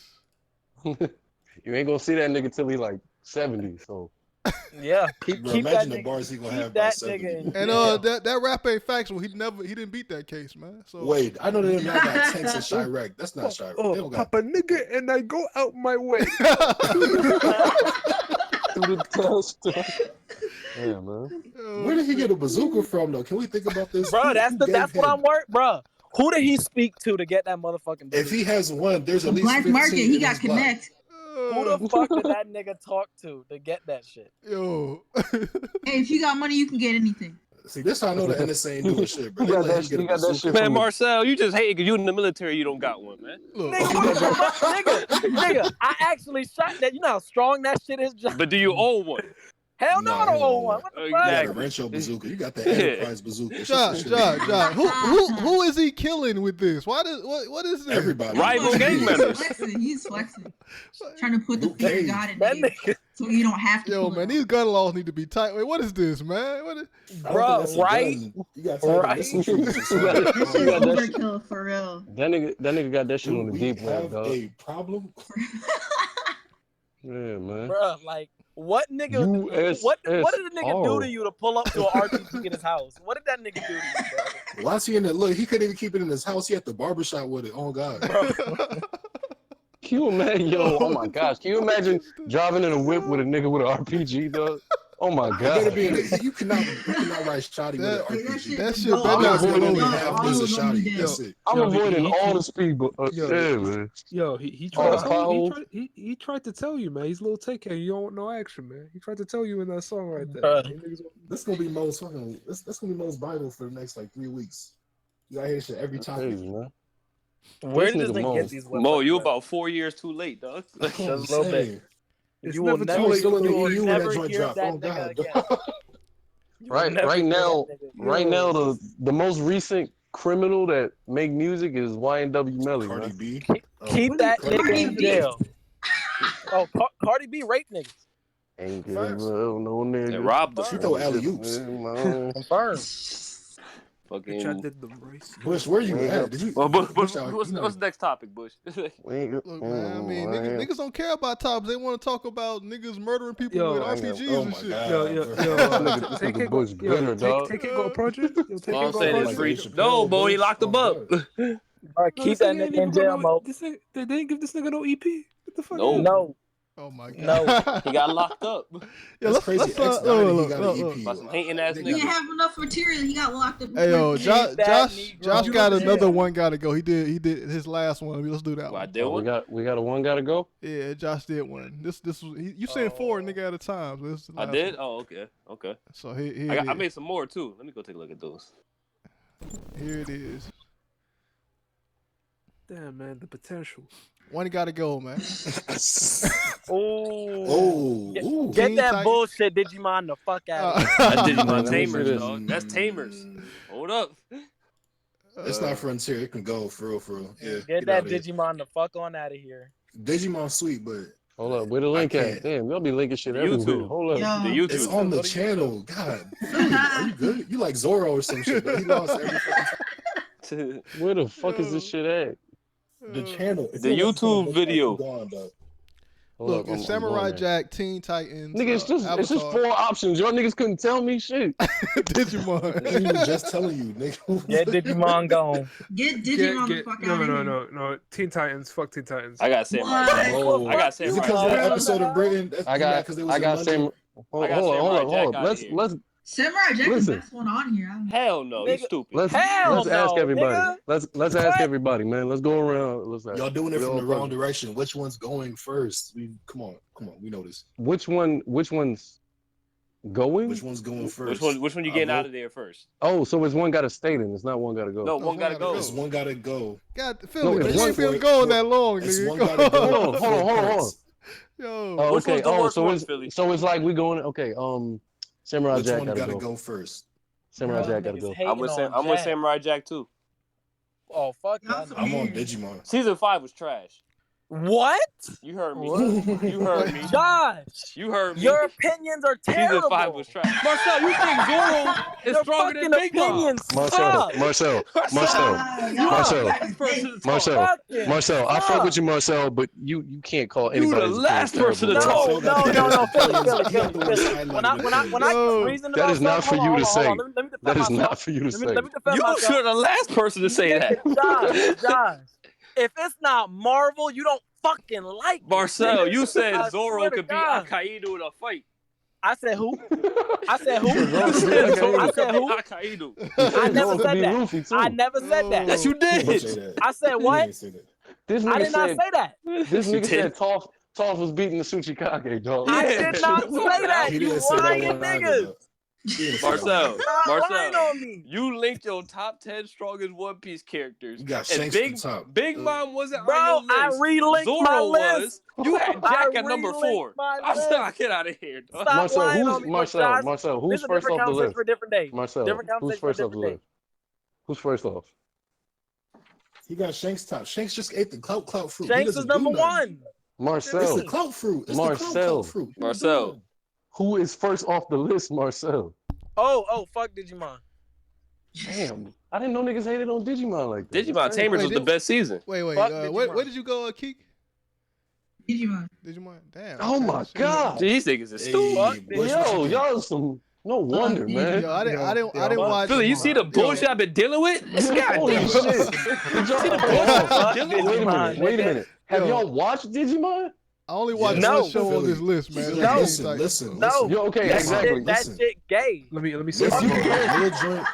You ain't gonna see that nigga till he like 70. So yeah, keep imagine that the nigga, bars he gonna have that by 70. nigga. And that rap ain't factual. He didn't beat that case, man. So wait, I know that y'all got tanks in Chirac. That's not Chirac. Oh, they don't got Papa nigga, and I go out my way. through the test. Yeah, man. Where did he get a bazooka from, though? Can we think about this? Bro, that's what I'm worried, bro. Who did he speak to get that motherfucking? If he has one, there's at least black 15 market. He in got his block. connect. Who the fuck did that nigga talk to get that shit? Yo. Hey, if you got money, you can get anything. See, this how I know the NSA ain't doing shit, bro. He got that shit. Man, Marcel, you just hate because you in the military. You don't got one, man. Nigga, I actually shot that. You know how strong that shit is, John? But do you own one? Hell no, I don't own one. What the You fuck? got a Rancho bazooka. You got the Enterprise bazooka. Josh. Who is he killing with this? What is this? Everybody. Rival gang members. He's flexing. Trying to put the fear of God in you, so you don't have to. Yo, man, these gun laws need to be tight. Wait, what is this, man? Bro, right? You got That shit overkill for real. That nigga got that shit on the deep web, have dog. a problem? Yeah, man. Bro, like, what nigga? What did a nigga do to you to pull up to an RPG in his house? What did that nigga do to you, bro? Why is he in the look? He couldn't even keep it in his house. He had the barbershop with it. Oh God. Can you imagine, oh my gosh, can you imagine driving in a whip with a nigga with an RPG, dog? Oh my God. You cannot ride shotty with an RPG. That shit better not go only over. half is a shotty. That's it. I'm avoiding all the speed, but yeah, man. Yo, he tried to tell you, man. He's a little take care. You don't want no action, man. He tried to tell you in that song right there. That's gonna be most fucking. That's gonna be most Bible for the next like 3 weeks. You gotta hear shit every time. Crazy, man. Where did this nigga get these weapons? Mo, you about 4 years too late, dog. Just a little bit. You will never hear that nigga again. Right now, the most recent criminal that make music is YNW Melly. Cardi B. Keep that nigga in jail. Oh, Cardi B raped niggas. Ain't good, no nigga. They robbed She them. throw alley-oops. Confirmed. Fucking Bush, where you at? Did you? What's the next topic, Bush? Look, man, I mean, niggas don't care about topics. They want to talk about niggas murdering people with RPGs and shit. Take it, go project. I'm saying is free. No, boy, he locked him up. Alright, keep that nigga in jail, Mo. They didn't give this nigga no EP. What the fuck? No. Oh my God. No. He got locked up. Yeah, let's crazy. look. By some hating ass He niggas. didn't have enough material. He got locked up. Hey yo, Josh got another one gotta go. He did his last one. Let's do that Well, I one. did one. We got a one gotta go. Yeah, Josh did one. This was you said 4 nigga at a time. So this is the I last did. one. Oh, okay. So here I made some more too. Let me go take a look at those. Here it is. Damn, man, the potential. One gotta go, man. Oh, get that bullshit Digimon the fuck out of here. That's Digimon Tamers, dog. That's Tamers. Hold up. It's not Frontier. It can go for real. Yeah. Get that Digimon the fuck on out of here. Digimon sweet, but hold up, where the link at? Damn, y'all be linking shit everywhere. YouTube. Hold up, the YouTube. It's on the channel. God, are you good? You like Zoro or some shit? But he lost every fucking time. Where the fuck is this shit at? The channel. The YouTube video. Look, it's Samurai Jack, Teen Titans. Nigga, it's just 4 options. Y'all niggas couldn't tell me shit. Digimon. He was just telling you, nigga. Get Digimon gone. Get Digimon the fuck out of here. No. Teen Titans. Fuck Teen Titans. I got Samurai Jack. I got Is it Samurai because of the Jack. episode of Britain? I got Samurai. Hold up. Samurai Jack is the best one on here. Hell no, you stupid. Let's ask everybody. Let's ask everybody, man. Let's go around. Let's ask. Y'all doing it from the wrong direction. Which one's going first? Come on. We know this. Which one's going? Which one's going first? Which one you getting out of there first? Oh, so it's one gotta stay then. It's not one gotta go. No, one gotta go. It's one gotta go. God, Philly, you ain't been going that long, It's nigga. one gotta go. Hold on. Yo. Oh, Which okay. one's the worst so one, it's Philly? so it's like we going. Okay. Samurai Which Jack one gotta gotta go. go first? Samurai Bro, Jack gotta niggas go. hating on I'm with Jack. Samurai Jack too. Oh, fuck that. I'm on Digimon. Season 5 was trash. What? You heard me. What? You heard me. Josh, You heard me. your opinions are terrible. Season 5 was trash. Marcel, you think Zoro is Your stronger than fucking Big Mom? opinions Marcel, suck. Marcel, You Marcel. the last person to talk. Fucking Marcel, I fuck suck. with you, Marcel, but you can't call You the anybody's last opinion person to terrible, talk. No, Philly. When I reason That is not for you to say. Let me defend That is myself. not for you to say. Let me defend You myself. should the last person to say that. Josh, if it's not Marvel, you don't fucking like it. Marcel, you I said Zoro swear to could beat God. Akaido in a fight. I said who? I said who? You said Zoro I could said beat who? Akaido. I never Zoro could said be that. Luffy, too. I never said that. Yes, you did. I said what? This I nigga did not said, say that. This You nigga did. said Toph was beating the Tsuchikage, dog. I Yeah. did not say that. He You didn't say that lying one either, niggas. though. He didn't say that Marcel, one. Stop lying on me. you linked your top 10 strongest One Piece characters. You got And Shanks at the top. Big Mom wasn't Bro, on your I list. relinked Zoro my was. list. You had Jack at number relinked 4. my I'm list. sorry, get out of here, dog. Stop Marcel, lying who's on me. Look, Josh, Marcel, this who's is a first different off the conversation list? for a different day. Marcel, Different who's conversation for a first off the different day. list? Who's first off? He got Shanks top. Shanks just ate the clout fruit. He Shanks is doesn't do number nothing. one. Marcel. It's the clout fruit. It's the clout fruit. He don't do Marcel. nothing. Who is first off the list, Marcel? Oh, fuck Digimon. Damn, I didn't know niggas hated on Digimon like that. Digimon Tamers was the best season. Wait. Fuck Where did you go, Keek? Digimon. Damn. Oh my god. These niggas is stupid. Yo, y'all some. No wonder, man. Yo, I didn't watch. Philly, you see the bullshit I've been dealing with? This guy, Holy damn. shit. You see the bullshit I've been dealing with? Wait a minute. Have y'all watched Digimon? I only watched No. one show on this list, man. Listen. No. Yo, okay, That exactly. shit, that shit gay. Let me say Listen.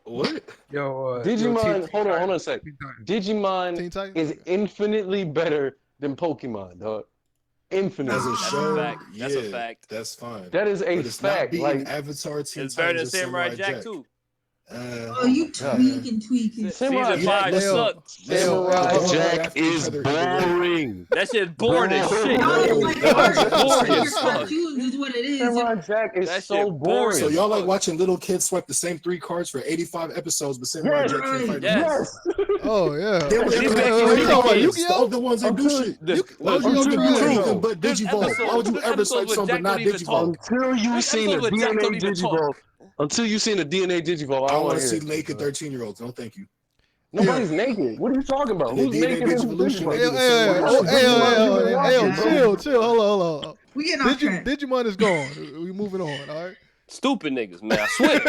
What? Yo, Digimon, hold on a sec. Teen Digimon Titans? is infinitely better than Pokemon, dog. Infinitely. As a That's show, a fact. That's a fact. That's fine. That is a But it's fact. not beating Like, Avatar, Teen It's better than Titans, or Samurai Jack too. Oh, you tweaking. Samurai Season 5 Jack- sucked. Samurai Leo, Jack is boring. That shit's boring as shit. Y'all don't like That art. shit's boring Your as fuck. cartoons is what it is. Samurai Jack is That so shit boring. So y'all like watching little kids swipe the same 3 cards for 85 episodes, but Samurai Jack can't fight them. Yes. Oh yeah. They were She's the making other ones that do shit. Why would you do anything but Digivolve? Why would you ever swipe something but not Digivolve? Until you seen a DNA Digivolve. Until you seen a DNA Digivolve, I I want want to see naked 13-year-olds. No, thank you. Nobody's naked. What are you talking about? The Who's DNA naked in Digivolution, they Digivolve? do the same Chill. Hold on. We getting off track. Digimon is gone. We moving on. All right. Stupid niggas, man. I swear.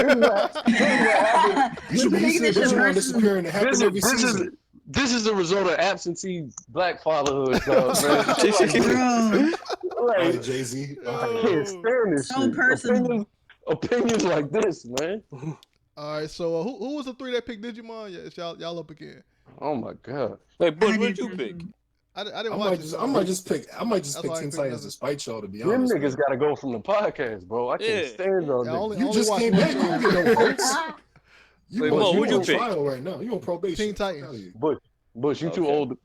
You should be used to Digimon disappearing. It happens every season. This is the result of absentee black fatherhood, dog, man. Bro, All right, Jay-Z. I can't stand this so shit. personal. Opinions like this, man. All right. So who was the 3 that picked Digimon? Yeah, it's y'all up again. Oh my god. Wait, Bush, what did you pick? I didn't I watch. might just pick Teen That's why I Titans picked to spite y'all, to be Them honest. niggas gotta go from the podcast, bro. I can't Yeah. stand on Yeah, niggas. You just watch came one back. You show. don't get no votes. You Come on, who'd you on pick? trial right now. You on probation. Teen Titans. Bush, you too Okay. old.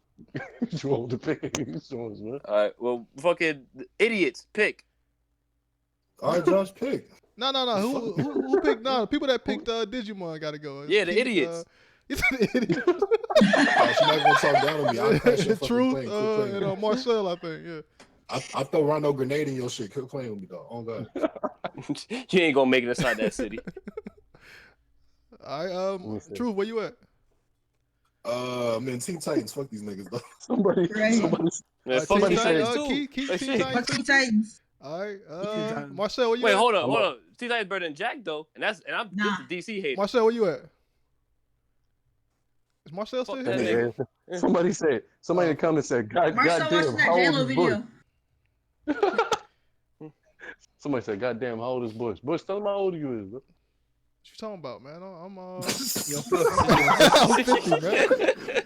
You too old to pick these ones, man. All right, well, fucking idiots, pick. All right, Josh, pick. No. Who picked? No, the people that picked Digimon got to go. Yeah, the idiots. It's the idiot. You're not gonna talk down on me. I'll crash your fucking Truth plane. Quit playing. and Marcel, I think. Yeah. I throw Rondo grenade in your shit. Quit playing with me, dog. Oh God. You ain't gonna make it inside that city. All right. Truth, where you at? Man, Teen Titans. Fuck these niggas, dog. Somebody Man, fuck Teen Teen Titans Titans, too. Teen Hey, shit. Titans. Teen Titans. All right. Marcel, where you Wait, at? hold on. Teen Titans better than Jack though, and I'm Nah. just a DC hater. Marcel, where you at? Is Marcel still Fuck here? that nigga. Somebody said. Somebody in the comments said, Marcel "Goddamn, watching that how old J-Lo is video. Bush?" Somebody said, "Goddamn, how old is Bush?" Bush, tell him how old you is, bro. What you talking about, man? I'm Yo, I'm 50, man.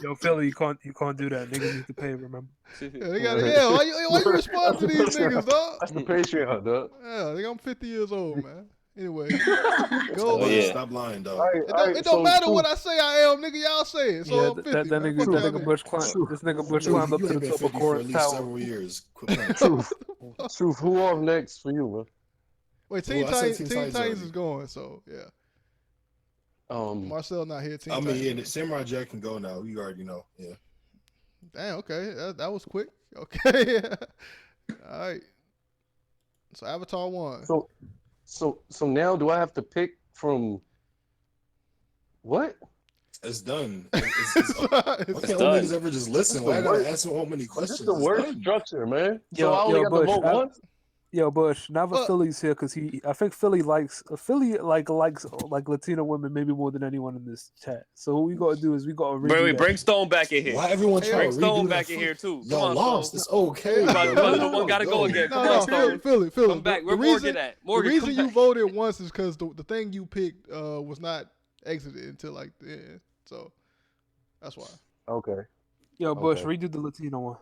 yo, Philly, you can't do that. Niggas need to pay. Remember? Yeah, why you respond to these niggas, dog? That's the Patreon, dog. Yeah, I'm 50 years old, man. Anyway, go. Stop lying, dog. It don't matter what I say I am, nigga. Y'all say it. So I'm 50. That nigga Bush climbed. This nigga Bush climbed up to the top of Court Tower. Several years. Truth. Who off next for you, man? Wait, Teen Titans is going. So yeah. Marcel not here. The Samurai Jack can go now. You already know. Yeah. Damn. Okay, that was quick. Okay. All right. So Avatar 1. So now do I have to pick from what? It's done. It's done. Niggas ever just listen? Why I gotta ask so many questions? It's the word structure, man. So I only got to vote once. Yo, Bush. Now that Philly's here, because I think Philly likes Latino women maybe more than anyone in this chat. So what we gotta do is we gotta bring Stone back in here. Why everyone trying to bring Stone back in here too? Y'all lost. It's okay. The one gotta go again. Come on, Stone. Philly. Come back. Where Morgan at? Morgan, the reason you voted once is because the thing you picked was not exited until like the end. So that's why. Okay. Yo, Bush, redo the Latino one.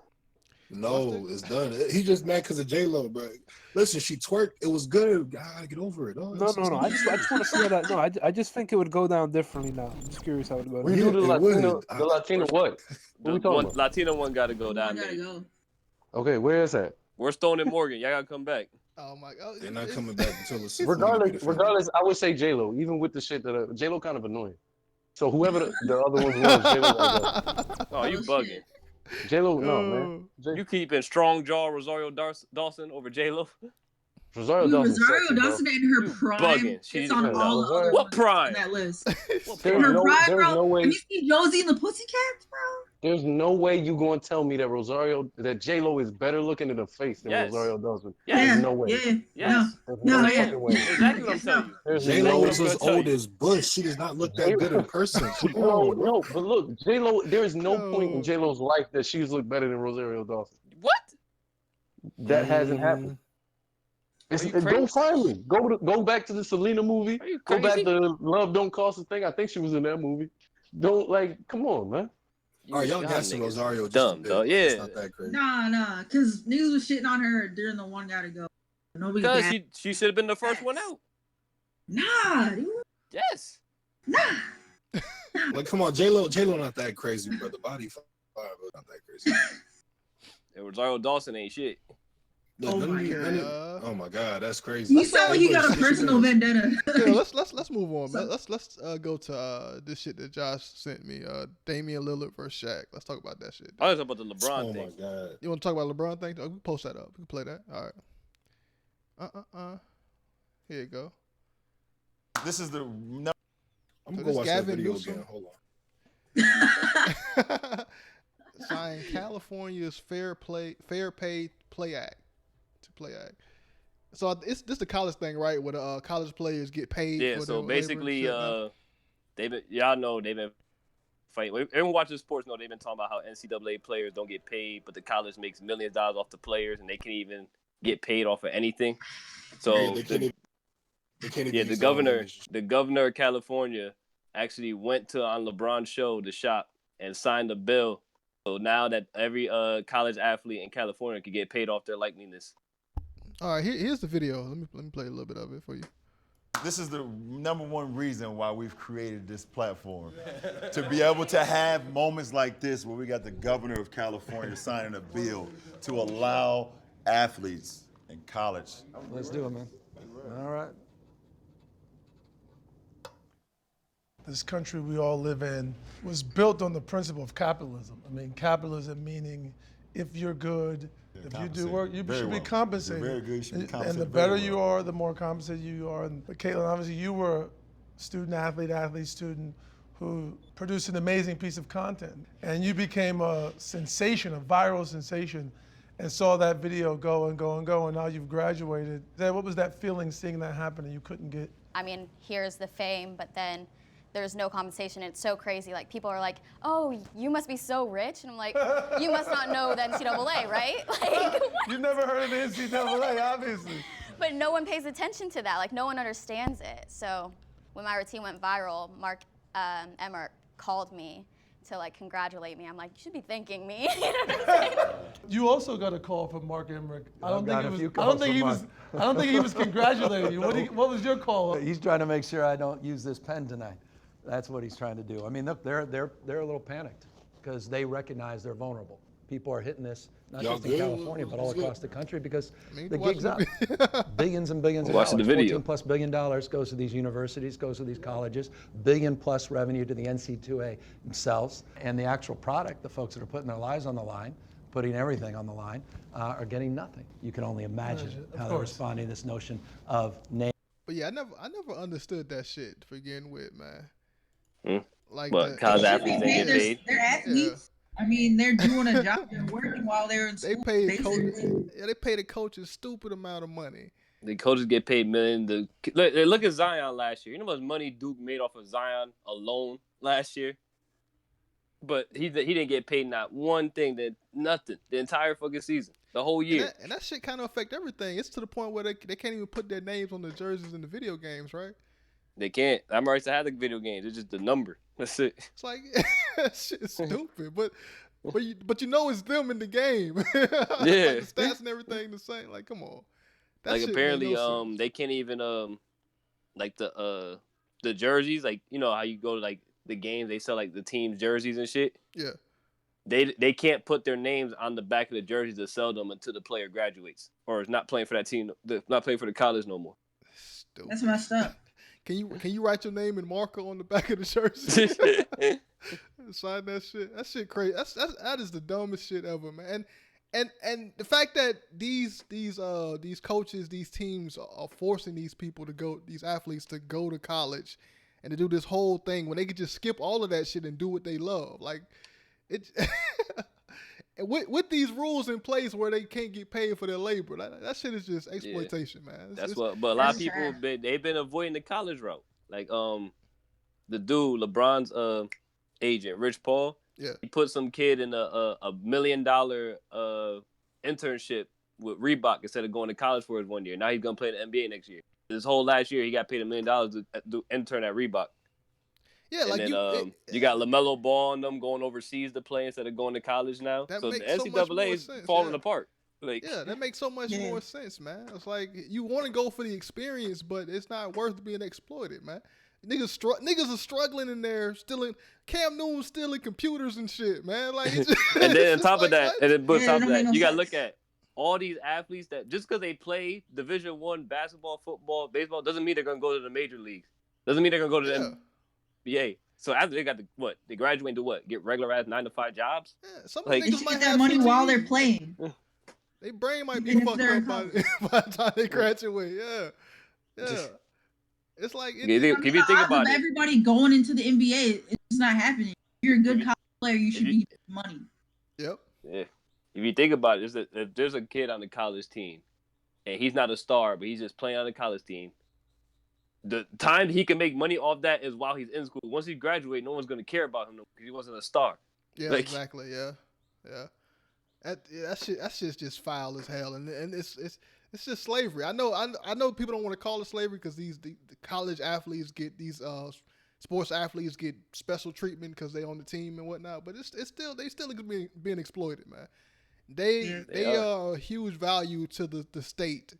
No, it's done. He just mad because of J-Lo, bro. Listen, she twerked. It was good. Gotta get over it. No. I just want to see how that. No, I just think it would go down differently now. I'm just curious how it goes. We do the Latino what? What we talking about? Latino one got to go down. Okay, where is that? We're Stone and Morgan. Y'all gotta come back. Oh my God, they're not coming back until it's regardless. I would say J-Lo, even with the shit that J-Lo kind of annoying. So whoever the other ones was, J-Lo. Oh, you bugging. J-Lo, no, man. You keeping strong jaw Rosario Dawson over J-Lo? Rosario Dawson in her prime. She's on all the other what prime? On that list. There's her prime, there's bro. no way. Have you seen Josie and the Pussycats, bro? There's no way you going to tell me that J-Lo is better looking in the face than Rosario Dawson. There's no way. No, fucking way. Exactly what I'm telling you. J-Lo is as old as Bush. She does not look that good in person. No, but look, J-Lo, there is no point in J-Lo's life that she's looked better than Rosario Dawson. What? That hasn't happened. Don't find me. Go back to the Selena movie. Go back to Love Don't Cost a Thing. I think she was in that movie. Come on, man. All right, y'all guessing Rosario dumb, though. Yeah. It's not that crazy. Nah, because niggas was shitting on her during the one gotta go. Because she should have been the first one out. Nah, dude. Yes. Nah. Like, come on, J-Lo not that crazy, bro. The body fire, but not that crazy. And Rosario Dawson ain't shit. Oh my God, that's crazy. You sound like you got a personal vendetta. Yeah, let's move on, man. Let's go to this shit that Josh sent me. Damian Lillard versus Shaq. Let's talk about that shit. I was talking about the LeBron thing. Oh my God. You want to talk about LeBron thing? Oh, we can post that up. We can play that. All right. Here you go. This is the. I'm gonna go watch that video again. Hold on. Signed California's Fair Pay Play Act. So this the college thing, right? Where the college players get paid. Yeah. For So basically, they've been fighting. Everyone watching sports know they've been talking about how NCAA players don't get paid, but the college makes millions of dollars off the players, and they can't even get paid off of anything. So the governor of California actually went on LeBron's show, The Shop, and signed a bill. So now that every college athlete in California can get paid off their likeliness. All right, here's the video. Let me play a little bit of it for you. This is the number one reason why we've created this platform. To be able to have moments like this where we got the governor of California signing a bill to allow athletes in college. Let's do it, man. All right. This country we all live in was built on the principle of capitalism. I mean, capitalism meaning if you're good, if you do work, you should be compensated. Very good, you should be compensated. And the better you are, the more compensated you are. But Caitlin, obviously you were a student who produced an amazing piece of content. And you became a sensation, a viral sensation, and saw that video go and go and go, and now you've graduated. What was that feeling seeing that happen and you couldn't get? I mean, here's the fame, but then there's no compensation. It's so crazy. Like, people are like, oh, you must be so rich. And I'm like, you must not know the NCAA, right? Like, you never heard of the NCAA, obviously. But no one pays attention to that. Like, no one understands it. So when my routine went viral, Mark Emmert called me to like congratulate me. I'm like, you should be thanking me. You know what I'm saying? You also got a call from Mark Emmerick. I don't got think a it was. few I don't calls think from he was. I don't think he was congratulating you. What was your call? He's trying to make sure I don't use this pen tonight. That's what he's trying to do. I mean, look, they're a little panicked because they recognize they're vulnerable. People are hitting this not just in California, but all across the country because the gig's up. Billions and billions of dollars. $14+ billion goes to these universities, goes to these colleges. $1 billion+ revenue to the NC2A themselves. And the actual product, the folks that are putting their lives on the line, putting everything on the line, are getting nothing. You can only imagine how they're responding to this notion of name. But yeah, I never understood that shit to begin with, man. Like what, college athletes they get paid? They're athletes. I mean, they're doing a job. They're working while they're in school. They pay the coaches stupid amount of money. The coaches get paid millions. Look at Zion last year. You know how much money Duke made off of Zion alone last year? But he didn't get paid not one thing, nothing, the entire fucking season, the whole year. And that shit kind of affect everything. It's to the point where they can't even put their names on the jerseys in the video games, right? They can't. I'm already to have the video games. It's just the number. That's it. It's like that shit's stupid, but you know it's them in the game. Yeah, like the stats and everything the same. Like, come on. That like shit apparently, no sense. they can't even like the jerseys. Like, you know how you go to like the games, they sell like the team's jerseys and shit. Yeah. They can't put their names on the back of the jerseys to sell them until the player graduates or is not playing for that team, not playing for the college no more. Stupid. That's messed up. Can you write your name in marker on the back of the jersey? Sign that shit. That shit crazy. That is the dumbest shit ever, man. And the fact that these coaches, these teams are forcing these athletes to go to college and to do this whole thing when they could just skip all of that shit and do what they love. Like it with these rules in place where they can't get paid for their labor, that shit is just exploitation, man. But a lot of people they've been avoiding the college route. Like the dude LeBron's agent, Rich Paul. Yeah. He put some kid in a $1 million internship with Reebok instead of going to college for his 1 year. Now he's gonna play in the NBA next year. This whole last year he got paid $1 million to do intern at Reebok. Yeah, and then you got LaMelo Ball and them going overseas to play instead of going to college now. So the NCAA is falling apart. Like, yeah, that makes so much more sense, man. It's like you want to go for the experience, but it's not worth being exploited, man. Niggas are struggling in there, stealing. Cam Newton's stealing computers and shit, man. Like, and then on top of that, you gotta look at all these athletes that just because they play Division I basketball, football, baseball doesn't mean they're gonna go to the major leagues. Doesn't mean they're gonna go to the NBA. So after they got they graduate and do what? Get regular ass 9-to-5 jobs? Yeah, some niggas might get that money while they're playing. Their brain might be fucked up by the time they graduate. Yeah. It's like if you think about it, everybody going into the NBA, it's not happening. If you're a good college player, you should be getting money. Yep. Yeah. If you think about it, if there's a kid on the college team and he's not a star, but he's just playing on the college team, the time he can make money off that is while he's in school. Once he graduates, no one's gonna care about him because he wasn't a star. Yeah, exactly. Yeah. That shit's just foul as hell, and it's just slavery. I know people don't want to call it slavery because the college athletes get these sports athletes get special treatment because they on the team and whatnot. But they still being exploited, man. They are a huge value to the state.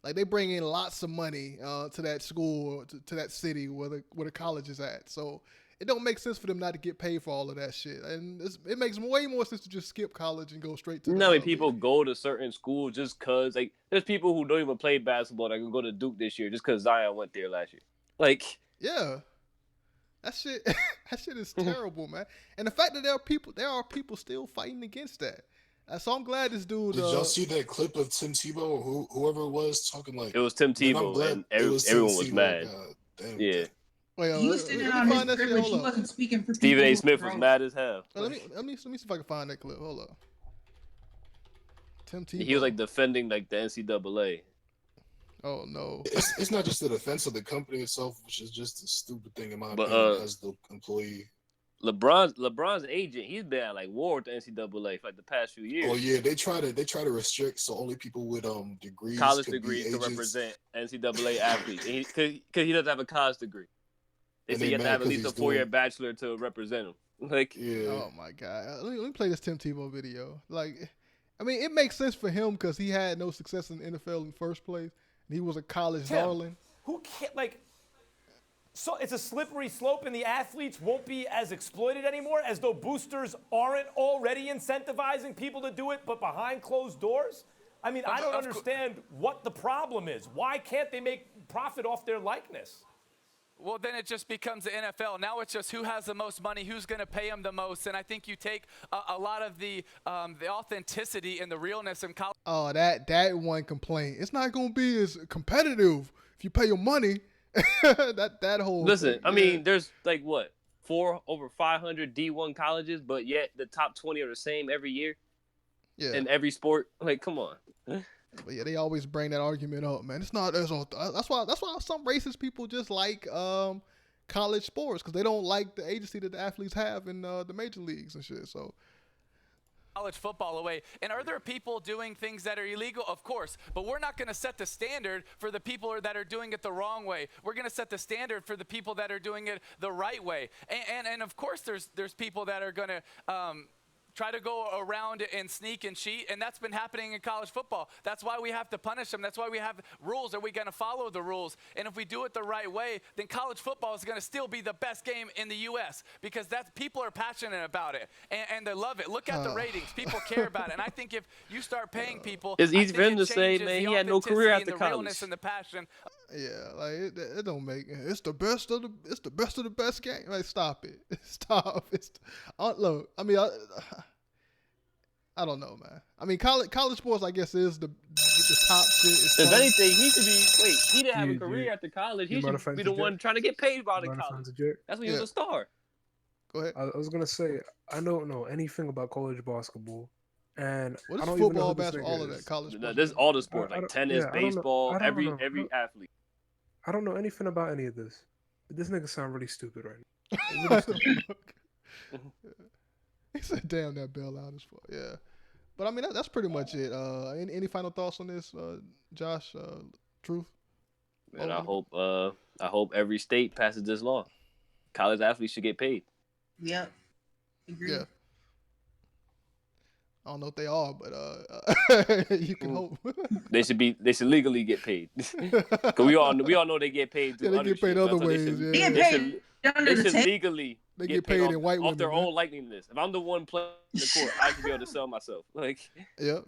Like they bring in lots of money to that school, to that city where the college is at. So it don't make sense for them not to get paid for all of that shit. And it makes way more sense to just skip college and go straight to. You know how many people go to certain schools just cause there's people who don't even play basketball that can go to Duke this year just cause Zion went there last year. Like, yeah, that shit is terrible, man. And the fact that there are people still fighting against that. So I'm glad this dude. Did y'all see that clip of Tim Tebow or whoever it was talking like? It was Tim Tebow, and everyone was mad. Yeah. Wait, he was sitting on his privilege. He wasn't speaking for Stephen A. Smith was mad as hell. Let me see if I can find that clip. Hold up. Tim Tebow. He was like defending like the NCAA. Oh no. It's not just the defense of the company itself, which is just a stupid thing in my opinion as the employee. LeBron's agent, he's been at like war with the NCAA for like the past few years. Oh yeah, they try to restrict so only people with degrees, college degrees, to represent NCAA athletes, because he doesn't have a college degree. They say you have to have at least a 4-year bachelor to represent him. Like, oh my God, let me play this Tim Tebow video. Like, I mean, it makes sense for him because he had no success in the NFL in the first place. And he was a college darling. Who can't, like, so it's a slippery slope and the athletes won't be as exploited anymore, as though boosters aren't already incentivizing people to do it, but behind closed doors? I mean, I don't understand what the problem is. Why can't they make profit off their likeness? Well, then it just becomes the NFL. Now it's just who has the most money, who's going to pay them the most. And I think you take a lot of the authenticity and the realness in college. Oh, that one complaint. It's not going to be as competitive if you pay your money. that whole Listen, thing. I mean, there's like what, over 500 D1 colleges, but yet the top 20 are the same every year. Yeah. In every sport. Like, come on. But yeah, they always bring that argument up, man. It's not. That's why some racist people just like college sports, because they don't like the agency that the athletes have in the major leagues and shit. So. College football away. And are there people doing things that are illegal? Of course. But we're not going to set the standard for the people that are doing it the wrong way. We're going to set the standard for the people that are doing it the right way. And of course, there's people that are going to try to go around and sneak and cheat, and that's been happening in college football. That's why we have to punish them. That's why we have rules. Are we going to follow the rules? And if we do it the right way, then college football is going to still be the best game in the U.S. because people are passionate about it, and they love it. Look at the ratings. People care about it. And I think if you start paying people, it's easy for him to say, man, he had no career after college. Realness and the passion. Yeah, like it don't make it. It's the best of the best game. Like, stop it, stop. Look, I mean, I don't know, man. I mean, college sports, I guess, is the top shit. If anything, he should be. Wait, he didn't have a career after college. He should be the one trying to get paid by the college. That's when he was a star. Go ahead. I was gonna say I don't know anything about college basketball, and what I is don't football, even know basketball, all of that college? No, there's all the sports like tennis, baseball, every athlete. I don't know anything about any of this. This nigga sound really stupid right now. Really stupid. He said, "Damn, that bailout is full." Yeah, but I mean that's pretty much it. Any final thoughts on this, Josh? Truth. And I hope every state passes this law. College athletes should get paid. Yep. Agreed. Yeah. I don't know if they are, but you can hope. They should legally get paid. Cause we all know they get paid through they get paid other ways. They get paid. They should legally they get paid in white women off their own likeliness. If I'm the one playing the court, I should be able to sell myself. Like. Yeah.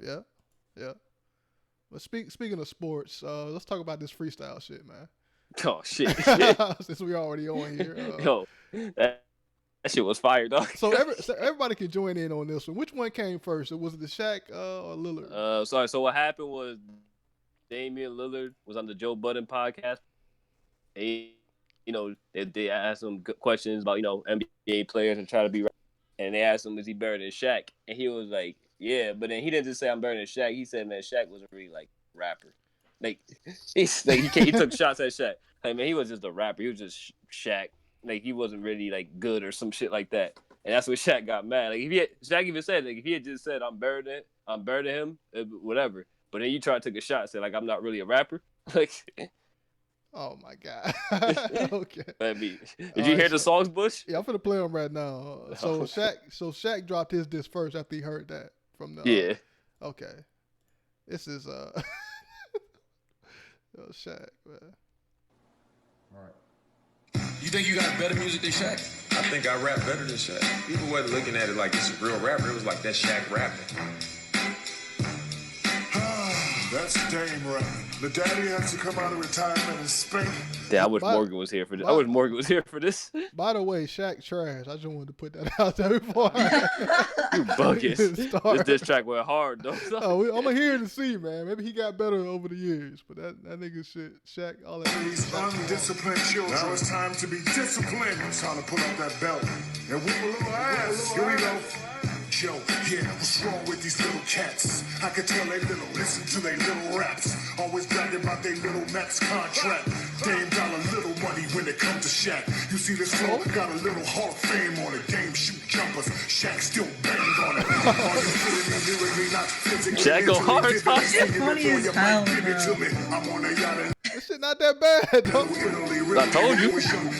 But speaking of sports, let's talk about this freestyle shit, man. Oh shit! Since we already on here. Yo, that shit was fire, dog. So everybody can join in on this one. Which one came first? Was it the Shaq or Lillard? Sorry. So what happened was Damian Lillard was on the Joe Budden podcast. They asked him good questions about NBA players and try to be right. And they asked him, is he better than Shaq? And he was like, yeah. But then he didn't just say I'm better than Shaq. He said, man, Shaq wasn't really like a rapper. Like he took shots at Shaq. Like, man, he was just a rapper. He was just Shaq. Like, he wasn't really like good or some shit like that. And that's when Shaq got mad. Like, Shaq even said, like, if he had just said I'm better than him, whatever. But then you try to take a shot and say, like, I'm not really a rapper. Like, oh my God. Okay. Did you hear the songs, Bush? Yeah, I'm gonna play them right now. So Shaq dropped his disc first after he heard that from the. Yeah. Okay. This is Shaq, man. All right. You think you got better music than Shaq? I think I rap better than Shaq. People wasn't looking at it like it's a real rapper. It was like that Shaq rapping. That's Dame rapping. The daddy has to come out of retirement and spank. Yeah, I wish Morgan was here for this. I wish Morgan was here for this. By the way, Shaq trash. I just wanted to put that out there before. You buggers. This diss track went hard though. I'm gonna hear to see, man. Maybe he got better over the years, but that nigga shit, Shaq, all that. These undisciplined children. Now it's time to be disciplined. It's time to pull up that belt and whip a little ass. Here we go. Yo, yeah, what's wrong with these little cats? I can tell they little, listen to they little raps. Always bragging about they little max contract. Dame got a little money when it comes to Shaq. You see this flow, got a little Hall of Fame on it. Dame shoot jumpers, Shaq still banged on it. Are you feeling me lyrically, not physically? Shaq go hard, Shit funny as hell, I'm on a yacht and this shit not that bad, though. I told you.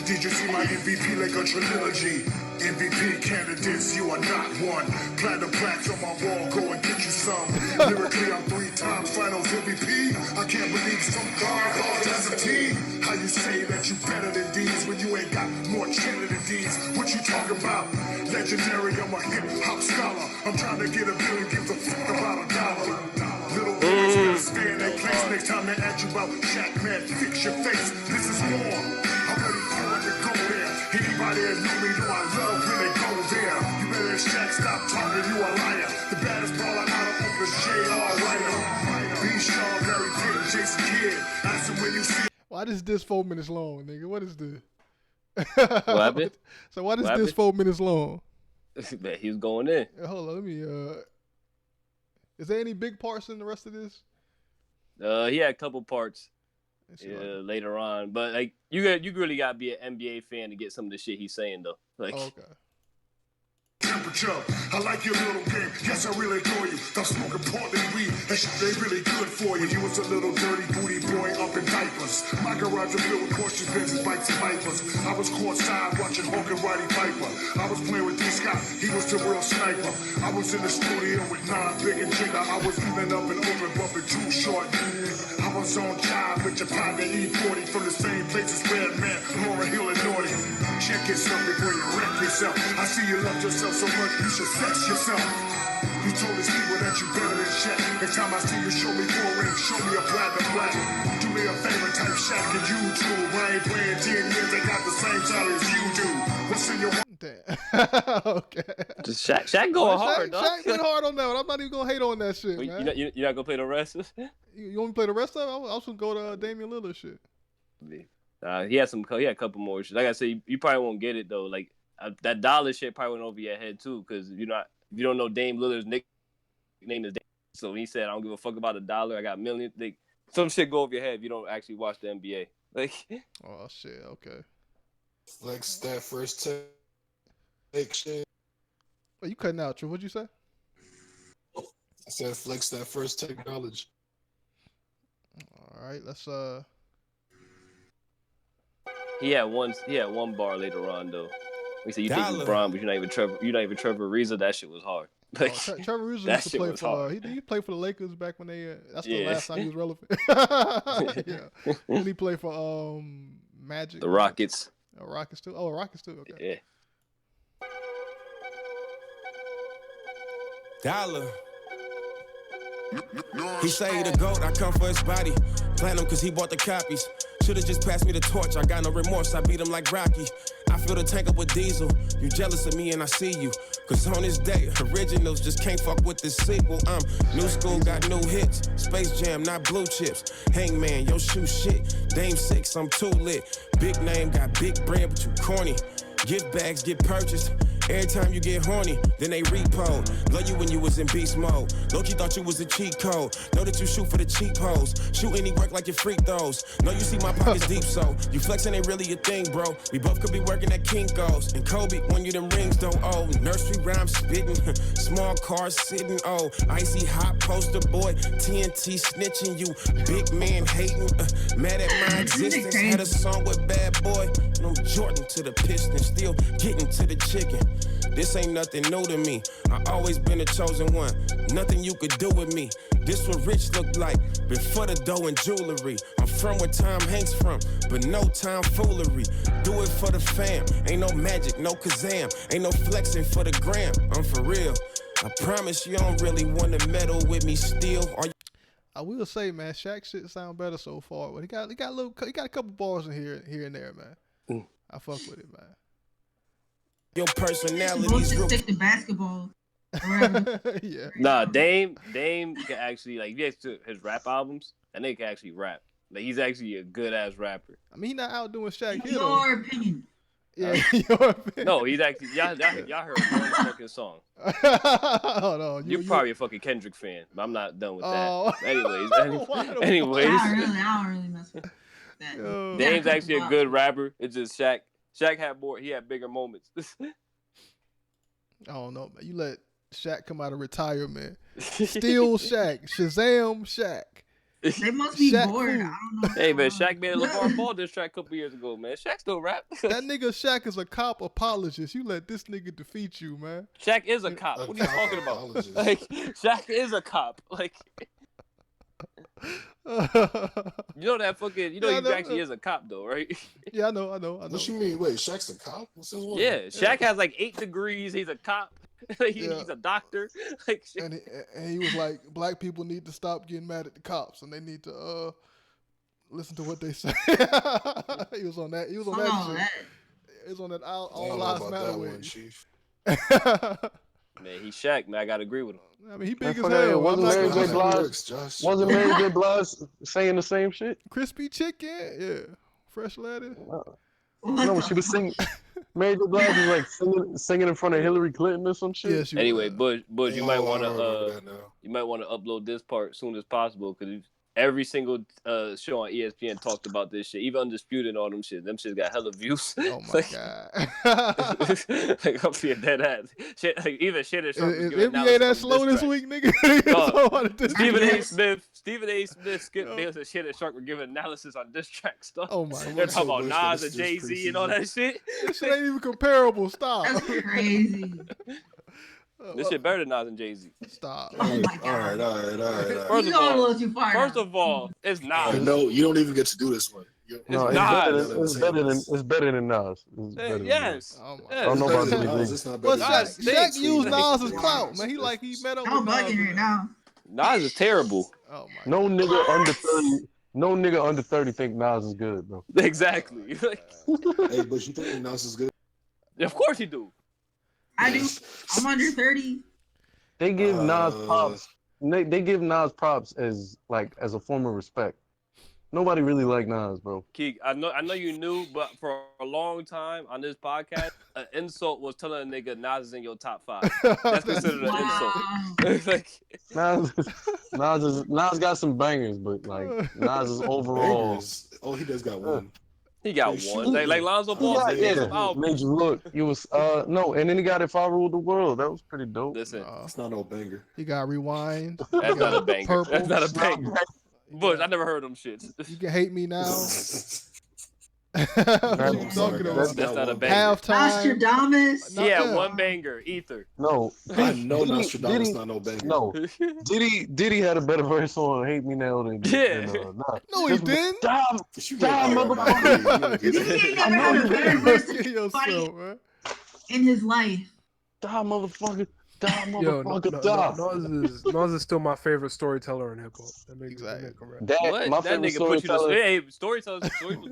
Did you see my MVP like a trilogy? MVP candidates, you are not one. Platinum plaques on my wall, go and get you some. Lyrically, I'm 3 times finals MVP. I can't believe some guard calls as a team. How you say that you better than these when you ain't got more cheddar than these? What you talking about? Legendary, I'm a hip-hop scholar. I'm trying to get $1 billion, give a fuck about $1. Little boys gotta stay in their place next time they ask you about Shaq, man, fix your face. This is war. I'm ready for it to go there. Anybody that know me know I love when they go there. You better let Shaq stop talking, you a liar. The baddest baller out of Oakland's J.R. Ryder. B. Shaw, Larry Pitt, Jason Kidd. Ask him when you see. Why is this 4 minutes long, nigga? What is this? What happened? So why is this 4 minutes long? Man, he's going in. Hold on, let me. Is there any big parts in the rest of this? He had a couple parts later on, but like you really gotta be an NBA fan to get some of the shit he's saying though. Like, okay. Temperature. I like your little game. Yes, I really adore you. I'm smoking Portland weed. That shit they really good for you. You was a little dirty booty boy up in diapers. My garage was filled with Porsche, Benzes, bikes, and Vipers. I was courtside watching Hawk and Roddy Piper. I was playing with D. Scott. He was the real sniper. I was in the studio with Nas, Big and Jigger. I was even up and open, bumping Too Short. I was on job with your partner E40 from the same place as Redman, Laura Hill and Naughty. Check yourself before you wreck yourself. I see you love yourself so much, you should sex yourself. You told these people that you better than Shaq. Next time I see you, show me 4 rings, show me a platinum black. Do me a favor, type Shaq and YouTube. I ain't playing 10 years, they got the same salary as you do. What's in your Okay. Just Shaq going hard, dog. Shaq went hard on that one. I'm not even gonna hate on that shit, man. You're not gonna play the rest? You want me to play the rest of it? I was gonna go to Damian Lillard shit. He had a couple more shit. Like I said, you probably won't get it though. Like that dollar shit probably went over your head too, because if you don't know Dame Lillard's nickname is Dame. So when he said I don't give a fuck about $1, I got millions. Some shit go over your head if you don't actually watch the NBA. Like, oh shit, okay. Flex that first take shit. Well, you cutting out, True. What'd you say? I said flex that first take knowledge. All right, let's He had one bar later on though. He said you think you're LeBron, but you're not even Trevor Ariza. That shit was hard. Like, Trevor Ariza that used to shit play was for hard. he played for the Lakers back when they that's the last time he was relevant. Yeah. Did he play for Magic? The Rockets. Rockets too. Oh, Rockets too. Okay. Yeah. Dollar. He say he the GOAT, I come for his body. Platinum cause he bought the copies. Should've just passed me the torch, I got no remorse, I beat him like Rocky. I fill the tank up with diesel, you jealous of me and I see you. Cause on this day, originals just can't fuck with this sequel. I'm new school, got new hits. Space Jam, not blue chips. Hangman, yo shoe shit. Dame 6, I'm too lit. Big name, got big brand, but you corny. Gift bags get purchased. Every time you get horny, then they repo. Love you when you was in beast mode. Loki thought you was a cheat code. Know that you shoot for the cheap hoes. Shoot any work like your freak throws. Know you see my pockets deep, so you flexing ain't really a thing, bro. We both could be working at Kinko's. And Kobe, when you them rings don't owe. Nursery rhyme spitting. Small cars sitting, oh. Icy hot poster boy. TNT snitching you. Big man hating. Mad at my existence. Had a song with Bad Boy. And I'm Jordan to the Pistons. Still getting to the chicken. This ain't nothing new to me. I always been the chosen one. Nothing you could do with me. This what rich look like. Before the dough and jewelry. I'm from where Tom Hanks from, but no time foolery. Do it for the fam. Ain't no magic, no Kazam. Ain't no flexing for the gram. I'm for real. I promise you don't really want to meddle with me still. I will say, man, Shaq shit sound better so far. But he got a couple bars in here and there, man. I fuck with it, man. Your personality is real. Stick to basketball. Yeah. Nah, Dame can actually, like, if you listen to his rap albums, that nigga can actually rap. Like, he's actually a good ass rapper. I mean, he not outdoing Shaq here. Your opinion. Yeah, your opinion. No, he's actually y'all heard one fucking song. Hold on, You're probably a fucking Kendrick fan, but I'm not done with that. Anyways, I don't really mess with that. Dame's actually a good rapper. It's just Shaq had bigger moments. I don't know, man. You let Shaq come out of retirement. Steal Shaq. Shazam Shaq. They must be Shaq bored. Fu. I don't know. Hey man, Shaq made a LeVar Ball diss track a couple years ago, man. Shaq still rap. That nigga Shaq is a cop apologist. You let this nigga defeat you, man. Shaq is a cop. What are you talking about? Like Shaq is a cop. Like you know that fucking he actually is a cop though, right? Yeah, I know. What you mean? Wait, Shaq's a cop? What's his one? Yeah, Shaq has like 8 degrees. He's a cop. He's a doctor. Like, and he was like, black people need to stop getting mad at the cops, and they need to listen to what they say. He was on that. He was on that shit. He was on that all lives matter way. Man, he's Shaq, man. I gotta agree with him. I mean, he big as hell. Wasn't Mary J. Blige saying the same shit? Crispy chicken, yeah. Fresh lettuce. No, she was singing. Mary J. Blige was like singing in front of Hillary Clinton or some shit. Yeah, anyway, Bush, you might want to upload this part as soon as possible because every single show on ESPN talked about this shit. Even Undisputed and all them shit. Them shit got hella views. Oh my god! Like I'm being dead ass. Shit, like, even shit is NBA that slow this week, nigga. Stephen A. Smith skipped Nails and shit and Shark were giving analysis on diss track stuff. Oh my! They're talking about Nas and Jay-Z and all that shit. This shit ain't even comparable. Stop. That's crazy. This shit better than Nas and Jay-Z. Stop. Oh my God. All right. First of all, it's Nas. No, you don't even get to do this one. No, it's better than Nas. It's better than Nas. Yes. Oh my I don't know about It's not But better. Shaq used Nas's clout, man. He met up I'm with bugging Nas. right now. Nas is terrible. Oh my. No nigga under 30. No nigga under 30 think Nas is good, bro. Exactly. Hey, but you think Nas is good? Of course you do. I do. I'm under 30. They give Nas props. They give Nas props as a form of respect. Nobody really like Nas, bro. Keek, I know you knew, but for a long time on this podcast, an insult was telling a nigga Nas is in your top 5. That's considered an insult. Like, Nas got some bangers, but like Nas is overall. Bangers. Oh, he does got one. He got one. Like Lonzo Ball said. Yeah, made you look. He was no, and then he got If I Ruled the World. That was pretty dope. Listen, it's not no banger. He got Rewind. That's not a banger. Purple. That's not a banger. Bush, I never heard them shits. You Can Hate Me Now. That's not a banger. Halftime. Nostradamus. Yeah, one banger. Ether. No, I know Nostradamus not no banger. No, Diddy had a better verse on Hate Me Now than Nas. No, he didn't. Stop, motherfucker. He ain't never had a better verse in his life. Stop, motherfucker. Yo, Nas is still my favorite storyteller in hip hop. Exactly. My favorite storyteller.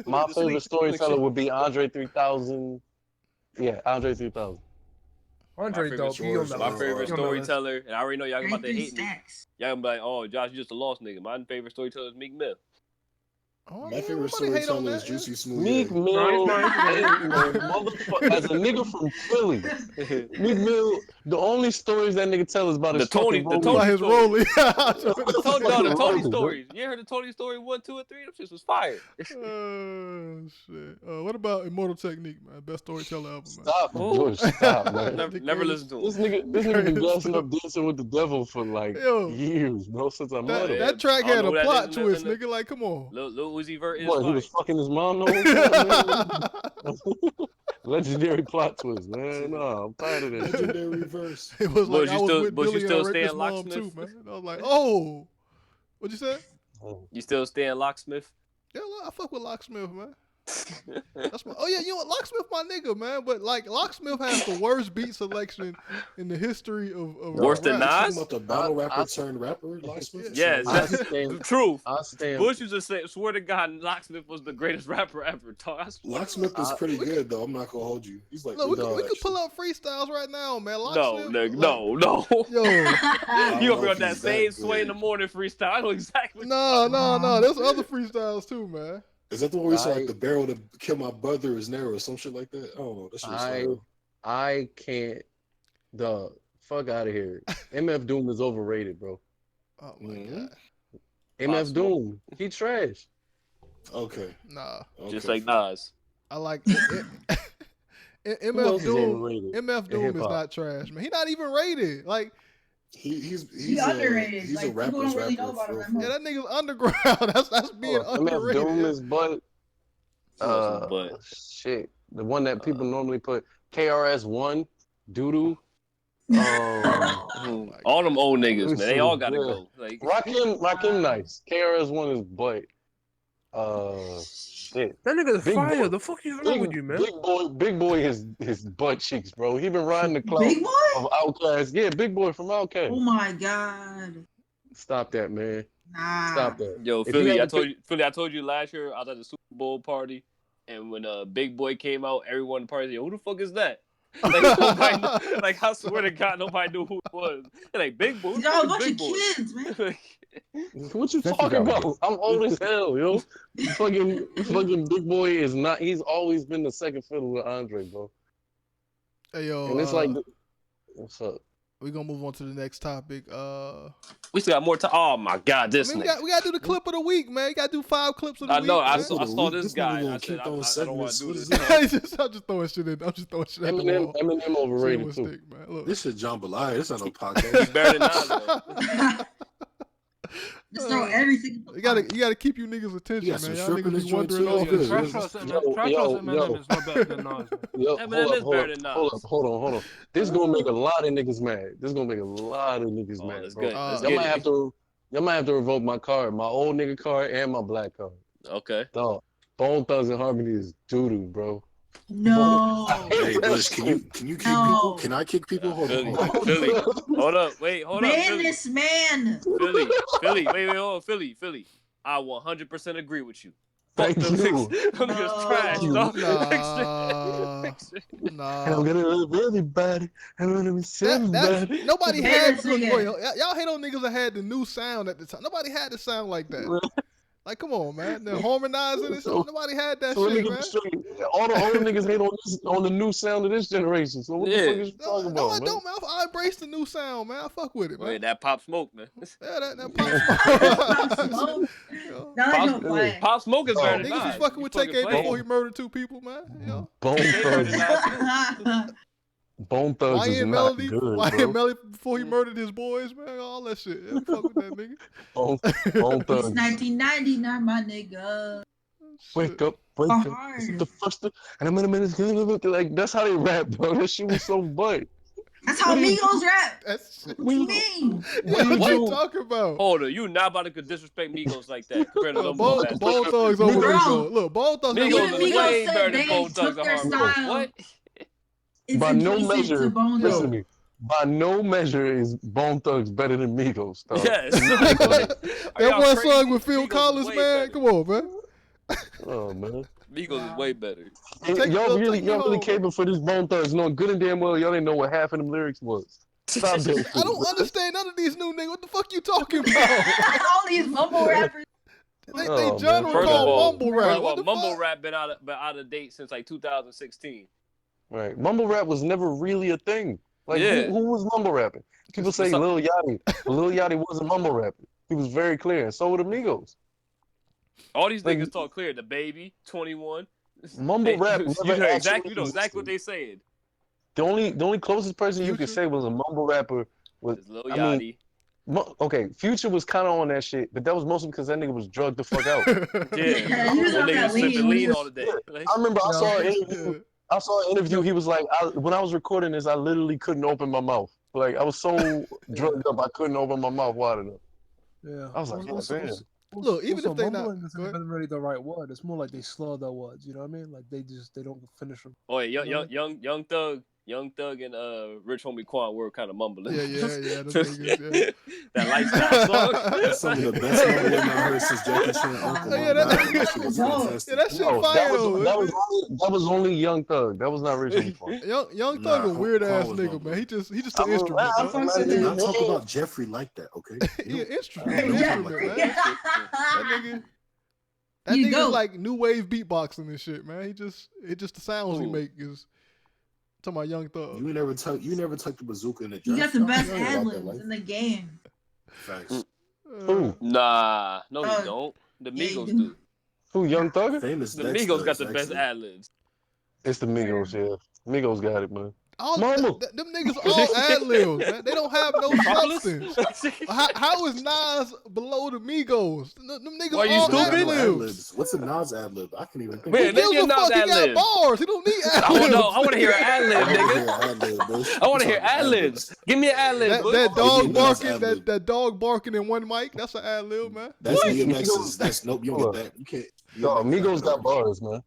My favorite storyteller would be Andre 3000. Yeah, Andre 3000. Andre dope. My favorite storyteller, and I already know y'all about to hate me. Y'all gonna be like, "Oh, Josh, you just a lost nigga." My favorite storyteller is Meek Mill. Oh, my favorite storyteller is Juicy Smooth. Meek Mill, as a nigga from Philly, Meek Mill, the only stories that nigga tell is about his Tony Rollie. The Tony stories. You heard the Tony story 1, 2, and 3? Them shit was fire. Oh shit. What about Immortal Technique, man? Best storyteller ever, man. Stop, Bush. Stop, man. Never listened to him. This nigga been gassing up Dancing with the Devil for like years, bro. Since I met him. That track had a plot twist, nigga. Like, come on. Lil Uzi Vert is what, he was fucking his mom the whole time? Legendary plot twist, man. No, I'm tired of this. Legendary verse. It was like I was with But Billy you still and I stay raped his in mom Locksmith? too, man. I was like, oh, what'd you say? You still stay in Locksmith? Yeah, I fuck with Locksmith, man. That's my. Oh yeah, you know what? Locksmith, my nigga, man. But like, Locksmith has the worst beat selection in the history of worse than Nas. The battle rapper turned rapper, Locksmith. Yes, that's the truth. I Bush used to say, "Swear to God, Locksmith was the greatest rapper ever." Locksmith is pretty good though. I'm not gonna hold you. He's like, no, we could pull up freestyles right now, man. No, Locksmith, nigga, no. Yo, you gonna be on that same Sway in the Morning freestyle? I know exactly. No. There's other freestyles too, man. Is that the one where he's like the barrel to kill my brother is narrow or some shit like that? I don't know. That shit I can't. The fuck out of here. MF Doom is overrated, bro. Oh my god. MF Doom, he trash. Okay. Nah. Just like Nas. I like MF Doom. MF Doom is not trash, man. He not even rated. Like He's underrated. He's Like, a rapper's people don't really know rapper. about him. Yeah, that nigga's underground. that's being underrated. Doom his butt. But Shit. The one that people normally put KRS-One, Doodoo. all them old niggas, man, they all gotta go. Like Rakim nice. KRS-One is butt. Shit. That nigga's Big fire. Boy. The fuck is wrong with you, man? Big Boy his butt cheeks, bro. He been riding the clout Big Boy? of Outkast. Yeah, Big Boy from Outkast. Oh my god. Stop that, man. Nah. Stop that. Yo, If you Philly, had to I told you last year I was at the Super Bowl party, and when Big Boy came out, everyone in the party said, "Who the fuck is that?" Like I swear to God, nobody knew who it was. They're like, Big Boy, Y'all a bunch Big of Boy. kids, man. What you talking about? I'm old as hell, yo. fucking Big Boy is not. He's always been the second fiddle with Andre, bro. Hey yo, and it's like, what's up? We're gonna move on to the next topic. We still got more time. Oh my God, this we nigga. gotta do the clip of the week, man. You gotta do 5 clips of the week. I know. I man. saw this guy. I said, I don't want to do this. I'm just throwing shit in. I'm just throwing shit at the wall. Eminem overrated too. Man. Look. This is John Belaya. This ain't no podcast. He's better than Nas. Just throw everything. You gotta keep you niggas' attention, got man. some Y'all shrimp in niggas this be joint, wondering too. off. That's good. Eminem is not better than Nas. Hold on. This gonna make a lot of niggas mad. Mad, that's bro. good. Y'all might have to revoke my card, my old nigga card and my black card. Okay. Dog, Bone Thugs and Harmony is doo-doo, bro. No. Hey, Bush, can you kick people? Can I kick people? Hold on. Philly. Hold up. Wait. Hold up. Man, this man. Philly. Wait. Hold on. Philly. I 100% agree with you. Thank you. Them niggas trash, dog. Nah. And I'm gonna love everybody. I'm gonna miss everybody. Nobody had. Y'all hate on niggas that had the new sound at the time. Nobody had the sound like that. Like, come on, man. They're harmonizing and shit. Nobody had that shit, man. All the old niggas hate on the new sound of this generation. So what the fuck is you talking about, No, I man? don't, man. I embrace the new sound, man. I fuck with it, man. Wait, that Pop Smoke, man. Yeah, that Pop Smoke. Pop Smoke is better than niggas was fucking with TK before he murdered 2 people, man. You know? Bone Thugs is not good, bro. YN Melody before he murdered his boys, man. All that shit. Yeah, fuck with that nigga. Bone Thugs. It's 1999, my nigga. Wake up. This is the first thing. And I'm in a minute. Like, that's how they rap, bro. That shit was so butt. That's how Migos rap. What you mean? What you talking about? Hold on, you not about to disrespect Migos like that compared to them Bone Thugs over Migos. Look, Bone Thugs over Migos is way better than they Bone Thugs took and their Harmony. style. What? By no measure, Bone listen to Thugs. me. By no measure is Bone Thugs better than Migos, dog. Yes. That one song with Phil Collins, man. Come on, man. Oh, man. Migos is way better. Y'all really caping for this Bone Thugs, knowing good and damn well y'all didn't know what half of them lyrics was. Stop that. I don't understand none of these new niggas. What the fuck you talking about? All these mumble rappers. They genre called mumble rap. What the mumble fuck? rap been out of date since like 2016. Right. Mumble rap was never really a thing. Like, Yeah. who was mumble rapping? People say Lil Yachty. But Lil Yachty wasn't mumble rapping. He was very clear, and so were the Migos. All these niggas talk clear. The Baby, 21. Mumble rap. You know exactly what they saying. The only closest person you could say was a mumble rapper was Lil Yachty. Okay, Future was kind of on that shit, but that was mostly because that nigga was drugged the fuck out. Yeah, that nigga was sipping lean all the day. I remember I saw an interview. He was like, when I was recording this, I literally couldn't open my mouth. Like, I was so drugged up, I couldn't open my mouth wide enough. Yeah. I was like, damn. Look, even if they mumbling not isn't really the right word. It's more like they slur their words. You know what I mean? Like they don't finish them. Oh yeah, Young Thug and Rich Homie Quan were kind of mumbling. Yeah. Niggas, that lifestyle song. That's some of the best mumbling I heard since Jackie Chan Uncle. That shit fire though. That was only Young Thug. That was not Rich Homie Quan. Young Thug a weird ass nigga, man. He just an instrument. I'm talking about Jeffrey like that, okay? He an instrument, man. That nigga's like new wave beatboxing and shit, man. It just the sounds he make is talking about Young Thug. You never took the bazooka in the You dress. got the best ad-libs in the game. Facts. Nah, no, you don't. The Migos do. Who, Young Thug? Famous the Migos got the best ad-libs. It's the Migos, yeah. Migos got it, man. All them niggas all ad-libs, man. They don't have no substance. How is Nas below the Migos? Them niggas Are you all stupid? ad-libs. What's a Nas ad-lib? I can't even think. Man, Who gives a fuck? He got ad-lib. bars. He don't need ad-libs. I want to hear an ad-lib, nigga. I want to hear ad-libs. Give me an ad-lib. That dog barking, that dog barking in one mic, that's an ad-lib, man. That's DMX's. That's nope. You don't get that. You can't. Yo, Migos got bars, man.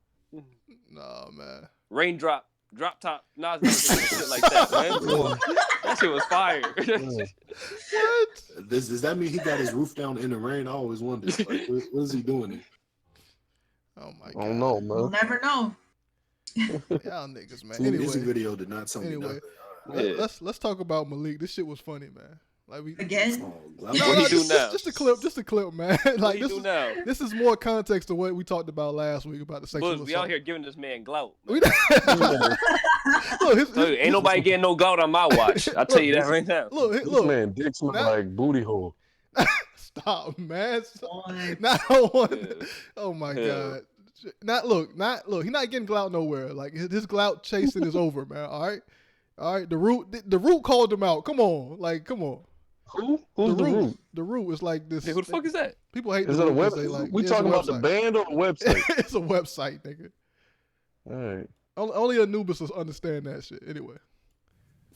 Nah, man. Raindrop. Drop top, Nas never did shit like that, man. That shit was fire. What? Does that mean he got his roof down in the rain? I always wondered. Like, what is he doing there? Oh my god. I don't know, man. We'll never know. Y'all niggas, man. The Anyway, music video did not tell me nothing. let's talk about Malik. This shit was funny, man. Like again. What he do now? Just a clip, man. Like What he do now? This is more context to what we talked about last week about the sexual Look, assault. we out here giving this man glout. Look, Ain't nobody getting no glout on my watch. I'll tell you that right now. This man dick smell like booty hole. Stop, man. Not one. Oh my god. Not look. He's not getting glout nowhere. Like his glout chasing is over, man. All right. The root called him out. Come on, come on. Who's the root? The root is like this. Hey, who the fuck is that? People hate. Is the it a root 'cause website? they like. We talking about the band or the website? It's a website, nigga. All right. Only Anubis will understand that shit. Anyway.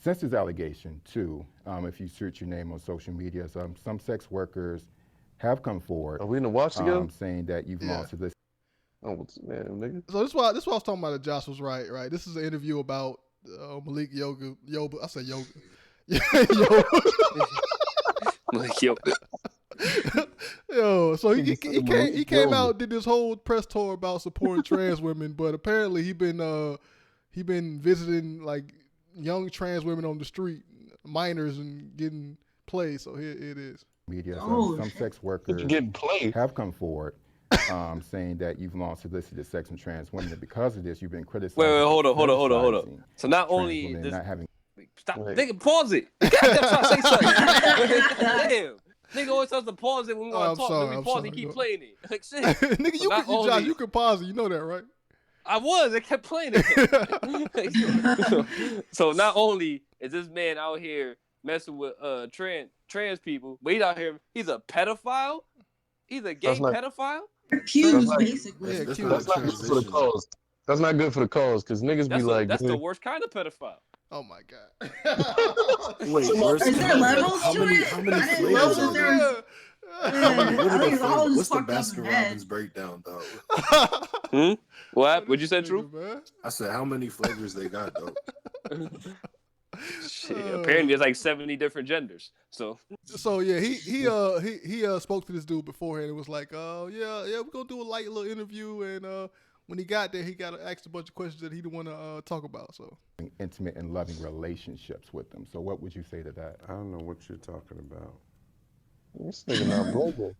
Since this allegation, too, if you search your name on social media, some sex workers have come forward. Are we in the watch together? Saying that you've lost this. Oh, man, nigga. So this is why I was talking about that Josh was right. This is an interview about Malik Yoba. I say yoga. Malik Yoba. Yo, so he came out, did this whole press tour about supporting trans women, but apparently he been visiting like young trans women on the street, minors, and getting played. So here it is. Media. Some sex workers have come forward saying that you've launched solicited sex from trans women. And because of this, you've been criticized. Wait, hold on. So not only this, not having. Stop, nigga, pause it. You gotta try to say something. Damn. Nigga always tells us to pause it when we want to talk. Then we pause and keep playing it. Like shit. Nigga, Josh, you can pause it. You know that, right? I was. I kept playing it. So not only is this man out here messing with trans people, but he's out here. He's a pedophile. He's a gay pedophile. Accused, basically. That's not good for the cause. That's not good for the cause, because niggas be like, that's the worst kind of pedophile. Oh my god. Wait, is there levels to it? How many flavors are there? What's the Baskin Robbins breakdown, though? What? What'd you say, True? I said, how many flavors they got, though? Shit, apparently there's like 70 different genders. So yeah, he spoke to this dude beforehand and was like, yeah, we're gonna do a light little interview, and when he got there, he got asked a bunch of questions that he didn't want to talk about. So intimate and loving relationships with them. So what would you say to that? I don't know what you're talking about. This nigga not broken.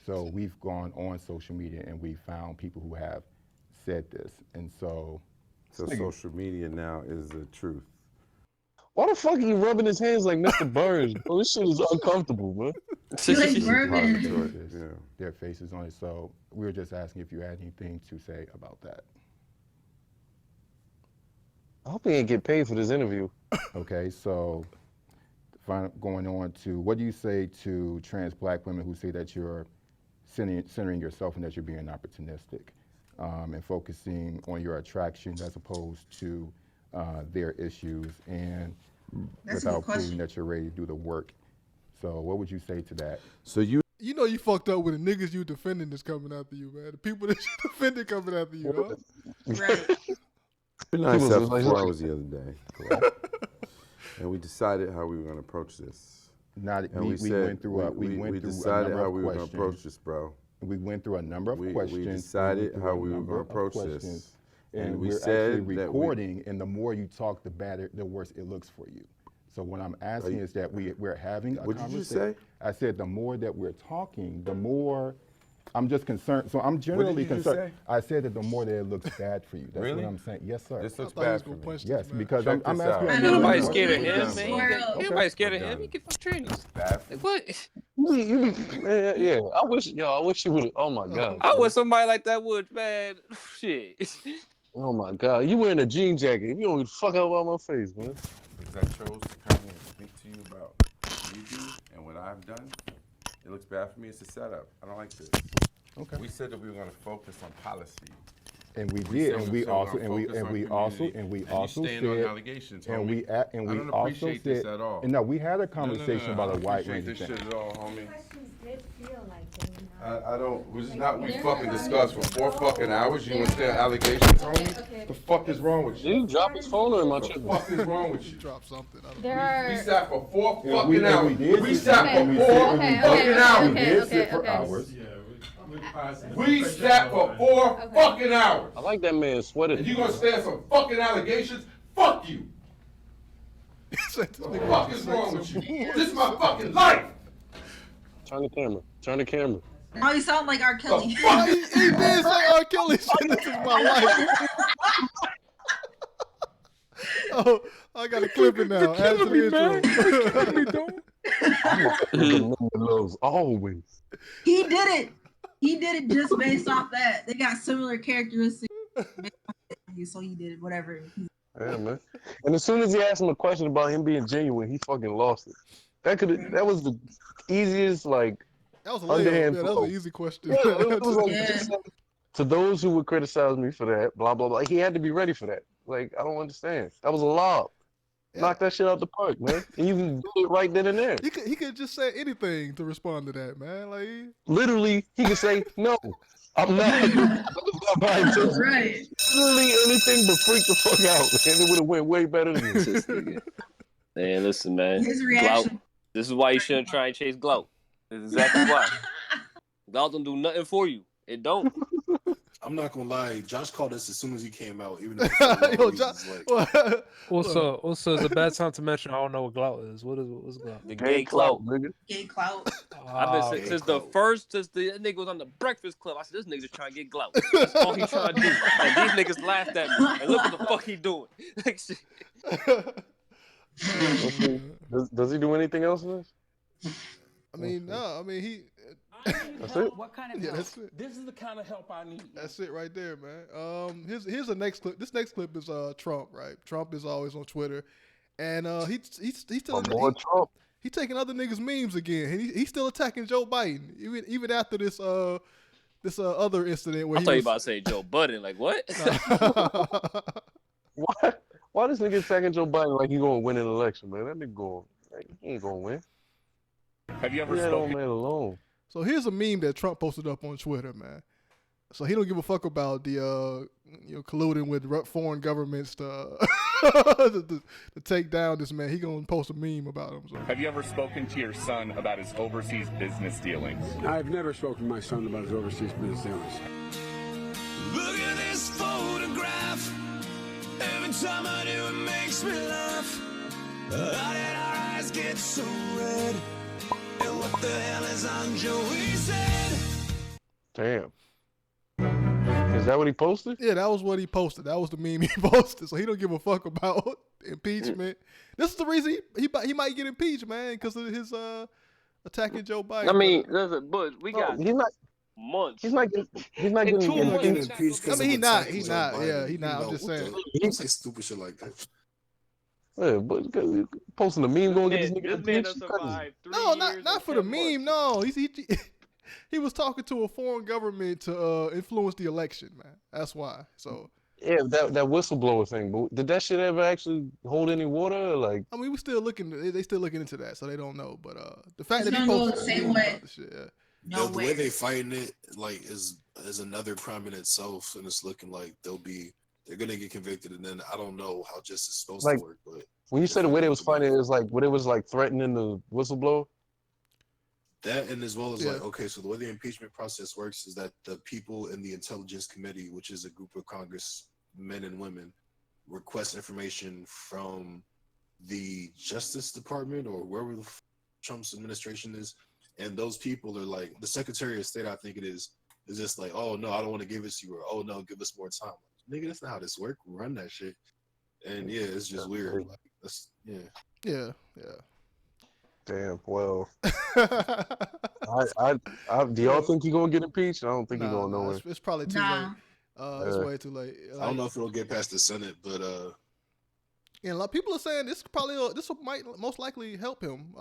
So we've gone on social media and we found people who have said this, and so social media now is the truth. Why the fuck are you rubbing his hands like Mr. Burns? Bro, this shit is uncomfortable, man. Their faces on it. So we were just asking if you had anything to say about that. I hope he ain't get paid for this interview. Okay, so going on to, what do you say to trans black women who say that you're centering yourself and that you're being opportunistic and focusing on your attractions as opposed to their issues and without proving that you're ready to do the work? So what would you say to that? So you know you fucked up with the niggas you defending is coming after you, man. The people that you defended coming after you, huh? Right. I sat for 4 hours the other day, and we decided how we were going to approach this. We went through decided how we were going to approach this, bro. We went through a number of questions. We decided how we were going to approach this. And we said that recording, and the more you talk, the better, the worse it looks for you. So what I'm asking is that we're having a conversation. What did you say? I said the more that we're talking, the more I'm just concerned. So I'm generally concerned. I said that the more that it looks bad for you. That's what I'm saying. Yes, sir. This looks bad for me. Yes, because I'm asking. Nobody's scared of him, man. Everybody's scared of him. He can fuck trannies. Like, what? Yeah, I wish you would. Oh my god. I wish somebody like that would, man. Shit. Oh my God, you wearing a jean jacket? You don't fuck out about my face, man. Because I chose to come here and speak to you about what you do and what I've done. It looks bad for me. It's a setup. I don't like this. Okay. We said that we were going to focus on policy. And we did, and we also said, on allegations, and homie. we also said, this at all. and no, we had a conversation about a wide range of this things. shit at all, homie. I don't. This is not what we fucking discussed for 4 fucking hours. You understand allegations, homie? The fuck is wrong with you? Did you drop his phone or am I tripping? What the fuck is wrong with you? Drop something. We sat for 4 fucking hours. We sat for 4 Okay, fucking hours. okay, okay, okay. We sat for 4 fucking hours. I like that man sweater. And you gonna stand some fucking allegations? Fuck you. What the fuck is wrong with you? This is my fucking life. Turn the camera. Turn the camera. Now you sound like R. Kelly. He did say R. Kelly. This is my life. Oh, I got to clip it now. Add to the intro. Loves always. He did it. He did it just based off that. They got similar characteristics. So he did it, whatever. Yeah, man. And as soon as he asked him a question about him being genuine, he fucking lost it. That was the easiest, like, that was a underhand. Yeah, that was an easy question. Yeah, it was like, just like, to those who would criticize me for that, blah blah blah. He had to be ready for that. Like, I don't understand. That was a lob. Yeah. Knock that shit out the park, man. And you can do it right then and there. He could just say anything to respond to that, man. Like, literally, he could say, "No, I'm not." That was not my intention. Right. Literally anything but freak the fuck out, and it would have went way better than this. Man, listen, man. His reaction. Glout. This is why you shouldn't try and chase Glout. This is exactly why. Glout don't do nothing for you. It don't. I'm not gonna lie, Josh called us as soon as he came out. Even though Also, it's a bad time to mention I don't know what Glout is. What's Glout? The gay clout. Gay clout. I've been since the nigga was on the Breakfast Club. I said, this nigga just trying to get Glout. That's all he trying to do. And these niggas laughed at me. And look what the fuck he doing. Does he do anything else in this? I mean, no. I mean, he. That's it. What kind of Yeah, help? that's it. This is the kind of help I need. That's it right there, man. Here's the next clip. This next clip is Trump, right? Trump is always on Twitter, and he's still Trump. He taking other niggas' memes again, and he's still attacking Joe Biden even after this other incident where I thought you about to say Joe Budden. Like what? Why this nigga attacking Joe Biden like he gonna win an election, man? That nigga going, he ain't gonna win. Have you ever Leave that old spoken? man alone. So here's a meme that Trump posted up on Twitter, man. So he don't give a fuck about the colluding with foreign governments to take down this man. He gonna post a meme about him. So. Have you ever spoken to your son about his overseas business dealings? I've never spoken to my son about his overseas business dealings. Look at this photograph. Every time I do, it makes me laugh. How did our eyes get so red? And what the hell is on Joey's head? Damn. Is that what he posted? Yeah, that was what he posted. That was the meme he posted. So he don't give a fuck about impeachment. This is the reason he might get impeached, man, because of his attacking Joe Biden. I mean, listen, but we got months. He's not getting impeached. I mean, he's not. Yeah, he's not. I'm just saying. He say stupid shit like that. Yeah, but posting a meme gonna get this nigga This man impeached? done survived 3 No, years not for the meme. No, he was talking to a foreign government to influence the election, man. That's why. So Yeah, that whistleblower thing. But did that shit ever actually hold any water? Or like, I mean, they still looking into that, so they don't know. But the fact It's that he gonna go posted the same way. the shit, yeah. No the way they fighting it, like, is another crime in itself, and it's looking like they're gonna get convicted, and then I don't know how justice is supposed Like, to work. But when you said the way they was fighting, it was like what it was like threatening the whistleblower. that, and as well as Yeah. like, okay, so the way the impeachment process works is that the people in the Intelligence Committee, which is a group of Congress men and women, request information from the Justice Department or wherever Trump's administration is, and those people are like, the Secretary of State, I think it is just like, oh no, I don't want to give it to you, or oh no, give us more time. Nigga, that's not how this works. Run that shit. And yeah, it's just weird. Like, that's Yeah. Damn. Well, do y'all think he gonna get impeached? I don't think he going nowhere. It's probably too Nah. It's way too late. I don't know if it'll get past the Senate, but and a lot of people are saying this might most likely help him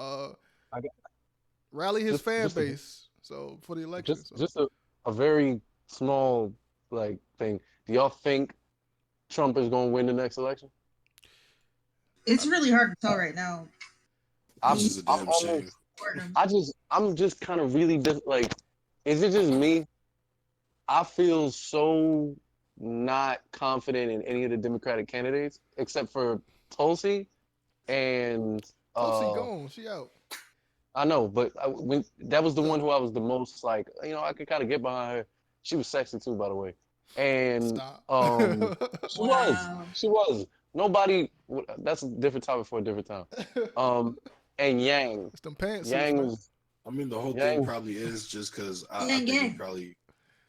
rally his fan base. So for the election, just a very small thing. Do y'all think Trump is going to win the next election? It's really hard to tell right now. I'm just kind of really is it just me? I feel so not confident in any of the Democratic candidates except for Tulsi and Tulsi gone, she out. I know, but when that was the one who I was the most I could kind of get behind her. She was sexy too, by the way. And she was. Nobody. That's a different topic for a different time. And Yang. It's them pants. Yang was. I mean, the whole thing probably is just because I think he probably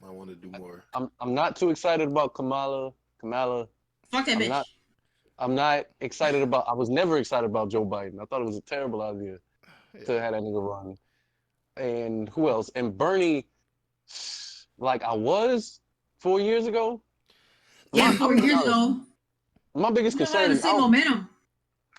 might want to do more. I'm not too excited about Kamala. Fuck that bitch. I'm not excited about. I was never excited about Joe Biden. I thought it was a terrible idea to have that nigga run. And who else? And Bernie, like I was 4 years ago. Yeah, 4 years ago. My biggest concern is the same momentum.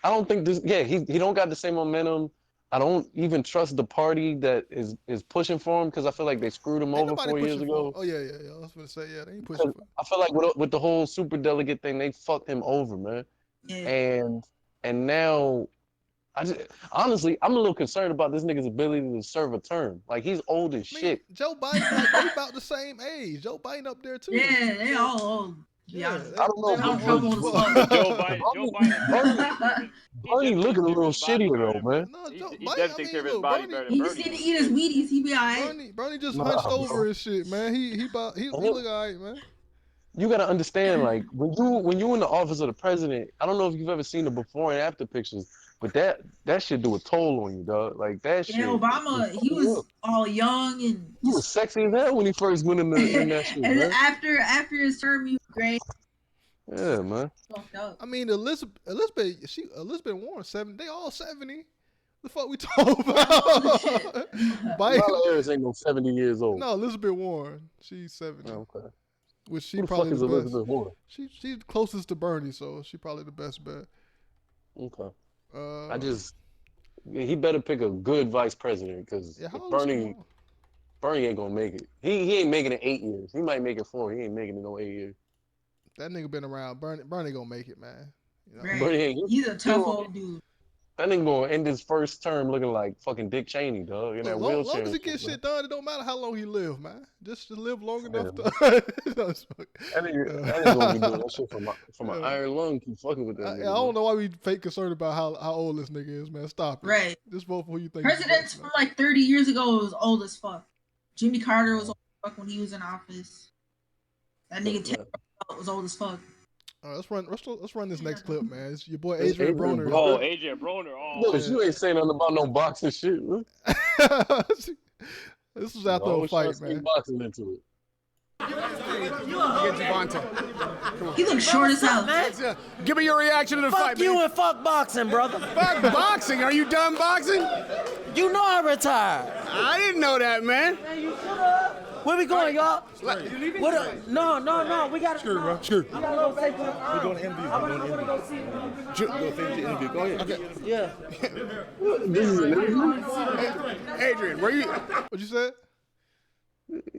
I don't think this. Yeah, he don't got the same momentum. I don't even trust the party that is pushing for him because I feel like they screwed him over 4 years ago. Oh yeah. I was gonna say they ain't pushing for him. I feel like with the whole super delegate thing, they fucked him over, man. Yeah. And now, honestly, I'm a little concerned about this nigga's ability to serve a term. Like he's old as shit. Joe Biden, they about the same age. Joe Biden up there too. Yeah, they all old. Yeah, I don't know. Joe Biden. Bernie looking a little shittier though, man. No, he does take care of his body better than He Bernie. just need to eat his Wheaties. He be alright. Bernie just hunched over his shit, man. He look alright, man. You gotta understand, like when you in the office of the president, I don't know if you've ever seen the before and after pictures, but that shit do a toll on you, dog. Like that shit. Yeah, Obama, he was all young and he was sexy as hell when he first went in that shit. And man. after his term, he was great. Yeah, man. I mean, Elizabeth Warren 70. They all 70. The fuck we talking about? Kamala Harris ain't no 70 years old. No, Elizabeth Warren, she's 70. Okay. Which she Who the probably fuck is the best. Elizabeth Warren? She's closest to Bernie, so she probably the best bet. Okay. He better pick a good vice president because Bernie ain't gonna make it. He ain't making it 8 years. He might make it 4. He ain't making it no 8 years. That nigga been around. Bernie gonna make it, man. You know? Right. Bernie He's a tough old dude. That nigga gonna end his first term looking like fucking Dick Cheney, dog, in that wheelchair. As long as he gets shit done, it don't matter how long he live, man. Just live long enough to. That nigga gonna be doing that shit from an iron lung. Keep fucking with that nigga. I don't know why we fake concerned about how old this nigga is, man. Stop it. Right. Just vote for who you think. Presidents from like 30 years ago was old as fuck. Jimmy Carter was old as fuck when he was in office. That nigga Ted was old as fuck. All right, let's run this next clip, man. It's your boy Adrian Broner. Oh, Adrian Broner. Oh, no, you ain't saying nothing about no boxing shit, man. This was after a fight, man. Boxing into it. He looks short as hell. Give me your reaction to the fight, Fuck you and fuck boxing, brother. Fuck boxing? Are you done boxing? You know I retired. I didn't know that, man. Where we going, y'all? No. We got to. Screw, bro. Screw. We got to go say for We're going to interview. I want to go see. Go finish the interview. Go ahead. Okay. Yeah. This is an interview? Adrian, where you? What you said?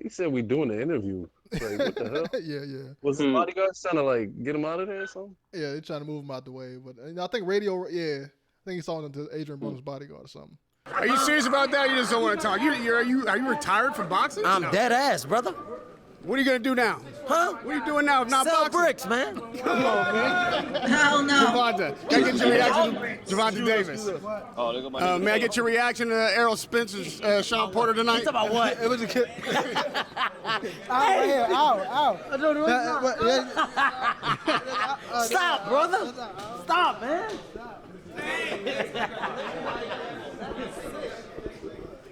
He said we doing the interview. Like, what the hell? Yeah. Was the bodyguards trying to like get him out of there or something? Yeah, they're trying to move him out the way. But I think radio. Yeah, I think he's talking to Adrian Broner's bodyguard or something. Are you serious about that? You just don't want to talk. Are you retired from boxing? I'm dead ass, brother. What are you gonna do now? Huh? What are you doing now if not Sell boxing? bricks, man. Come on, man. Hell no. Javante, can I get your reaction to Javante Davis? Oh, look at my May I get your reaction to Errol Spencer's Sean Porter tonight? You talking about what? It was a kid. Ow. Stop, brother. Stop, man.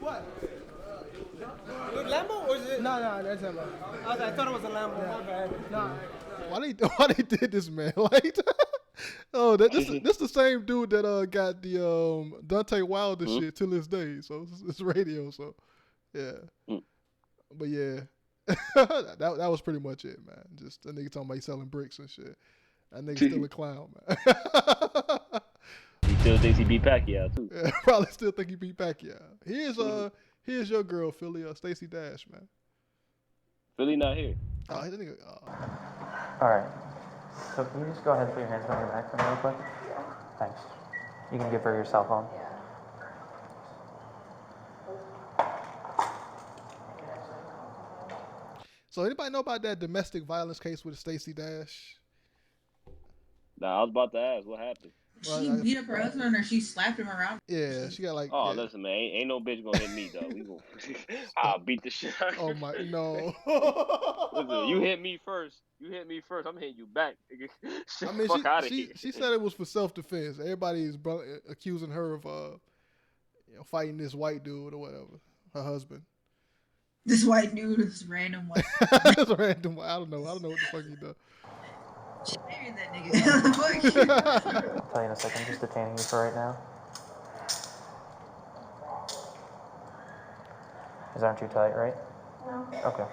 What? Lambo or is it? No, that's Lambo. I thought it was a Lambo. My bad. No. Why they did this, man? Like, this the same dude that got the Dante Wilder shit till this day. So it's radio. So yeah, but yeah, that was pretty much it, man. Just a nigga talking about he selling bricks and shit. That nigga still a clown, man. He still thinks he beat Pacquiao too. Yeah, probably still think he beat Pacquiao. Here's your girl, Philly, Stacey Dash, man. Philly not here. Oh, that nigga. All right. So can you just go ahead and put your hands on your back for me real quick? Thanks. You can give her your cell phone. So anybody know about that domestic violence case with Stacey Dash? Nah, I was about to ask what happened. She beat up her husband or she slapped him around? Yeah, she got like. Oh, yeah. listen, man, ain't no bitch gonna hit me though. We gonna, I'll beat the shit out of you. Oh my, no. Listen, you hit me first. I'm hitting you back. I mean, fuck out of here. she said it was for self-defense. Everybody is accusing her of, fighting this white dude or whatever, her husband. This white dude, this random white. This random. I don't know what the fuck he does. She married that nigga. I'll tell you in a second. I'm just detaining you for right now. These aren't too tight, right? No. Okay.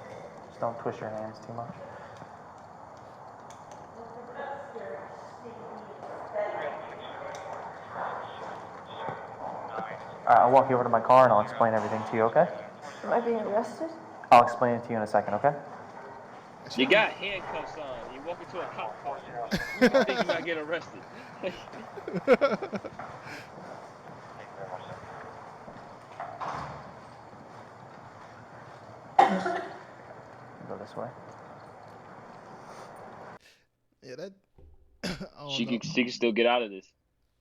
Just don't twist your hands too much. Alright, I'll walk you over to my car and I'll explain everything to you, okay? Am I being arrested? I'll explain it to you in a second, okay? You got handcuffs on. You walk into a cop car. You think you might get arrested. Go this way. Yeah, that. She can still get out of this.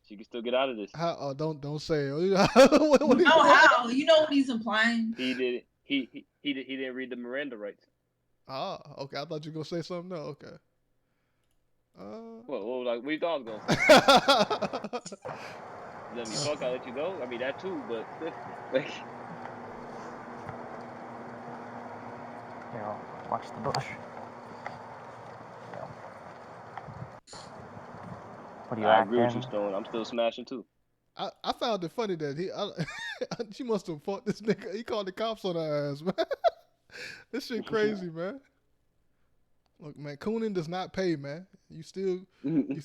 She can still get out of this. How? Oh, don't say it. No, how? You know what he's implying. He did it. He didn't read the Miranda rights. Ah, okay. I thought you were gonna say something. No, okay. Well, like what you thought I was gonna say? Let me fuck. I'll let you go. I mean that too, but like. You know, watch the bush. What are you I agree with acting? you, Stone. I'm still smashing too. I found it funny that she must have fought this nigga. He called the cops on her ass, man. This shit crazy, man. Look, man, Coonan does not pay, man. You still you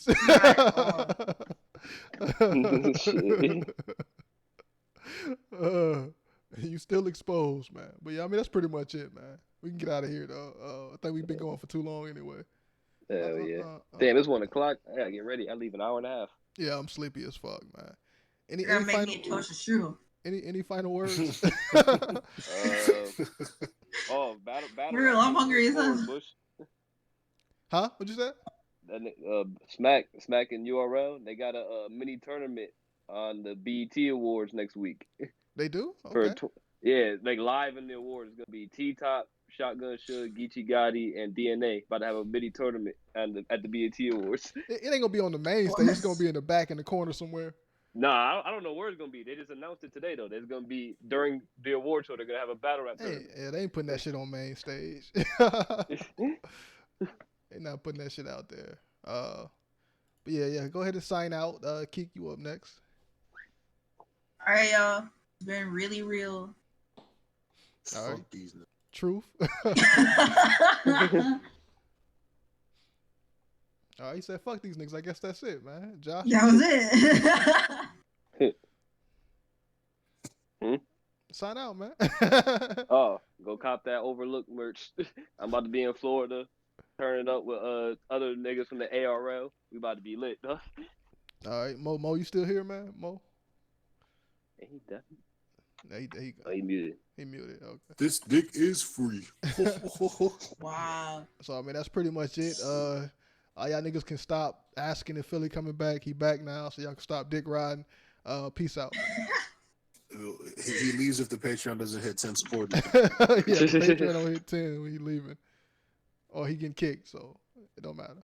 still exposed, man. But yeah, I mean that's pretty much it, man. We can get out of here though. I think we've been going for too long anyway. Hell yeah. Damn, it's 1 o'clock. I gotta get ready. I leave an hour and a half. Yeah, I'm sleepy as fuck, man. Any final words? Battle. Real, I'm hungry as hell. Huh? What'd you say? Smack and URL. They got a mini tournament on the BET Awards next week. They do? Okay. Yeah, like live in the awards. It's gonna be T-Top, Shotgun Suge, Geechee Gotti, and DNA about to have a mini tournament at the BET Awards. It ain't gonna be on the main stage. It's gonna be in the back in the corner somewhere. Nah, I don't know where it's gonna be. They just announced it today though. There's gonna be during the award show. They're gonna have a battle rap tournament. Yeah, they ain't putting that shit on main stage. They not putting that shit out there. But yeah. Go ahead and sign out. Keek, you up next. All right, y'all. It's been really real. All right. Truth. All right, he said, "Fuck these niggas." I guess that's it, man. Josh. That was it. Sign out, man. Oh, go cop that Overlook merch. I'm about to be in Florida, turning up with other niggas from the ARL. We about to be lit, huh? All right, Mo, you still here, man? Mo. Yeah, he definitely. He muted. He muted. Okay. This dick is free. Wow. So I mean that's pretty much it. All y'all niggas can stop asking if Philly coming back. He back now, so y'all can stop dick riding. Peace out. He leaves if the Patreon doesn't hit 10 supporters. Yeah, the Patreon don't hit 10 when he leaving, or he getting kicked. So it don't matter.